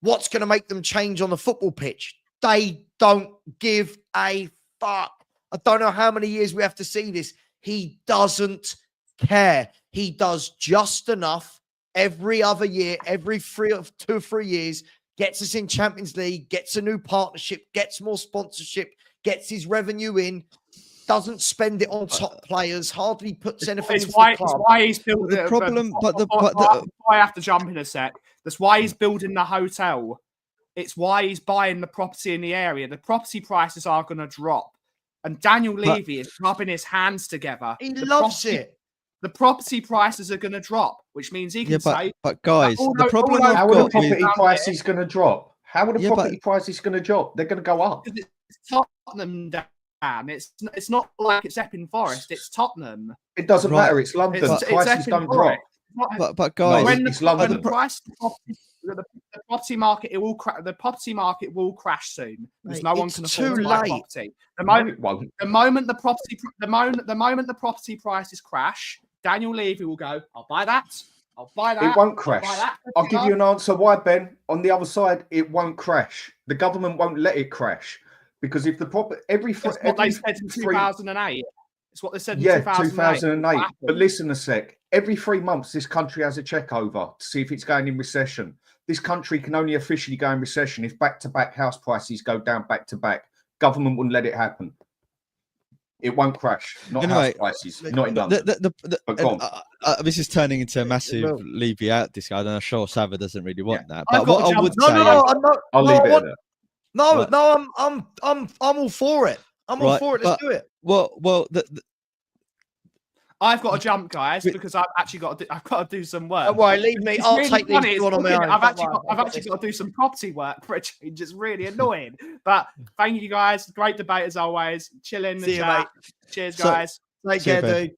what's going to make them change on the football pitch. They don't give a fuck. I don't know how many years we have to see this. He doesn't care. He does just enough every other year, every 2 or 3 years, gets us in Champions League, gets a new partnership, gets more sponsorship, gets his revenue in, doesn't spend it on top players, hardly puts anything into the club. It's why he's built the problem. I have to jump in a sec. That's why he's building the hotel. It's why he's buying the property in the area. The property prices are going to drop. And Daniel Levy is rubbing his hands together. He loves it. The property prices are going to drop, which means he can say... But guys, the problem how are the I've got property with... prices going to drop? How are the property prices going to drop? They're going to go up. It's Tottenham, Dan. It's not like it's Epping Forest. It's Tottenham. It doesn't matter. It's London. Prices don't drop. But guys, it's London. The price, the property market, the property market will crash soon because no one can afford to buy property. The moment the property prices crash, Daniel Levy will go, I'll buy that. It won't crash. I'll give you an answer why, Ben. On the other side, it won't crash. The government won't let it crash because if the property they said in 2008. It's what they said in 2008. But listen a sec. Every 3 months, this country has a check over to see if it's going in recession. This country can only officially go in recession if back-to-back house prices go down back-to-back. Government wouldn't let it happen. It won't crash. Not house prices. Not in London. This is turning into a massive Levy out discussion. I'm sure Savva doesn't really want that. But what I would say, I'll leave it at that. No, I'm all for it. I'm all for it. Let's do it. Well, I've got to jump, guys, because I've got to do some work. Don't worry, leave me. I'll take these on my own. I've actually got to do some property work for a change. It's really annoying. But thank you, guys. Great debate as always. Chill in the chat. Cheers, guys. Take care,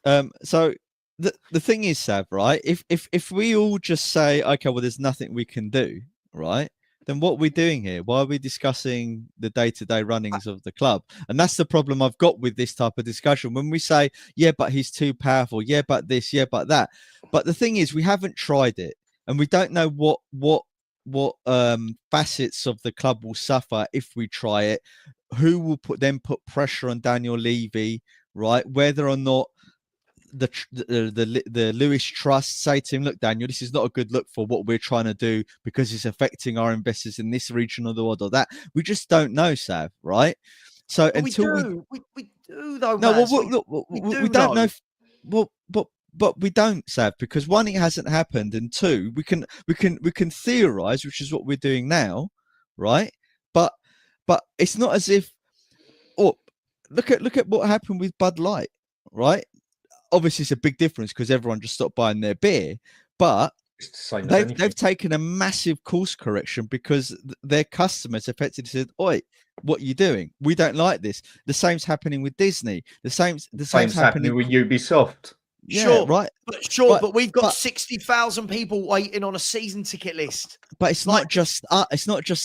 dude. So the thing is, Sav, right? If we all just say, okay, well, there's nothing we can do, right? Then what are we doing here? Why are we discussing the day-to-day runnings of the club? And that's the problem I've got with this type of discussion. When we say, yeah, but he's too powerful. Yeah, but this. Yeah, but that. But the thing is, we haven't tried it, and we don't know what facets of the club will suffer if we try it. Who will put pressure on Daniel Levy, right? Whether or not the Lewis Trust say to him, look, Daniel, this is not a good look for what we're trying to do because it's affecting our investors in this region of the world or that. We just don't know, Sav, right? So but until we do though. No, we don't know. Well, but but we don't, Sav, because one, it hasn't happened, and two, we can theorize, which is what we're doing now, right? But it's not as if, oh, look at what happened with Bud Light, right? Obviously, it's a big difference because everyone just stopped buying their beer, but they've taken a massive course correction because their customers effectively said, "Oi, what are you doing? We don't like this." The same's happening with Disney. The same's happening with Ubisoft. Yeah, sure, right. But we've got 60,000 people waiting on a season ticket list. But it's not just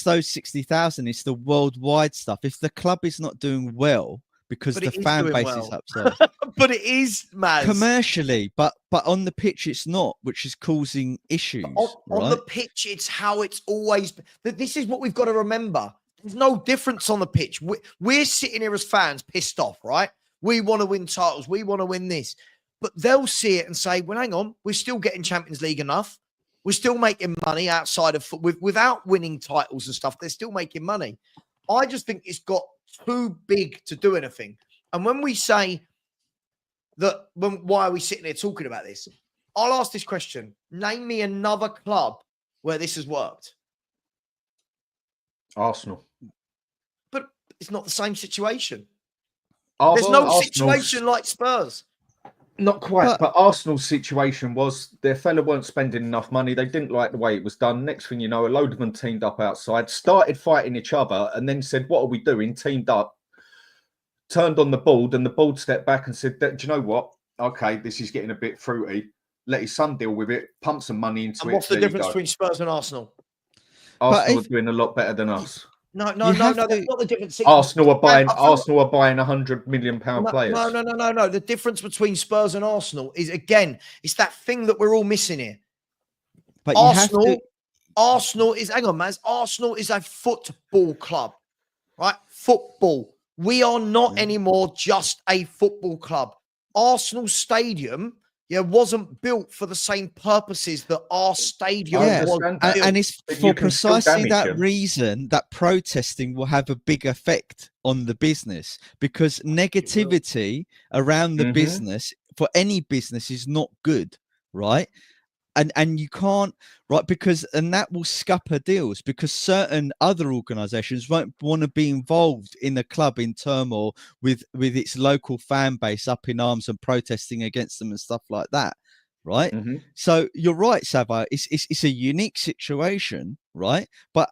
those 60,000. It's the worldwide stuff. If the club is not doing well because the fan base is upset, but it is, man, commercially. But on the pitch, it's not, which is causing issues. On the pitch, it's how it's always been. This is what we've got to remember. There's no difference on the pitch. We're sitting here as fans, pissed off, right? We want to win titles. We want to win this. But they'll see it and say, well, hang on, we're still getting Champions League enough. We're still making money outside of without winning titles and stuff. They're still making money. I just think it's got too big to do anything. And when we say that, why are we sitting here talking about this? I'll ask this question. Name me another club where this has worked. Arsenal. But it's not the same situation. Oh, There's no situation like Spurs. Not quite, but Arsenal's situation was their fella weren't spending enough money. They didn't like the way it was done. Next thing you know, a load of them teamed up outside, started fighting each other, and then said, "What are we doing?" Teamed up, turned on the board, and the board stepped back and said, "Do you know what? Okay, this is getting a bit fruity. Let his son deal with it. Pump some money into it." What's the difference between Spurs and Arsenal? Arsenal are doing a lot better than us. No. That's not the difference. Arsenal are buying £100 million players. No. The difference between Spurs and Arsenal is, again, it's that thing that we're all missing here. But Arsenal is, hang on, man. Arsenal is a football club, right? Football. We are not anymore just a football club. Arsenal Stadium, wasn't built for the same purposes that our stadium was built. And it's for precisely that reason that protesting will have a big effect on the business, because negativity around the business for any business is not good, right? And you can't, right, because that will scupper deals, because certain other organizations won't want to be involved in a club in turmoil with its local fan base up in arms and protesting against them and stuff like that, right? So you're right, Savva, it's a unique situation, right? But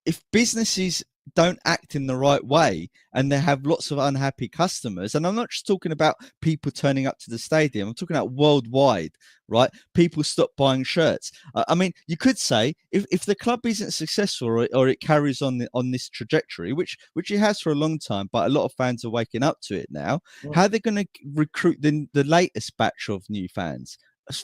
if businesses don't act in the right way and they have lots of unhappy customers, and I'm not just talking about people turning up to the stadium, I'm talking about worldwide, right? People stop buying shirts. I mean, you could say if the club isn't successful or it carries on this trajectory, which it has for a long time, but a lot of fans are waking up to it now, how are they going to recruit the latest batch of new fans?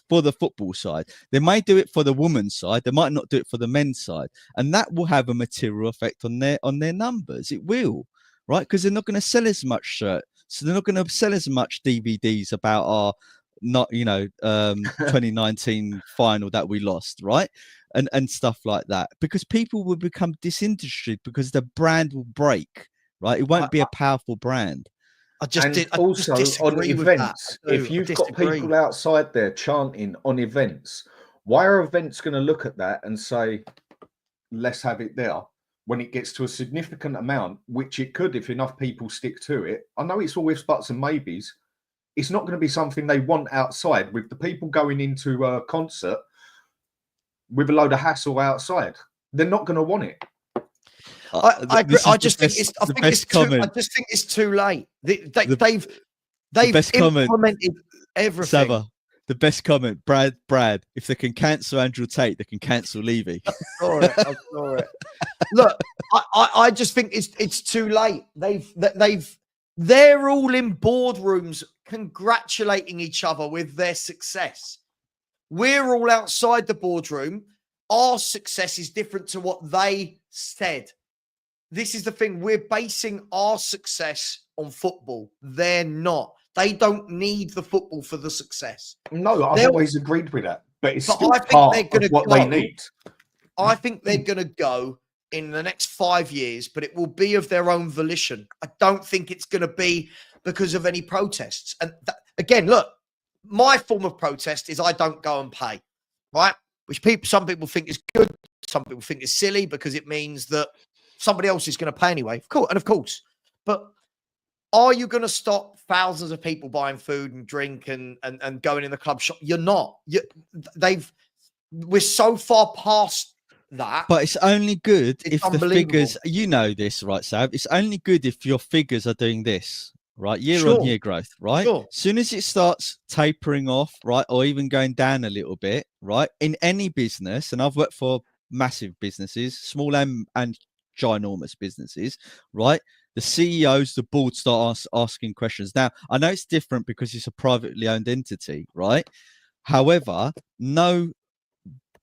For the football side, they might do it for the women's side, they might not do it for the men's side, and that will have a material effect on their numbers. It will, right? Because they're not going to sell as much shirts, so they're not going to sell as much DVDs about our 2019 final that we lost, right? And stuff like that, because people will become disinterested because the brand will break, right? It won't be a powerful brand. On events, if you've got people outside there chanting on events, why are events going to look at that and say, let's have it there, when it gets to a significant amount, which it could if enough people stick to it? I know it's all ifs, buts and maybes. It's not going to be something they want outside, with the people going into a concert with a load of hassle outside. They're not going to want it. I agree. I just think it's too late. They've implemented everything. Savva, the best comment, Brad. If they can cancel Andrew Tate, they can cancel Levy. I saw it. Look, I just think it's too late. They're all in boardrooms congratulating each other with their success. We're all outside the boardroom. Our success is different to what they said. This is the thing. We're basing our success on football. They're not. They don't need the football for the success. No, I've always agreed with that. But it's still part of what they need. I think they're going to go in the next 5 years, but it will be of their own volition. I don't think it's going to be because of any protests. And again, look, my form of protest is I don't go and pay, right? Which some people think is good, some people think is silly because it means that somebody else is going to pay anyway. Of course. But are you going to stop thousands of people buying food and drink and going in the club shop? You're not. We're so far past that. But it's only good It's if the figures, you know this, right, Sav? It's only good if your figures are doing this, right? Year on year growth, right? Sure. As soon as it starts tapering off, right, or even going down a little bit, right, in any business, and I've worked for massive businesses, small and ginormous businesses, right? The CEOs, the board start asking questions. Now, I know it's different because it's a privately owned entity, right? However, no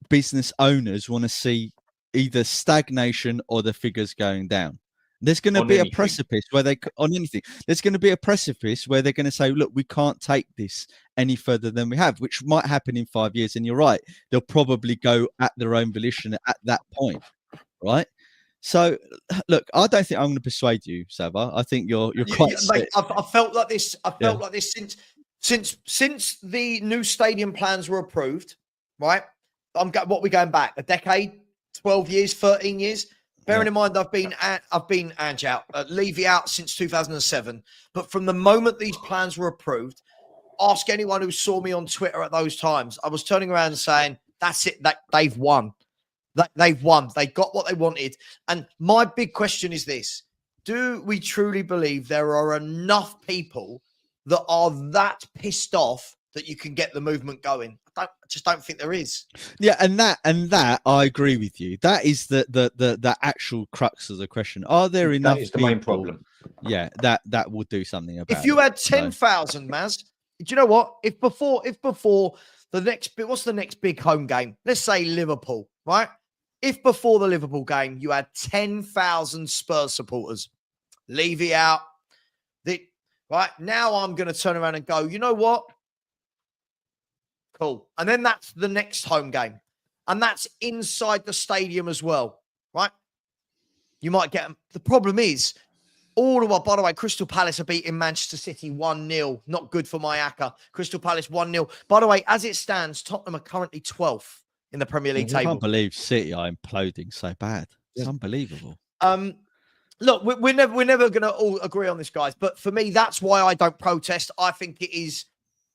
business owners want to see either stagnation or the figures going down. There's going to be a precipice where there's going to be a precipice where they're going to say, look, we can't take this any further than we have, which might happen in 5 years. And you're right, they'll probably go at their own volition at that point, right? So, look, I don't think I'm going to persuade you, Savva. I think you're quite. Mate, I felt like this. I felt like this since the new stadium plans were approved. Right, what we're going back a decade, 12 years, 13 years. Bearing in mind, I've been Ange out, Levy out since 2007. But from the moment these plans were approved, ask anyone who saw me on Twitter at those times. I was turning around and saying, "That's it. That they've won." They've won. They got what they wanted. And my big question is this. Do we truly believe there are enough people that are that pissed off that you can get the movement going? I just don't think there is. Yeah, and that I agree with you. That is the actual crux of the question. Are there enough That is the people, main problem. Yeah, that will do something about it. If you had 10,000, Maz, do you know what? If before the next, what's the next big home game? Let's say Liverpool, right? If before the Liverpool game, you had 10,000 Spurs supporters, Levy out, right? Now I'm going to turn around and go, you know what? Cool. And then that's the next home game. And that's inside the stadium as well, right? You might get them. The problem is, by the way, Crystal Palace are beating Manchester City 1-0. Not good for my ACCA. Crystal Palace 1-0. By the way, as it stands, Tottenham are currently 12th. In the Premier League table. I can't believe City are imploding so bad. It's unbelievable. Look, we're never going to all agree on this, guys. But for me, that's why I don't protest. I think it is.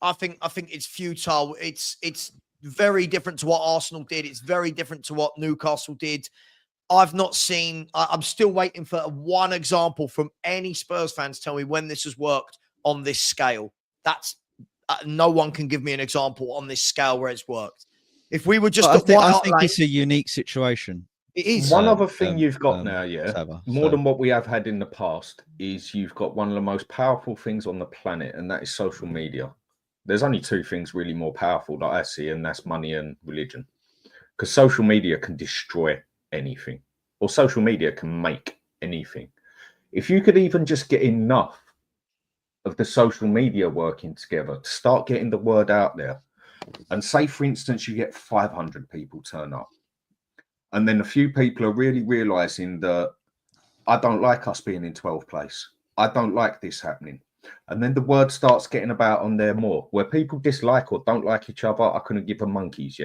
I think it's futile. It's very different to what Arsenal did. It's very different to what Newcastle did. I've not seen. I'm still waiting for one example from any Spurs fans. Tell me when this has worked on this scale. That's no one can give me an example on this scale where it's worked. If we were just, I think it's a unique situation. It is. One other thing you've got now, Savva, more than what we have had in the past, is you've got one of the most powerful things on the planet, and that is social media. There's only two things really more powerful that I see, and that's money and religion. Because social media can destroy anything, or social media can make anything. If you could even just get enough of the social media working together to start getting the word out there, and say, for instance, you get 500 people turn up, and then a few people are really realizing that I don't like us being in 12th place. I don't like this happening. And then the word starts getting about on there more, where people dislike or don't like each other. I couldn't give a monkeys,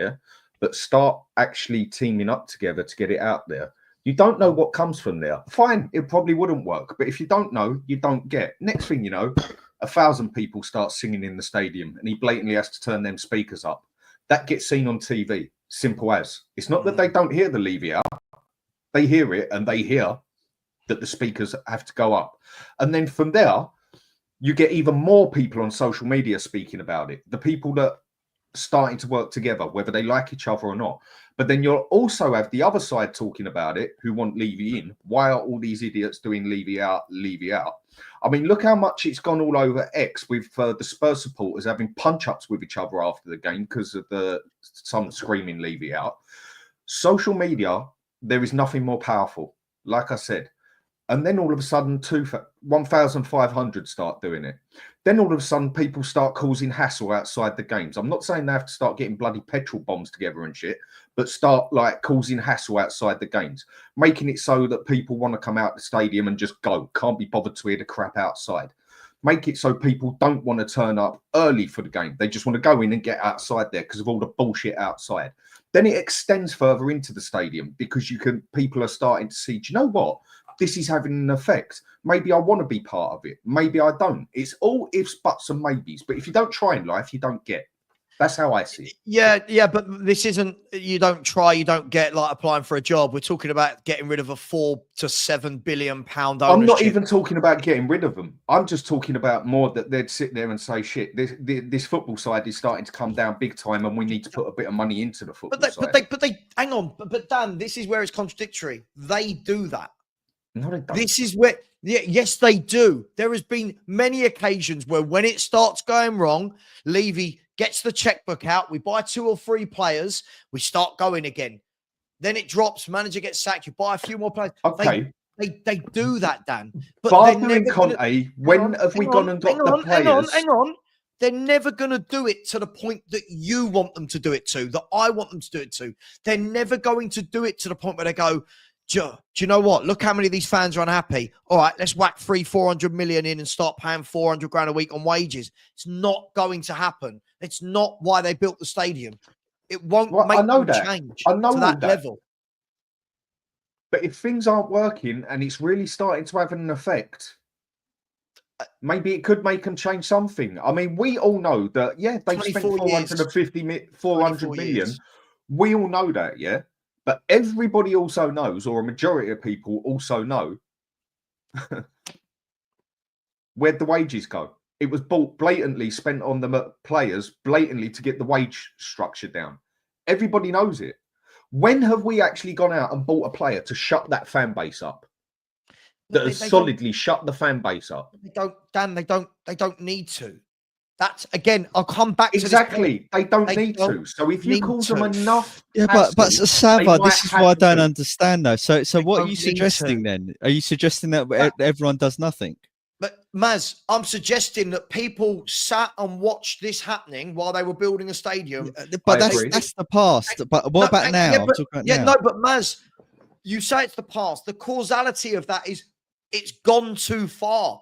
but start actually teaming up together to get it out there. You don't know what comes from there. Fine, it probably wouldn't work. But if you don't know, you don't get. Next thing you know, 1,000 people start singing in the stadium, and he blatantly has to turn them speakers up. That gets seen on TV. Simple as. It's not that they don't hear the Levy out. They hear it, and they hear that the speakers have to go up. And then from there, you get even more people on social media speaking about it. The people that starting to work together, whether they like each other or not. But then you'll also have the other side talking about it, who want Levy in. Why are all these idiots doing Levy out, Levy out? I mean, look how much it's gone all over X with the Spurs supporters having punch-ups with each other after the game because of some screaming Levy out. Social media, there is nothing more powerful, like I said. And then all of a sudden, 1,500 start doing it. Then all of a sudden, people start causing hassle outside the games. I'm not saying they have to start getting bloody petrol bombs together and shit, but start like causing hassle outside the games, making it so that people want to come out the stadium and just go. Can't be bothered to hear the crap outside. make it so people don't want to turn up early for the game. They just want to go in and get outside there because of all the bullshit outside. Then it extends further into the stadium because people are starting to see, do you know what? This is having an effect. Maybe I want to be part of it. Maybe I don't. It's all ifs, buts, and maybes. But if you don't try in life, you don't get. That's how I see it. Yeah, but this isn't, you don't try, you don't get, like applying for a job. We're talking about getting rid of a £4 to £7 billion ownership. I'm not even talking about getting rid of them. I'm just talking about more that they'd sit there and say, shit, this football side is starting to come down big time and we need to put a bit of money into the football side. But they, hang on, but Dan, this is where it's contradictory. They do that. No, they don't. This is where, yes, they do. There has been many occasions where when it starts going wrong, Levy gets the checkbook out, we buy 2 or 3 players, we start going again. Then it drops, manager gets sacked, you buy a few more players. Okay. They do that, Dan. But Bar doing Conte, when have we gone and got the players? Hang on. They're never going to do it to the point that you want them to do it to, that I want them to do it to. They're never going to do it to the point where they go, do you know what? Look how many of these fans are unhappy. All right, let's whack 300-400 million in and start paying 400 grand a week on wages. It's not going to happen. It's not why they built the stadium. It won't make them change to that level. But if things aren't working and it's really starting to have an effect, maybe it could make them change something. I mean, we all know that, yeah, they've spent 400 million. We all know that, yeah. But everybody also knows, or a majority of people also know, where'd the wages go? It was bought blatantly, spent on the players blatantly to get the wage structure down. Everybody knows it. When have we actually gone out and bought a player to shut that fan base up? That has solidly shut the fan base up. They don't, Dan. They don't need to. That's, again, I'll come back to exactly. They don't need to. So if you cause them enough, yeah, but Savva, this is what I don't understand though. So what are you suggesting then? Are you suggesting that everyone does nothing? But Maz, I'm suggesting that people sat and watched this happening while they were building a stadium. But that's the past. But what about now? But Maz, you say it's the past. The causality of that is it's gone too far.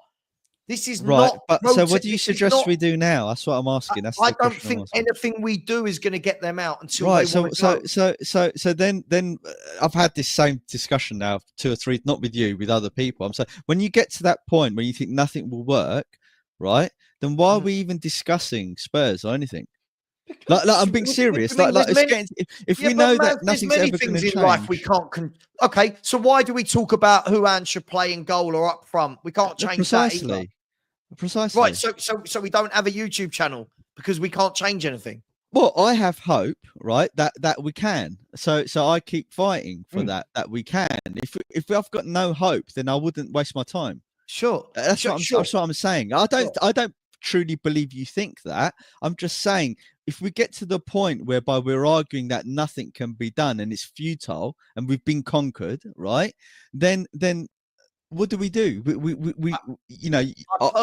This is right. So what do you suggest we do now? That's what I'm asking. That's I don't think anything we do is going to get them out until right. So then I've had this same discussion now 2 or 3, not with you, with other people. I'm saying when you get to that point where you think nothing will work, right? Then why are we even discussing Spurs or anything? Like I'm being serious. If we know that nothing's ever going to change, in life we can't. Okay, so why do we talk about who Ange should play in goal or up front? We can't change that either. Precisely. Right. So we don't have a YouTube channel because we can't change anything. Well, I have hope, right, that we can. So I keep fighting for that we can. If I've got no hope, then I wouldn't waste my time. Sure. That's what I'm saying. I don't truly believe you think that. I'm just saying if we get to the point whereby we're arguing that nothing can be done and it's futile and we've been conquered, right? Then what do we do? We you know,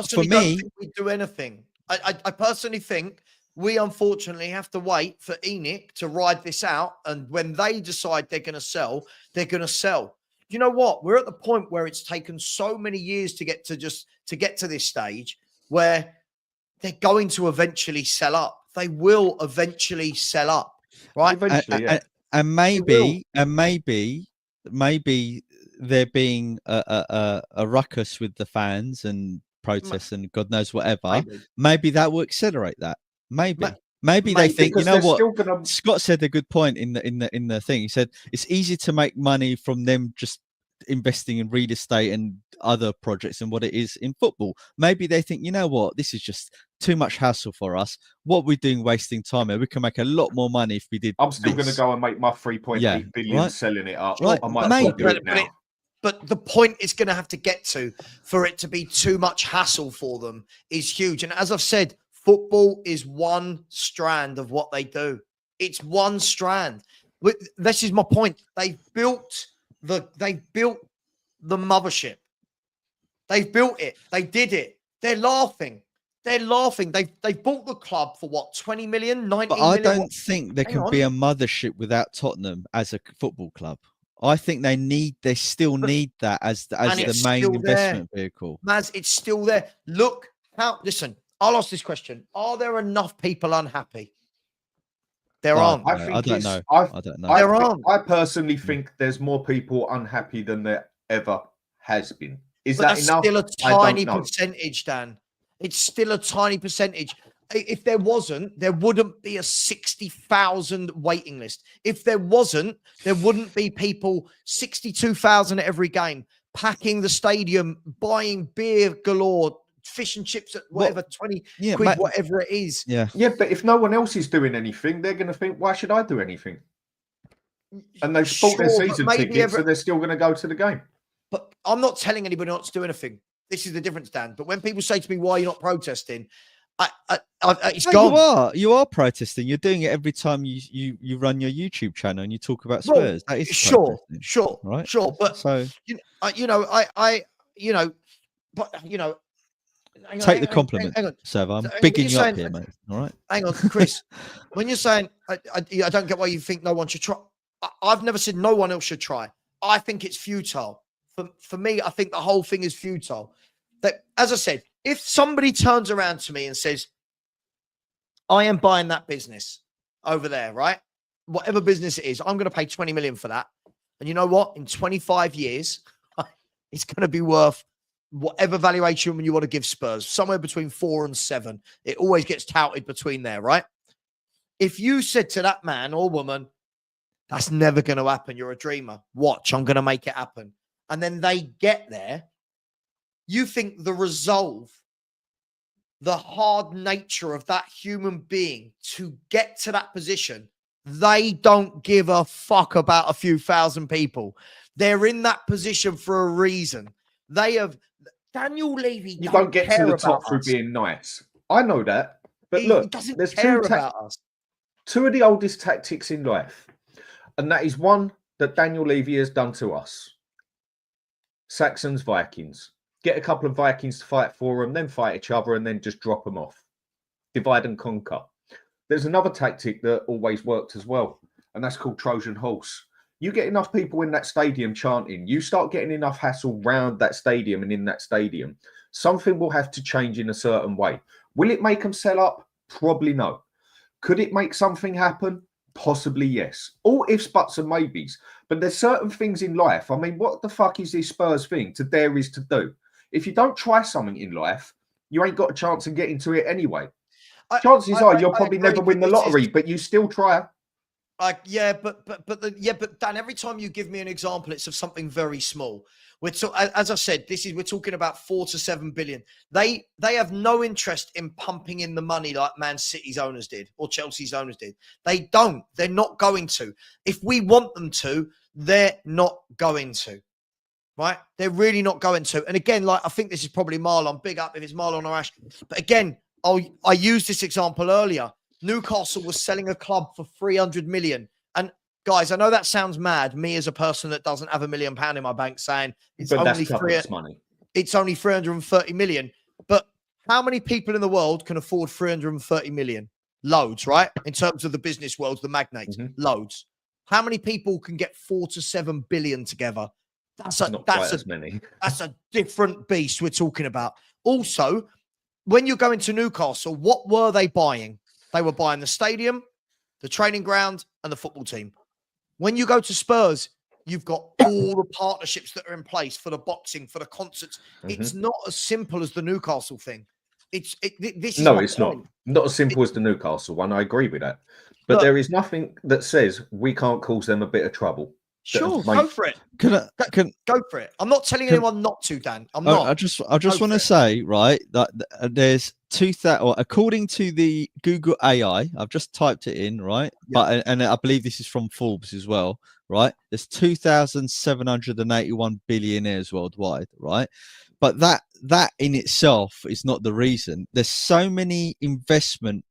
for me, don't think we do anything. I personally think we unfortunately have to wait for Enoch to ride this out, and when they decide they're going to sell, they're going to sell. You know what? We're at the point where it's taken so many years to get to this stage where they're going to eventually sell up. They will eventually sell up, right? Eventually, yeah. And maybe there being a ruckus with the fans and protests and God knows whatever. Maybe that will accelerate that. Maybe they think, you know what? Scott said a good point in the thing. He said it's easy to make money from them just investing in real estate and other projects and what it is in football. Maybe they think, you know what, this is just too much hassle for us. What we're doing, wasting time here. We can make a lot more money if we did. I'm still going to go and make my 3.8 billion selling it up. Right. I might do it now. But the point it's going to have to get to for it to be too much hassle for them is huge. And as I've said, football is one strand of what they do. It's one strand. This is my point. They've built the mothership. They've built it. They did it. They're laughing. They've bought the club for what, 20 million, 19 million? I don't think there can be a mothership without Tottenham as a football club. I think they still need that as the main investment vehicle. Maz, it's still there. Look Listen, I'll ask this question. Are there enough people unhappy? There Oh, aren't. I don't know. I don't know. There aren't. I personally think there's more people unhappy than there ever has been. Is But that that's enough? still a I don't tiny know. percentage, Dan. It's still a tiny percentage. If there wasn't, there wouldn't be a 60,000 waiting list. If there wasn't, there wouldn't be people 62,000 at every game, packing the stadium, buying beer galore, fish and chips at whatever, 20 quid, whatever it is. Yeah. Yeah, but if no one else is doing anything, they're going to think, why should I do anything? And they've bought their season tickets, so they're still going to go to the game. But I'm not telling anybody not to do anything. This is the difference, Dan. But when people say to me, why are you not protesting? It's gone. You are protesting. You're doing it every time you run your YouTube channel and you talk about Spurs. That is sure, right? Sure. But so take the compliment, Savva. I'm bigging you up here, mate. All right. Hang on, Chris. When you're saying I don't get why you think no one should try. I've never said no one else should try. I think it's futile. For me, I think the whole thing is futile. That, as I said, if somebody turns around to me and says, I am buying that business over there, right? Whatever business it is, I'm going to pay 20 million for that. And you know what? In 25 years, it's going to be worth whatever valuation you want to give Spurs, somewhere between 4 and 7. It always gets touted between there, right? If you said to that man or woman, that's never going to happen, you're a dreamer. Watch, I'm going to make it happen. And then they get there, you think the resolve, the hard nature of that human being to get to that position, they don't give a fuck about a few thousand people. They're in that position for a reason. They have Daniel Levy. You don't get to the top through being nice. I know that. But look, there's two of the oldest tactics in life. And that is one that Daniel Levy has done to us. Saxons, Vikings. Get a couple of Vikings to fight for them, then fight each other, and then just drop them off. Divide and conquer. There's another tactic that always worked as well, and that's called Trojan horse. You get enough people in that stadium chanting, you start getting enough hassle round that stadium and in that stadium, something will have to change in a certain way. Will it make them sell up? Probably no. Could it make something happen? Possibly yes. All ifs, buts, and maybes. But there's certain things in life. I mean, what the fuck is this Spurs thing? To dare is to do. If you don't try something in life, you ain't got a chance of getting to it anyway. Chances are you'll probably never win the lottery, but you still try. But Dan, every time you give me an example, it's of something very small. As I said, we're talking about 4 to 7 billion. They have no interest in pumping in the money like Man City's owners did or Chelsea's owners did. They don't. They're not going to. If we want them to, they're not going to. Right? They're really not going to. And again, I think this is probably Marlon. Big up if it's Marlon or Ash. But again, I used this example earlier. Newcastle was selling a club for 300 million. And guys, I know that sounds mad. Me as a person that doesn't have £1 million in my bank saying it's only 330 million. But how many people in the world can afford 330 million? Loads, right? In terms of the business world, the magnates, loads. How many people can get 4 to 7 billion together? That's a different beast we're talking about. Also, when you're going to Newcastle, what were they buying? They were buying the stadium, the training ground, and the football team. When you go to Spurs, you've got all the partnerships that are in place for the boxing, for the concerts. It's not as simple as the Newcastle thing. It's not. Not as simple as the Newcastle one. I agree with that. But there is nothing that says we can't cause them a bit of trouble. Sure, go for it. Go for it. I'm not telling anyone not to, Dan. I'm not. I just want to say, right, that there's 2,000, or according to the Google AI, I've just typed it in, right? Yeah. And I believe this is from Forbes as well, right? There's 2,781 billionaires worldwide, right? But that in itself is not the reason. There's so many investment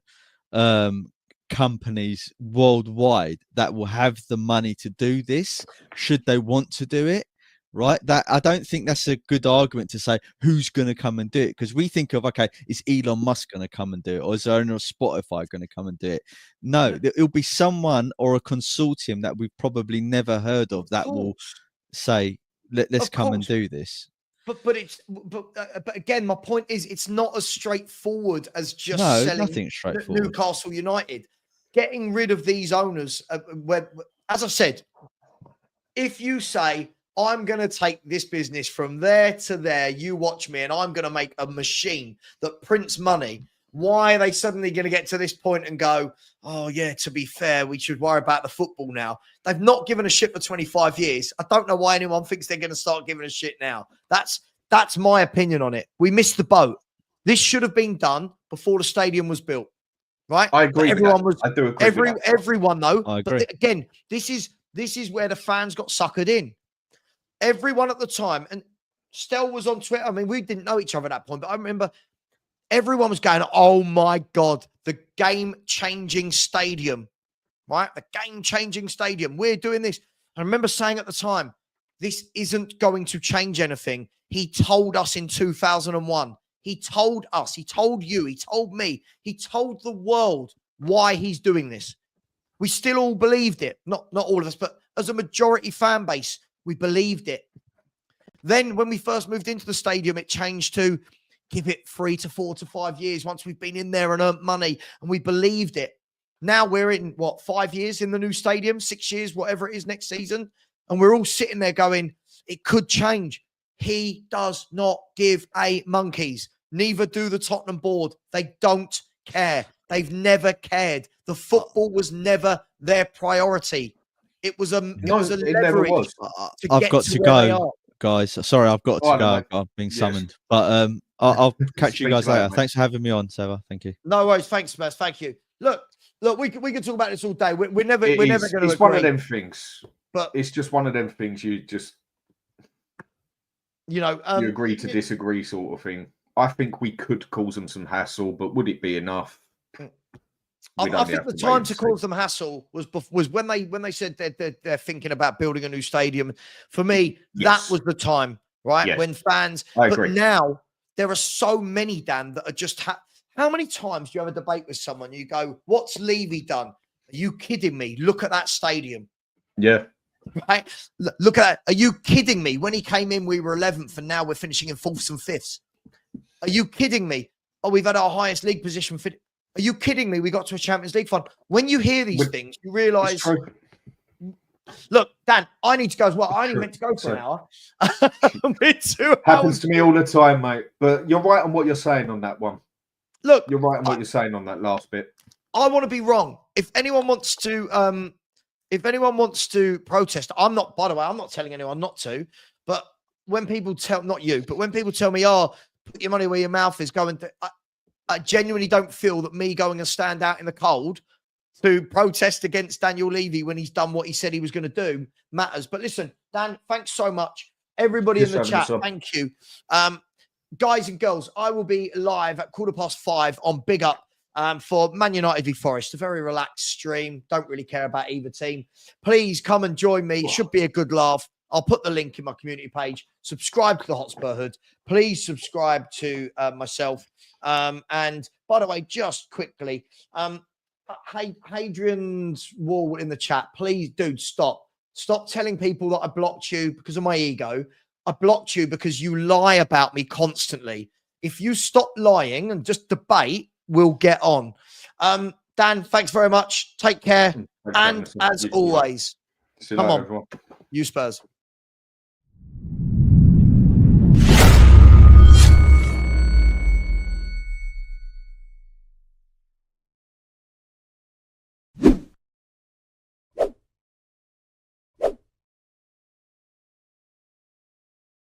companies worldwide that will have the money to do this should they want to do it, right? That I don't think that's a good argument to say who's going to come and do it, because we think of, okay, is Elon Musk going to come and do it, or is the owner of Spotify going to come and do it? No, it'll be someone or a consortium that we've probably never heard of that will say, let's come and do this. But again, my point is, it's not as straightforward as just selling nothing straightforward. Newcastle United. Getting rid of these owners, as I said, if you say, I'm going to take this business from there to there, you watch me, and I'm going to make a machine that prints money, why are they suddenly going to get to this point and go, oh, yeah, to be fair, we should worry about the football now? They've not given a shit for 25 years. I don't know why anyone thinks they're going to start giving a shit now. That's my opinion on it. We missed the boat. This should have been done before the stadium was built, right? I agree. Everyone was. I do agree. with that. Everyone though. I agree. But again, this is where the fans got suckered in. Everyone at the time, and Stel was on Twitter. I mean, we didn't know each other at that point, but I remember everyone was going, "Oh my God, the game-changing stadium, right? The game-changing stadium. We're doing this." I remember saying at the time, "This isn't going to change anything." He told us in 2001. He told us. He told you. He told me. He told the world why he's doing this. We still all believed it. Not all of us, but as a majority fan base, we believed it. Then when we first moved into the stadium, it changed to give it 3 to 4 to 5 years once we've been in there and earned money, and we believed it. Now we're in, 5 years in the new stadium, 6 years, whatever it is next season, and we're all sitting there going, it could change. He does not give a monkeys. Neither do the Tottenham board. They don't care. They've never cared. The football was never their priority. It was a leverage. I've got to go, guys. Sorry, I've got to go. I'm being summoned. But I'll catch you guys later. Thanks for having me on, Savva. Thank you. No worries. Thanks, Spurs. Thank you. Look, we can talk about this all day. We're never going to agree. It's one of them things. But it's just one of them things you agree to disagree sort of thing. I think we could cause them some hassle, but would it be enough? I think the time to cause them hassle was when they said they're thinking about building a new stadium. For me, that was the time, right? Yes. When fans. I agree. But now there are so many, Dan, that are just. How many times do you have a debate with someone? You go, "What's Levy done? Are you kidding me? Look at that stadium." Yeah. Right. Look at that. Are you kidding me? When he came in, we were 11th, and now we're finishing in 4th and 5th. Are you kidding me? Oh, we've had our highest league position. Are you kidding me? We got to a Champions League final. When you hear these things, you realise. Look, Dan, I need to go as well. I only meant to go for an hour. Happens to me all the time, mate. But you're right on what you're saying on that one. Look, you're right on what you're saying on that last bit. I want to be wrong. If anyone wants to protest, I'm not. By the way, I'm not telling anyone not to. But when people not you, but when people tell me, "Oh, put your money where your mouth is," I genuinely don't feel that me going and stand out in the cold to protest against Daniel Levy when he's done what he said he was going to do matters. But listen, Dan, thanks so much. Everybody in the chat, thank you. Guys and girls, I will be live at 5:15 on Big Up for Man United v Forest. A very relaxed stream. Don't really care about either team. Please come and join me. It should be a good laugh. I'll put the link in my community page. Subscribe to the Hotspur Hood. Please subscribe to myself. And by the way, just quickly, Hadrian's Wall in the chat. Please, dude, stop. Stop telling people that I blocked you because of my ego. I blocked you because you lie about me constantly. If you stop lying and just debate, we'll get on. Dan, thanks very much. Take care. And as always, come on, you Spurs.